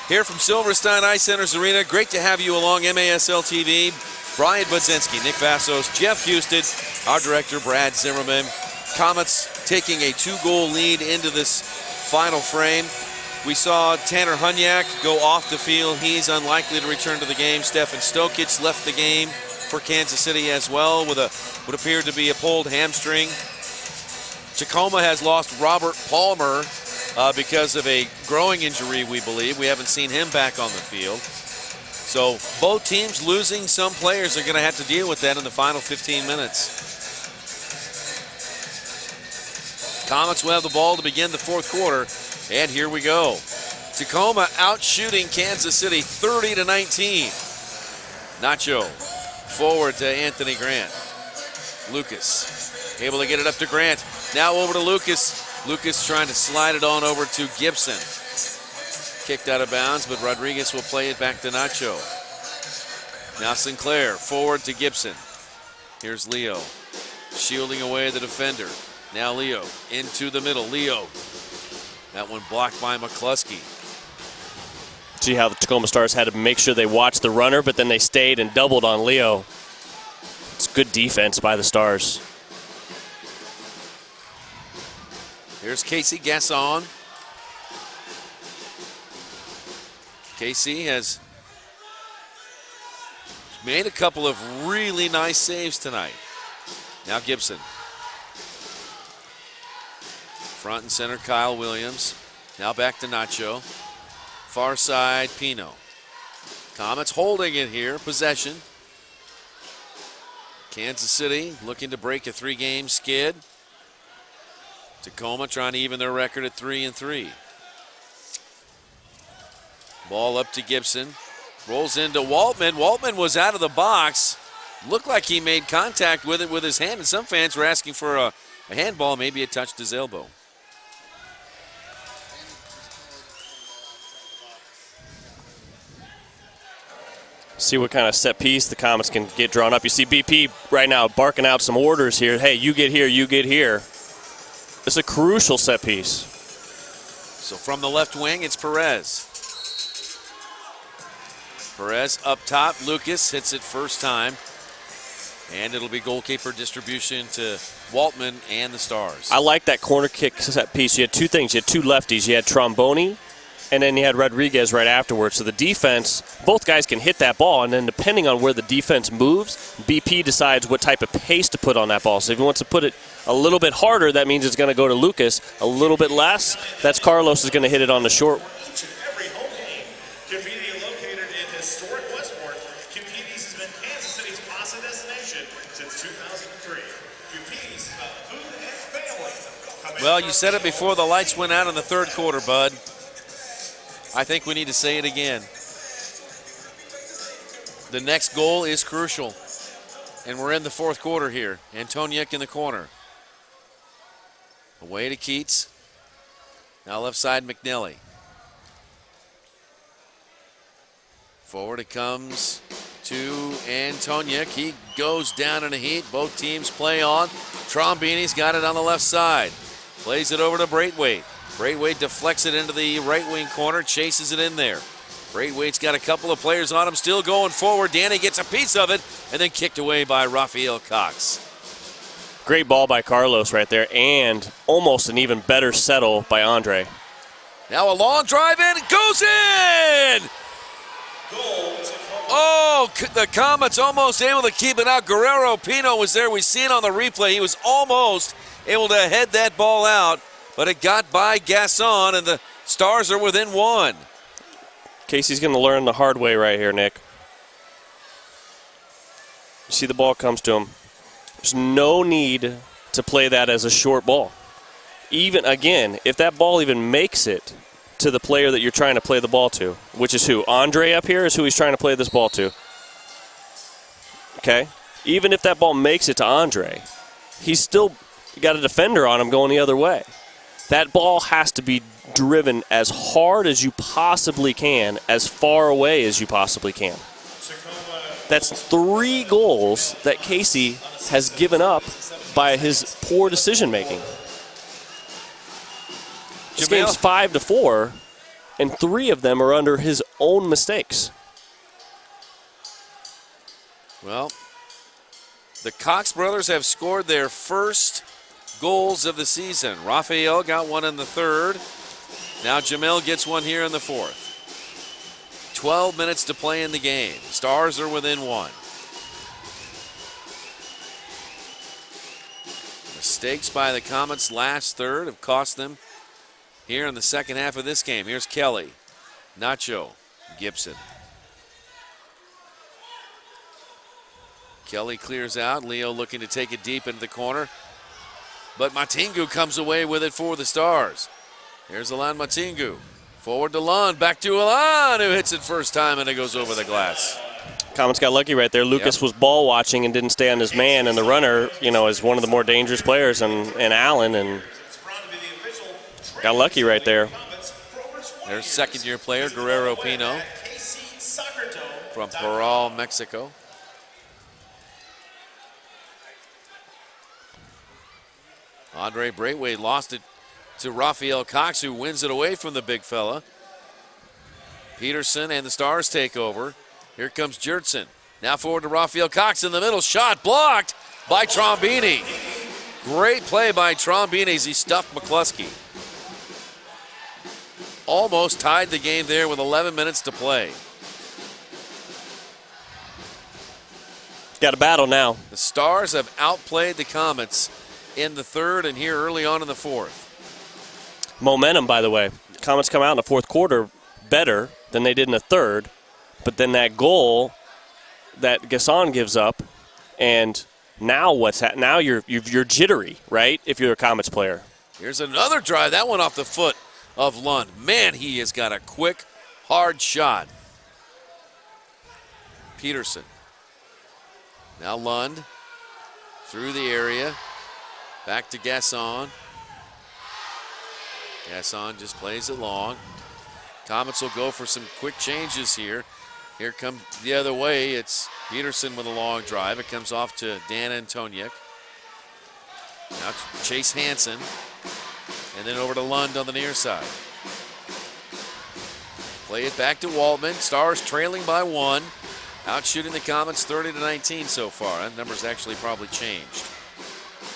[SPEAKER 2] Here from Silverstein Ice Centers Arena, great to have you along MASL TV. Brian Budzinski, Nick Vassos, Jeff Houston, our director Brad Zimmerman. Comets taking a 2-goal lead into this final frame. We saw Tanner Hunyak go off the field. He's unlikely to return to the game. Stefan Stokic left the game for Kansas City as well with what appeared to be a pulled hamstring. Tacoma has lost Robert Palmer because of a growing injury, we believe. We haven't seen him back on the field. So both teams losing some players are going to have to deal with that in the final 15 minutes. Comets will have the ball to begin the fourth quarter, and here we go. Tacoma out shooting Kansas City 30-19. Nacho forward to Anthony Grant. Lucas able to get it up to Grant. Now over to Lucas. Lucas trying to slide it on over to Gibson. Kicked out of bounds, but Rodriguez will play it back to Nacho. Now Sinclair forward to Gibson. Here's Leo shielding away the defender. Now Leo into the middle. Leo. That one blocked by McCluskey.
[SPEAKER 4] See how the Tacoma Stars had to make sure they watched the runner, but then they stayed and doubled on Leo. It's good defense by the Stars.
[SPEAKER 2] Here's Casey Gasson. Casey has made a couple of really nice saves tonight. Now Gibson. Front and center, Kyle Williams. Now back to Nacho. Far side, Pino. Comets holding it here, possession. Kansas City looking to break a 3-game skid. Tacoma trying to even their record at 3-3. Ball up to Gibson. Rolls into Waltman. Waltman was out of the box. Looked like he made contact with it with his hand, and some fans were asking for a handball. Maybe it touched his elbow.
[SPEAKER 4] See what kind of set piece the Comets can get drawn up. You see BP right now barking out some orders here. Hey, you get here, you get here. It's a crucial set piece.
[SPEAKER 2] So from the left wing, it's Perez. Perez up top. Lucas hits it first time. And it'll be goalkeeper distribution to Waltman and the Stars.
[SPEAKER 4] I like that corner kick set piece. You had two things. You had two lefties. You had Tromboni, and then you had Rodriguez right afterwards. So the defense, both guys can hit that ball, and then depending on where the defense moves, BP decides what type of pace to put on that ball. So if he wants to put it a little bit harder, that means it's going to go to Lucas. A little bit less, that's Carlos is going to hit it on the short.
[SPEAKER 1] Each and every home game, conveniently located in historic Westport, Cupides has been Kansas City's pasta destination since 2003. Cupides, food and family.
[SPEAKER 2] Well, you said it before the lights went out in the third quarter, Bud. I think we need to say it again. The next goal is crucial. And we're in the fourth quarter here. Antoniuk in the corner. Away to Keats. Now left side, McNelly. Forward it comes to Antoniuk. He goes down in a heat. Both teams play on. Trombini's got it on the left side. Plays it over to Braithwaite. Braithwaite deflects it into the right wing corner, chases it in there. Braithwaite's got a couple of players on him, still going forward. Danny gets a piece of it, and then kicked away by Rafael Cox.
[SPEAKER 4] Great ball by Carlos right there, and almost an even better settle by Andre.
[SPEAKER 2] Now a long drive in, it goes in! Oh, the Comets almost able to keep it out. Guerrero Pino was there. We see it on the replay. He was almost able to head that ball out, but it got by Gasson, and the Stars are within one.
[SPEAKER 4] Casey's going to learn the hard way right here, Nick. You see the ball comes to him. There's no need to play that as a short ball. Even, again, if that ball even makes it to the player that you're trying to play the ball to, which is who? Andre up here is who he's trying to play this ball to. Okay? Even if that ball makes it to Andre, he's still got a defender on him going the other way. That ball has to be driven as hard as you possibly can, as far away as you possibly can. That's 3 goals that Casey has given up by his poor decision-making. This game's 5-4, and 3 of them are under his own mistakes.
[SPEAKER 2] Well, the Cox brothers have scored their first goals of the season. Rafael got one in the third. Now Jamel gets one here in the fourth. 12 minutes to play in the game. Stars are within one. Mistakes by the Comets last third have cost them here in the second half of this game. Here's Kelly, Nacho, Gibson. Kelly clears out. Leo looking to take it deep into the corner. But Matingu comes away with it for the Stars. Here's Alan Matingu. Forward to Lund. Back to Alan, who hits it first time, and it goes over the glass.
[SPEAKER 4] Comets got lucky right there. Lucas was ball watching and didn't stay on his man, and the runner, is one of the more dangerous players, and Allen, and got lucky right there.
[SPEAKER 2] There's second-year player Guerrero Pino from Parral, Mexico. Andre Braithwaite lost it to Rafael Cox, who wins it away from the big fella. Peterson and the Stars take over. Here comes Jertson. Now forward to Rafael Cox in the middle. Shot blocked by Trombini. Great play by Trombini as he stuffed McCluskey. Almost tied the game there with 11 minutes to play.
[SPEAKER 4] Got a battle now.
[SPEAKER 2] The Stars have outplayed the Comets in the third and here early on in the fourth.
[SPEAKER 4] Momentum, by the way. Comets come out in the fourth quarter better than they did in the third, but then that goal that Gasson gives up, and now now you're jittery, right? If you're a Comets player.
[SPEAKER 2] Here's another drive. That one off the foot of Lund. Man, he has got a quick, hard shot. Peterson. Now Lund through the area. Back to Gasson. Gasson just plays it long. Comets will go for some quick changes here. Here come the other way. It's Peterson with a long drive. It comes off to Dan Antoniuk. Now Chase Hansen. And then over to Lund on the near side. Play it back to Waltman. Stars trailing by 1. Out shooting the Comets 30-19 so far. That number's actually probably changed.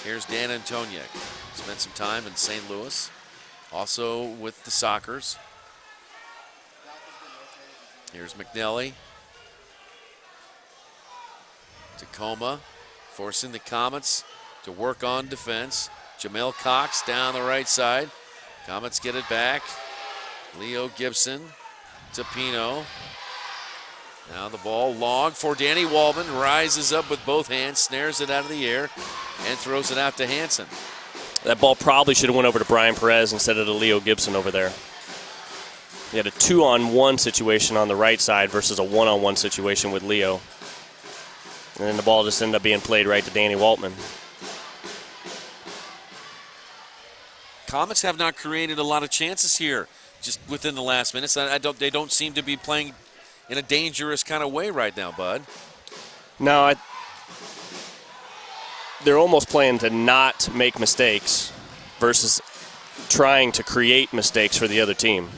[SPEAKER 2] Here's Dan Antoniuk. Spent some time in St. Louis. Also with the Sockers. Here's McNelly. Tacoma forcing the Comets to work on defense. Jamel Cox down the right side. Comets get it back. Leo Gibson to Pino. Now the ball long for Danny Waltman. Rises up with both hands, snares it out of the air, and throws it out to Hansen.
[SPEAKER 4] That ball probably should have went over to Brian Perez instead of to Leo Gibson over there. He had a 2-on-1 situation on the right side versus a 1-on-1 situation with Leo. And then the ball just ended up being played right to Danny Waltman.
[SPEAKER 2] Comets have not created a lot of chances here just within the last minutes. They don't seem to be playing in a dangerous kind of way right now, Bud.
[SPEAKER 4] No, they're almost playing to not make mistakes versus trying to create mistakes for the other team.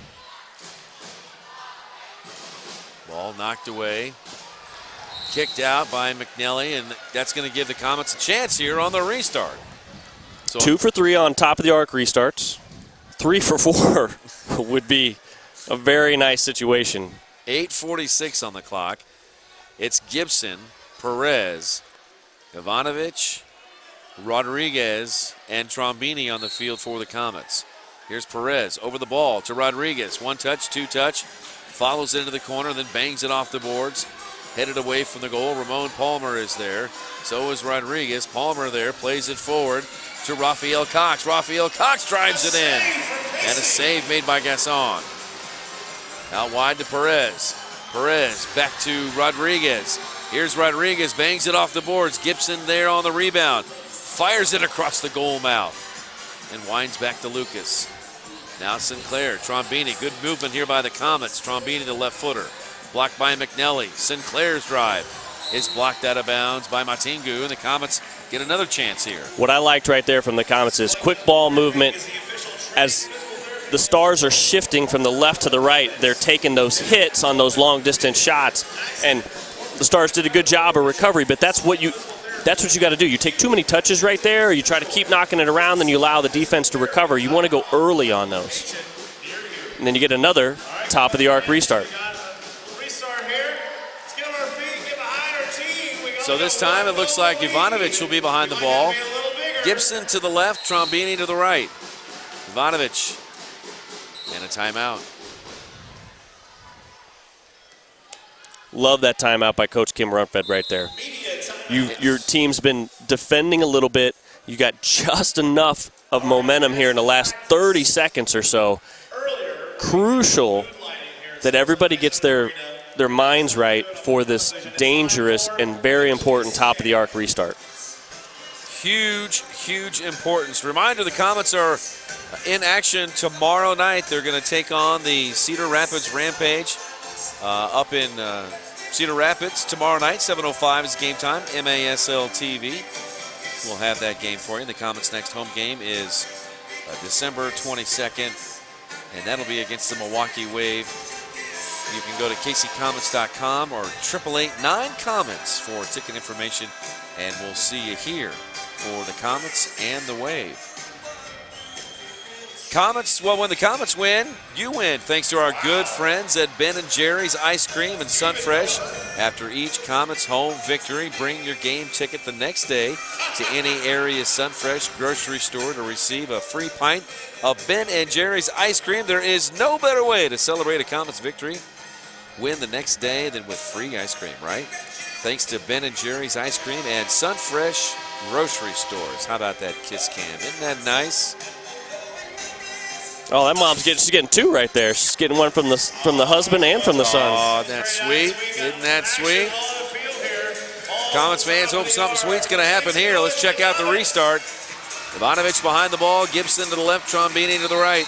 [SPEAKER 2] Ball knocked away. Kicked out by McNelly, and that's going to give the Comets a chance here on the restart. So
[SPEAKER 4] 2 for 3 on top of the arc restarts. 3 for 4 would be a very nice situation.
[SPEAKER 2] 8:46 on the clock. It's Gibson, Perez, Ivanovic, Rodriguez, and Trombini on the field for the Comets. Here's Perez over the ball to Rodriguez. 1 touch, 2 touch. Follows it into the corner, then bangs it off the boards. Headed away from the goal. Ramon Palmer is there. So is Rodriguez. Palmer there, plays it forward to Rafael Cox. Rafael Cox drives it in. And a save made by Gasson. Out wide to Perez. Perez back to Rodriguez. Here's Rodriguez, bangs it off the boards. Gibson there on the rebound. Fires it across the goal mouth. And winds back to Lucas. Now Sinclair, Trombini. Good movement here by the Comets. Trombini, the left footer. Blocked by McNelly. Sinclair's drive is blocked out of bounds by Matingu, and the Comets get another chance here.
[SPEAKER 4] What I liked right there from the Comets is quick ball movement. As the Stars are shifting from the left to the right, they're taking those hits on those long distance shots, and the Stars did a good job of recovery, but that's what you got to do. You take too many touches right there, or you try to keep knocking it around, then you allow the defense to recover. You want to go early on those. And then you get another top of the arc restart.
[SPEAKER 2] So this time it looks like Ivanovic will be behind the ball. Gibson to the left, Trombini to the right. Ivanovic and a timeout.
[SPEAKER 4] Love that timeout by Coach Kim Runfed right there. Your team's been defending a little bit. You got just enough of momentum here in the last 30 seconds or so. Crucial that everybody gets their minds right for this dangerous and very important top of the arc restart.
[SPEAKER 2] Huge, huge importance. Reminder, the Comets are in action tomorrow night. They're going to take on the Cedar Rapids Rampage up in Cedar Rapids tomorrow night. 7:05 is game time. MASL TV. We'll have that game for you. The Comets' next home game is December 22nd, and that'll be against the Milwaukee Wave. You can go to kccomets.com or 888-9-COMETS for ticket information, and we'll see you here for the Comets and the Wave. Comets, well, when the Comets win, you win, thanks to our good friends at Ben & Jerry's Ice Cream and Sunfresh. After each Comets home victory, bring your game ticket the next day to any area Sunfresh grocery store to receive a free pint of Ben & Jerry's Ice Cream. There is no better way to celebrate a Comets victory, win the next day, than with free ice cream, right? Thanks to Ben & Jerry's Ice Cream and Sunfresh grocery stores. How about that kiss cam? Isn't that nice?
[SPEAKER 4] Oh, that mom's she's getting two right there. She's getting one from the husband and from the son.
[SPEAKER 2] Oh, that's sweet. Isn't that sweet? Comets fans hope something sweet's going to happen here. Let's check out the restart. Ivanovic behind the ball. Gibson to the left. Trombini to the right.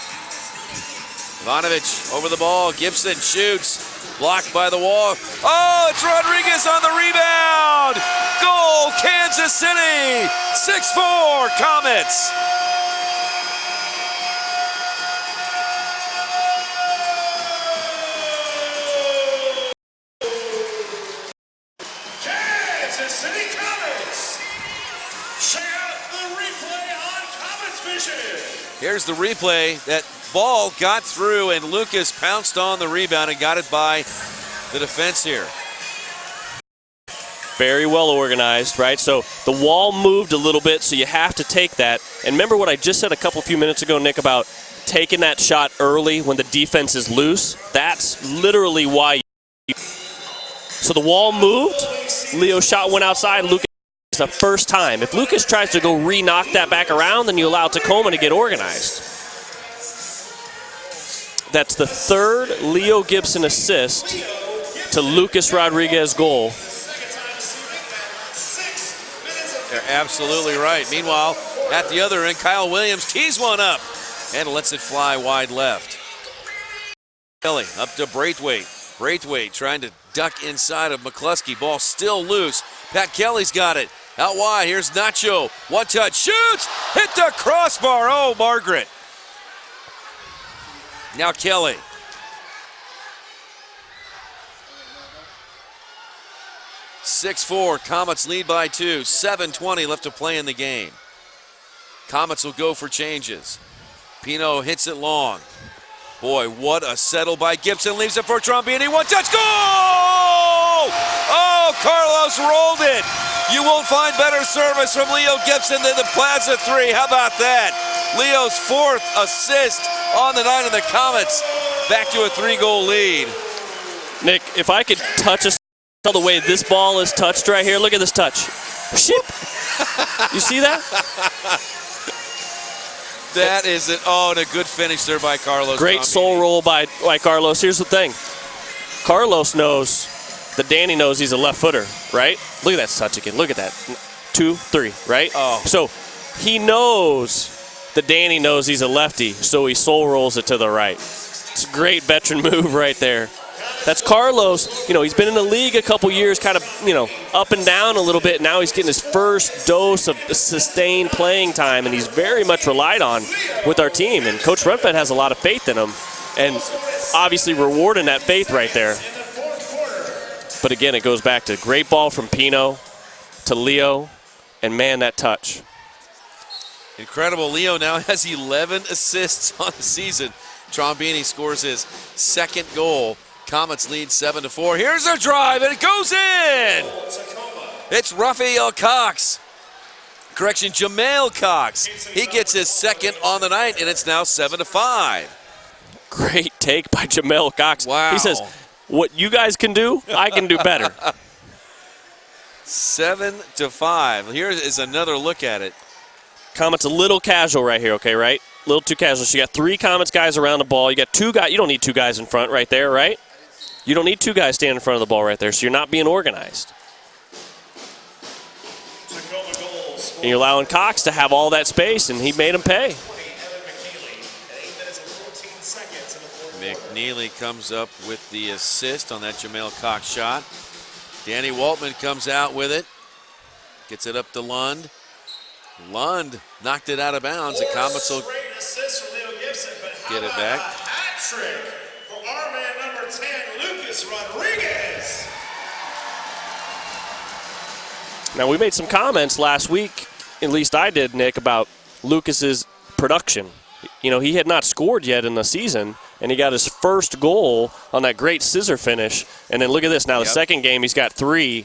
[SPEAKER 2] Ivanovic over the ball. Gibson shoots. Blocked by the wall. Oh, it's Rodriguez on the rebound. Goal, Kansas City. 6-4, Comets.
[SPEAKER 1] Kansas City Comets. Check out the replay on Comets Vision.
[SPEAKER 2] Here's the replay. That ball got through, and Lucas pounced on the rebound and got it by the defense here.
[SPEAKER 4] Very well organized, right? So the wall moved a little bit, so you have to take that. And remember what I just said a few minutes ago, Nick, about taking that shot early when the defense is loose? That's literally why. So the wall moved. Leo's shot went outside. Lucas, the first time. If Lucas tries to go re-knock that back around, then you allow Tacoma to get organized. That's the third Leo Gibson assist to Lucas Rodriguez goal.
[SPEAKER 2] They're absolutely right. Meanwhile, at the other end, Kyle Williams tees one up and lets it fly wide left. Kelly up to Braithwaite. Braithwaite trying to duck inside of McCluskey. Ball still loose. Pat Kelly's got it. Out wide, here's Nacho. One touch, shoots! Hit the crossbar. Oh, Margaret. Now Kelly. (6-4), Comets lead by 2. 7:20 left to play in the game. Comets will go for changes. Pino hits it long. Boy, what a settle by Gibson. Leaves it for Trombini. One touch, goal! Oh, Carlos rolled it. You won't find better service from Leo Gibson than the Plaza 3. How about that? Leo's 4th assist on the night of the Comets. Back to a 3-goal lead.
[SPEAKER 4] Nick, if I could touch the way this ball is touched right here, look at this touch. Ship. You see that?
[SPEAKER 2] That is it. Oh, and a good finish there by Carlos.
[SPEAKER 4] Great soul roll by Carlos. Here's the thing. Carlos knows that Danny knows he's a left footer, right? Look at that touch again. Look at that. 2, 3, right?
[SPEAKER 2] Oh.
[SPEAKER 4] So he knows that Danny knows he's a lefty, so he soul rolls it to the right. It's a great veteran move right there. That's Carlos. You know, he's been in the league a couple years, kind of, you know, up and down a little bit. Now he's getting his first dose of sustained playing time, and he's very much relied on with our team. And Coach Runfed has a lot of faith in him, and obviously rewarding that faith right there. But again, it goes back to great ball from Pino to Leo, and man, that touch.
[SPEAKER 2] Incredible. Leo now has 11 assists on the season. Trombini scores his 2nd goal. Comets lead 7-4. Here's their drive, and it goes in. It's Raphael Cox. Correction, Jamel Cox. He gets his 2nd on the night, and it's now 7-5.
[SPEAKER 4] Great take by Jamel Cox.
[SPEAKER 2] Wow.
[SPEAKER 4] He says, what you guys can do, I can do better.
[SPEAKER 2] 7-5. Here is another look at it.
[SPEAKER 4] Comets a little casual right here, okay, right? A little too casual. So you got 3 Comets guys around the ball. You got 2 guys. You don't need 2 guys in front right there, right? You don't need 2 guys standing in front of the ball right there, so you're not being organized. And you're allowing Cox to have all that space, and he made him pay.
[SPEAKER 2] McNeely comes up with the assist on that Jamel Cox shot. Danny Waltman comes out with it. Gets it up to Lund. Lund knocked it out of bounds. The Comets will get it back.
[SPEAKER 1] Hat-trick for our man number 10, Lucas Rodriguez.
[SPEAKER 4] Now, we made some comments last week at least I did, Nick, about Lucas's production. You know, he had not scored yet in the season, and he got his first goal on that great scissor finish. And then look at this. Now, the second game, he's got 3.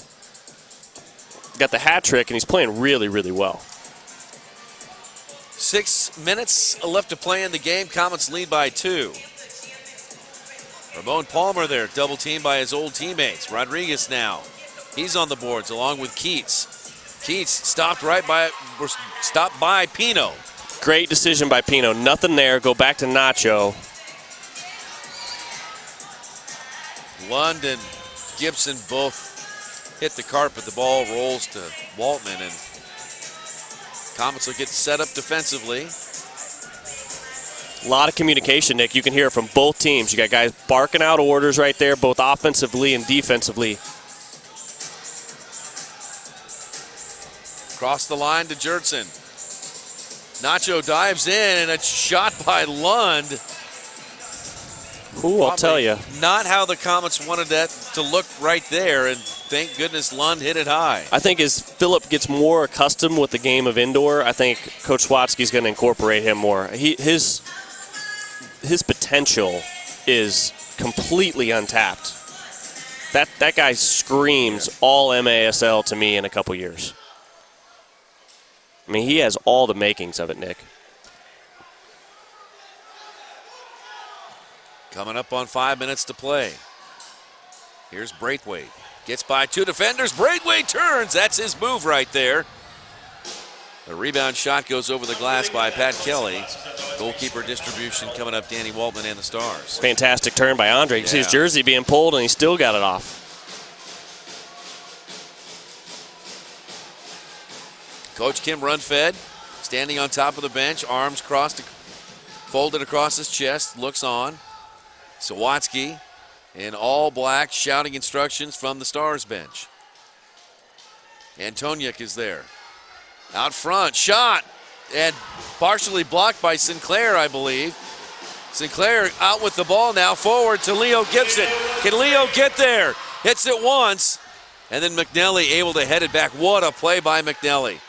[SPEAKER 4] Got the hat trick, and he's playing really, really well.
[SPEAKER 2] 6 minutes left to play in the game. Comets lead by 2. Ramon Palmer there, double teamed by his old teammates. Rodriguez now. He's on the boards along with Keats. Keats stopped by Pino.
[SPEAKER 4] Great decision by Pino. Nothing there. Go back to Nacho.
[SPEAKER 2] Lund and Gibson both hit the carpet. The ball rolls to Waltman, and Comets will get set up defensively.
[SPEAKER 4] A lot of communication, Nick. You can hear it from both teams. You got guys barking out orders right there, both offensively and defensively.
[SPEAKER 2] Across the line to Jurtson. Nacho dives in, and a shot by Lund.
[SPEAKER 4] Ooh, I'll tell you.
[SPEAKER 2] Not how the Comets wanted that to look right there, and thank goodness Lund hit it high.
[SPEAKER 4] I think as Philip gets more accustomed with the game of indoor, I think Coach Swatsky's going to incorporate him more. His potential is completely untapped. That guy screams all MASL to me in a couple years. I mean, he has all the makings of it, Nick.
[SPEAKER 2] Coming up on 5 minutes to play. Here's Braithwaite. Gets by 2 defenders. Braithwaite turns. That's his move right there. The rebound shot goes over the glass by Pat Kelly. Goalkeeper distribution coming up, Danny Waltman and the Stars.
[SPEAKER 4] Fantastic turn by Andre. You can see his jersey being pulled, and he still got it off.
[SPEAKER 2] Coach Kim Runfed standing on top of the bench, arms crossed, folded across his chest, looks on. Sawatsky in all black shouting instructions from the Stars bench. Antoniuk is there. Out front, shot, and partially blocked by Sinclair, I believe. Sinclair out with the ball now, forward to Leo Gibson. Can Leo get there? Hits it once, and then McNelly able to head it back. What a play by McNelly.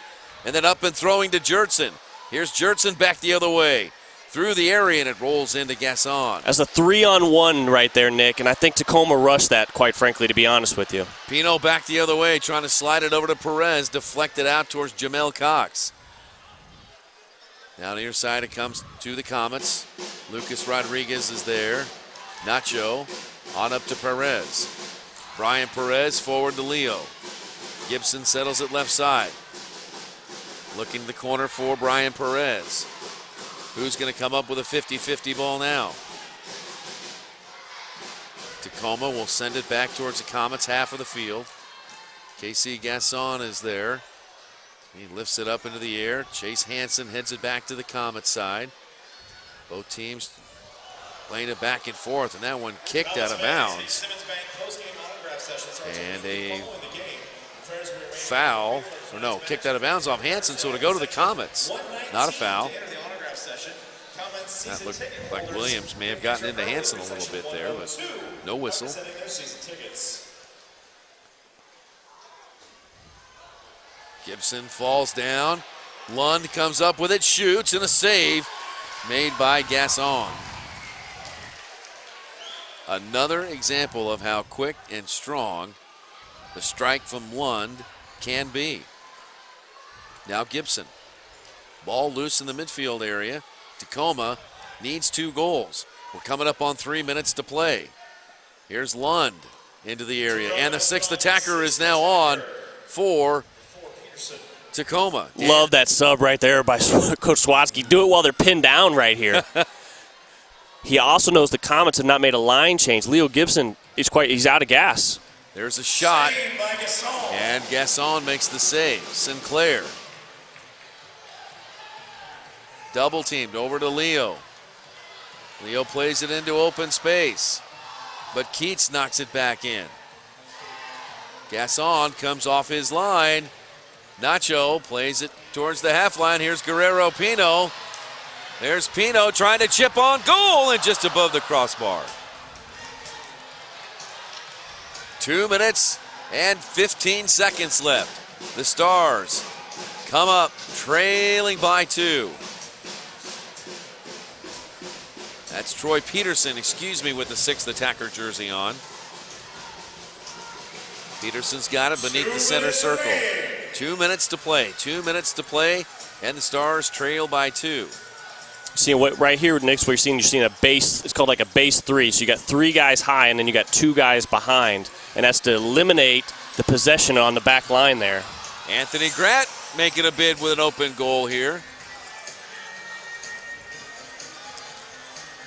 [SPEAKER 2] And then up and throwing to Jurtson. Here's Jurtson back the other way. Through the area, and it rolls into Gasson.
[SPEAKER 4] That's a 3-on-1 right there, Nick, and I think Tacoma rushed that, quite frankly, to be honest with you.
[SPEAKER 2] Pino back the other way, trying to slide it over to Perez, deflected out towards Jamel Cox. Now near side it comes to the Comets. Lucas Rodriguez is there. Nacho on up to Perez. Brian Perez forward to Leo. Gibson settles it left side. Looking the corner for Brian Perez. Who's going to come up with a 50-50 ball now? Tacoma will send it back towards the Comets half of the field. KC Gasson is there. He lifts it up into the air. Chase Hansen heads it back to the Comets side. Both teams playing it back and forth, and that one kicked out of bounds. And a foul, or no, kicked out of bounds off Hansen, so to go to the Comets. Not a foul. That looked like Williams may have gotten into Hansen a little bit there, but no whistle. Gibson falls down. Lund comes up with it, shoots, and a save made by Gasson. Another example of how quick and strong the strike from Lund can be. Now Gibson. Ball loose in the midfield area. Tacoma needs 2 goals. We're coming up on 3 minutes to play. Here's Lund into the area, and the 6th attacker is now on for Tacoma.
[SPEAKER 4] Love that sub right there by Coach Swatsky. Do it while they're pinned down right here. He also knows the Comets have not made a line change. Leo Gibson he's out of gas.
[SPEAKER 2] There's a shot, and Gasson makes the save. Sinclair. Double teamed over to Leo. Leo plays it into open space, but Keats knocks it back in. Gasson comes off his line. Nacho plays it towards the half line. Here's Guerrero Pino. There's Pino trying to chip on goal and just above the crossbar. 2 minutes and 15 seconds left. The Stars come up trailing by 2. That's Troy Peterson, with the 6th attacker jersey on. Peterson's got it beneath the center circle. 2 minutes to play. 2 minutes to play, and the Stars trail by 2.
[SPEAKER 4] See what right here, Nick, where you're seeing a base. It's called like a base 3. So you got 3 guys high, and then you got 2 guys behind, and that's to eliminate the possession on the back line there.
[SPEAKER 2] Anthony Gratt making a bid with an open goal here.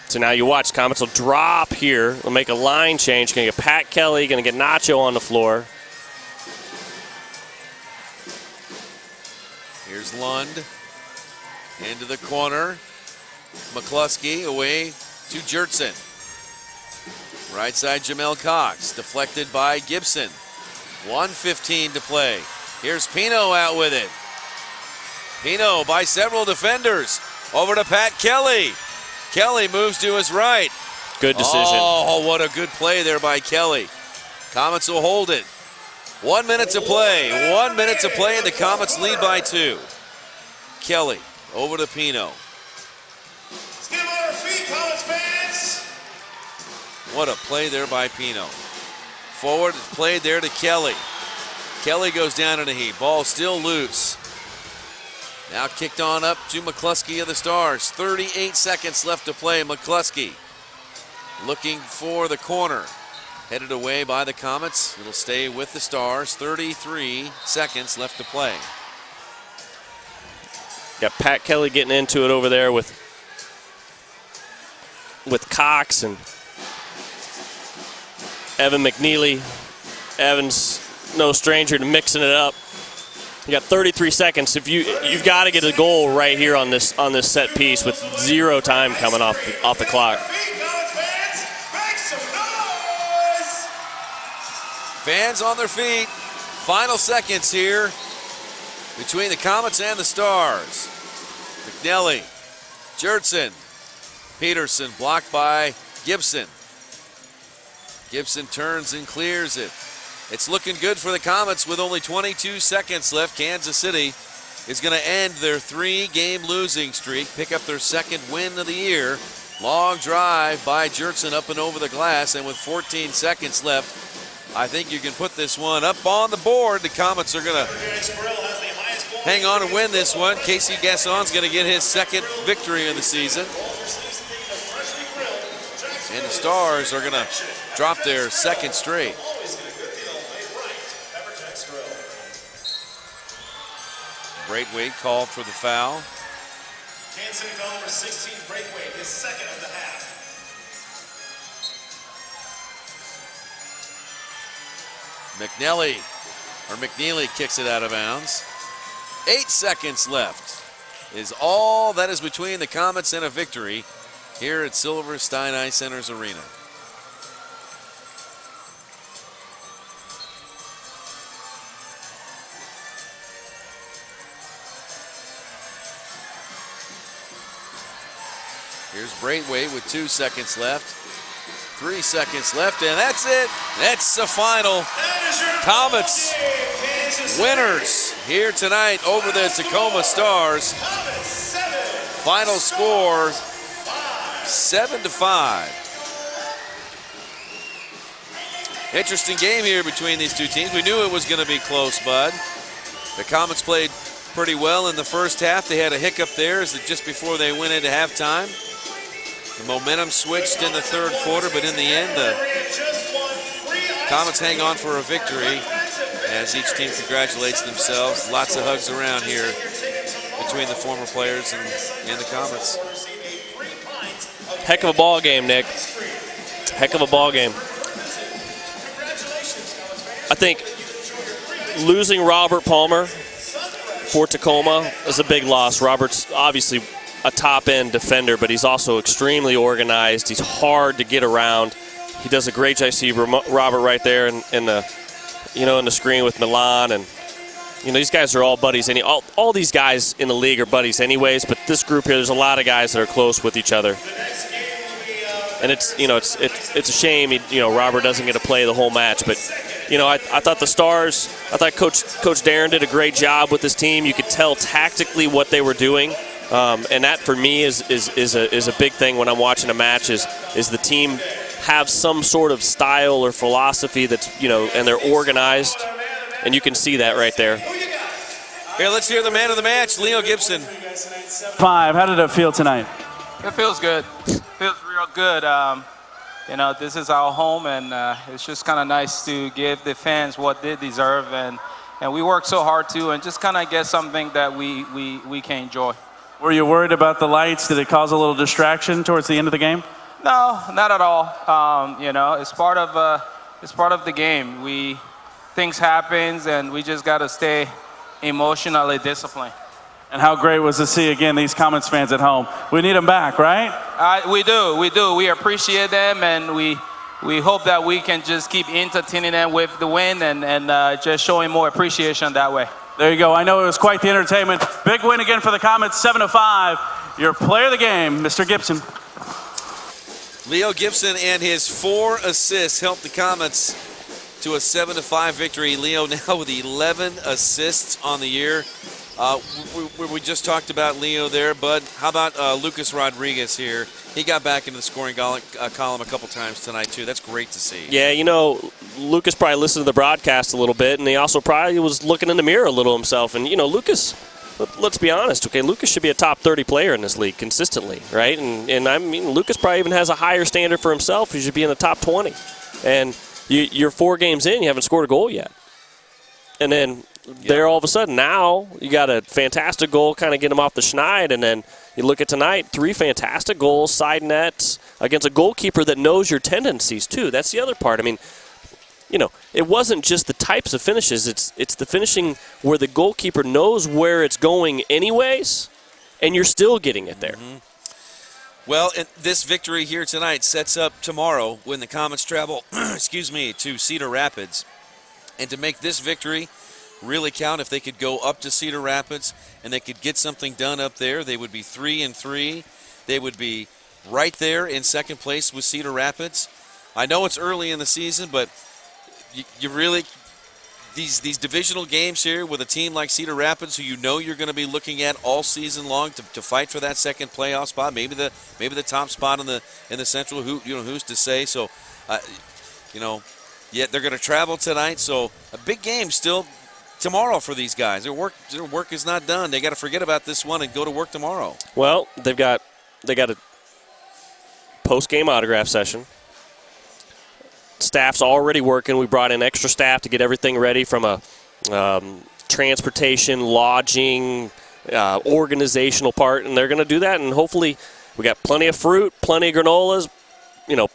[SPEAKER 4] So now you watch, Comets will drop here. We'll make a line change. Going to get Pat Kelly, going to get Nacho on the floor.
[SPEAKER 2] Here's Lund into the corner. McCluskey away to Jertson. Right side, Jamel Cox, deflected by Gibson. 1:15 to play. Here's Pino out with it. Pino by several defenders. Over to Pat Kelly. Kelly moves to his right.
[SPEAKER 4] Good decision.
[SPEAKER 2] Oh, what a good play there by Kelly. Comets will hold it. 1 minute to play. 1 minute to play, and the Comets lead by 2. Kelly over to Pino.
[SPEAKER 1] Let's get him on our feet, Comets fans.
[SPEAKER 2] What a play there by Pino. Forward played there to Kelly. Kelly goes down in a heap. Ball still loose. Now kicked on up to McCluskey of the Stars. 38 seconds left to play. McCluskey looking for the corner. Headed away by the Comets. It'll stay with the Stars. 33 seconds left to play.
[SPEAKER 4] Got Pat Kelly getting into it over there with Cox and Evan McNeely. Evan's no stranger to mixing it up. You got 33 seconds. If you've got to get a goal right here on this set piece with 0 time coming off the clock.
[SPEAKER 2] Fans on their feet. Final seconds here between the Comets and the Stars. McNelly, Jertson, Peterson blocked by Gibson. Gibson turns and clears it. It's looking good for the Comets with only 22 seconds left. Kansas City is going to end their 3-game losing streak, pick up their 2nd win of the year. Long drive by Jertson up and over the glass, and with 14 seconds left, I think you can put this one up on the board. The Comets are going to hang on and win this one. Casey Gasson's going to get his 2nd victory of the season. And the Stars are going to drop their 2nd straight. Braithwaite called for the foul.
[SPEAKER 1] Kansas City foul number 16, Braithwaite, his 2nd of the half.
[SPEAKER 2] McNeely kicks it out of bounds. 8 seconds left is all that is between the Comets and a victory here at Silverstein Ice Center's arena. Here's Braithwaite with 2 seconds left. 3 seconds left, and that's it. That's the final. Comets winners here tonight over the Tacoma Stars. Final score 7-5. Interesting game here between these two teams. We knew it was going to be close, bud. The Comets played pretty well in the first half. They had a hiccup there just before they went into halftime. The momentum switched in the 3rd quarter, but in the end, the Comets hang on for a victory as each team congratulates themselves. Lots of hugs around here between the former players and the Comets.
[SPEAKER 4] Heck of a ball game, Nick. Heck of a ball game. I think losing Robert Palmer for Tacoma is a big loss. Robert's obviously a top-end defender, but he's also extremely organized. He's hard to get around. He does a great job. I see Robert right there in the screen with Milan, and these guys are all buddies. And all these guys in the league are buddies, anyways. But this group here, there's a lot of guys that are close with each other. And it's a shame Robert doesn't get to play the whole match, but I thought the Stars, I thought Coach Darren did a great job with this team. You could tell tactically what they were doing. And that for me is a big thing when I'm watching a match is the team have some sort of style or philosophy that's, and they're organized, and you can see that right there.
[SPEAKER 2] Here, let's hear the man of the match, Leo Gibson.
[SPEAKER 5] 5. How did it feel tonight?
[SPEAKER 14] It feels good. Feels real good. This is our home, and it's just kind of nice to give the fans what they deserve, and we work so hard too, and just kind of get something that we can enjoy.
[SPEAKER 5] Were you worried about the lights? Did it cause a little distraction towards the end of the game?
[SPEAKER 14] No, not at all. It's part of the game. Things happens, and we just got to stay emotionally disciplined.
[SPEAKER 5] And how great was to see again these Comets fans at home? We need them back, right?
[SPEAKER 14] We do. We appreciate them, and we hope that we can just keep entertaining them with the win and just showing more appreciation that way.
[SPEAKER 5] There you go. I know it was quite the entertainment. Big win again for the Comets, 7-5. Your player of the game, Mr. Gibson.
[SPEAKER 2] Leo Gibson and his 4 assists helped the Comets to a 7-5 victory. Leo now with 11 assists on the year. We just talked about Leo there, Bud. How about Lucas Rodriguez here? He got back into the scoring column a couple times tonight, too. That's great to see.
[SPEAKER 4] Yeah, Lucas probably listened to the broadcast a little bit, and he also probably was looking in the mirror a little himself. And, Lucas, let's be honest, okay, Lucas should be a top 30 player in this league consistently, right? And I mean, Lucas probably even has a higher standard for himself. He should be in the top 20. And you're 4 games in, you haven't scored a goal yet. And then there all of a sudden now you got a fantastic goal, kind of get him off the schneid, and then you look at tonight, 3 fantastic goals, side nets, against a goalkeeper that knows your tendencies too. That's the other part. I mean, it wasn't just the types of finishes. It's the finishing where the goalkeeper knows where it's going anyways, and you're still getting it there.
[SPEAKER 2] Mm-hmm. Well, this victory here tonight sets up tomorrow when the Comets travel, to Cedar Rapids. And to make this victory really count, if they could go up to Cedar Rapids and they could get something done up there, they would be 3-3. They would be right there in second place with Cedar Rapids. I know it's early in the season, but you really these divisional games here with a team like Cedar Rapids, who you're going to be looking at all season long to fight for that second playoff spot, maybe the top spot in the Central. Who's to say? So, yet they're going to travel tonight. So a big game still tomorrow for these guys. Their work is not done. They got to forget about this one and go to work tomorrow.
[SPEAKER 4] Well, they got a post-game autograph session. Staff's already working. We brought in extra staff to get everything ready from a transportation, lodging, organizational part, and they're going to do that. And hopefully we got plenty of fruit, plenty of granolas,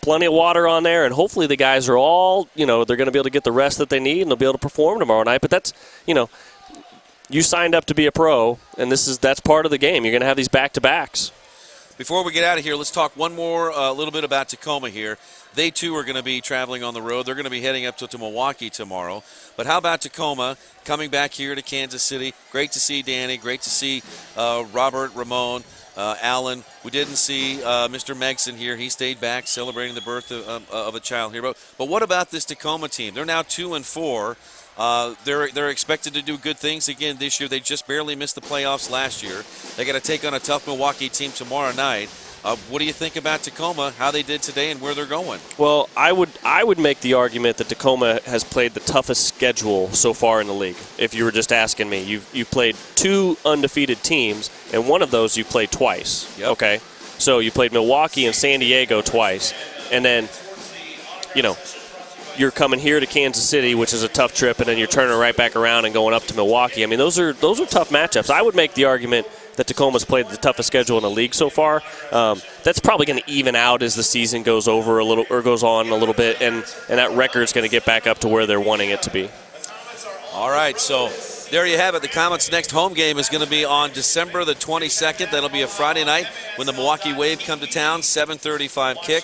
[SPEAKER 4] plenty of water on there, and hopefully the guys are all, they're going to be able to get the rest that they need, and they'll be able to perform tomorrow night. But that's, you signed up to be a pro, and that's part of the game. You're going to have these back-to-backs.
[SPEAKER 2] Before we get out of here, let's talk one more little bit about Tacoma here. They, too, are going to be traveling on the road. They're going to be heading up to Milwaukee tomorrow. But how about Tacoma coming back here to Kansas City? Great to see Danny. Great to see Robert, Ramon, Alan. We didn't see Mr. Megson here. He stayed back celebrating the birth of a child here. But what about this Tacoma team? They're now 2-4. They're expected to do good things again this year. They just barely missed the playoffs last year. They got to take on a tough Milwaukee team tomorrow night. What do you think about Tacoma, how they did today, and where they're going?
[SPEAKER 4] Well, I would make the argument that Tacoma has played the toughest schedule so far in the league. If you were just asking me, you've played 2 undefeated teams, and one of those you played twice.
[SPEAKER 2] Yep.
[SPEAKER 4] Okay, so you played Milwaukee and San Diego twice, and then you're coming here to Kansas City, which is a tough trip, and then you're turning right back around and going up to Milwaukee. I mean, those are tough matchups. I would make the argument that Tacoma's played the toughest schedule in the league so far. That's probably going to even out as the season goes on a little bit, and that record's going to get back up to where they're wanting it to be.
[SPEAKER 2] All right, so there you have it. The Comets' next home game is going to be on December the 22nd. That'll be a Friday night when the Milwaukee Wave come to town, 7:35 kick.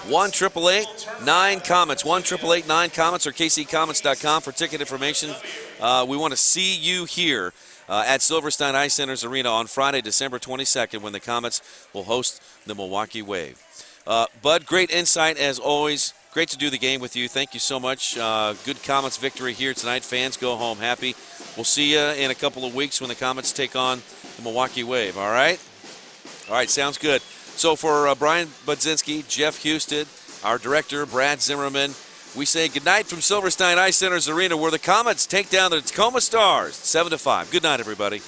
[SPEAKER 2] 1-888-9-COMETS, 1-888-9-COMETS, or kccomets.com for ticket information. We want to see you here at Silverstein Ice Center's Arena on Friday, December 22nd, when the Comets will host the Milwaukee Wave. Bud, great insight as always. Great to do the game with you. Thank you so much. Good Comets victory here tonight. Fans go home happy. We'll see you in a couple of weeks when the Comets take on the Milwaukee Wave, all right? All right, sounds good. So for Brian Budzinski, Jeff Houston, our director, Brad Zimmerman, we say goodnight from Silverstein Ice Center's Arena, where the Comets take down the Tacoma Stars 7-5. Good night, everybody.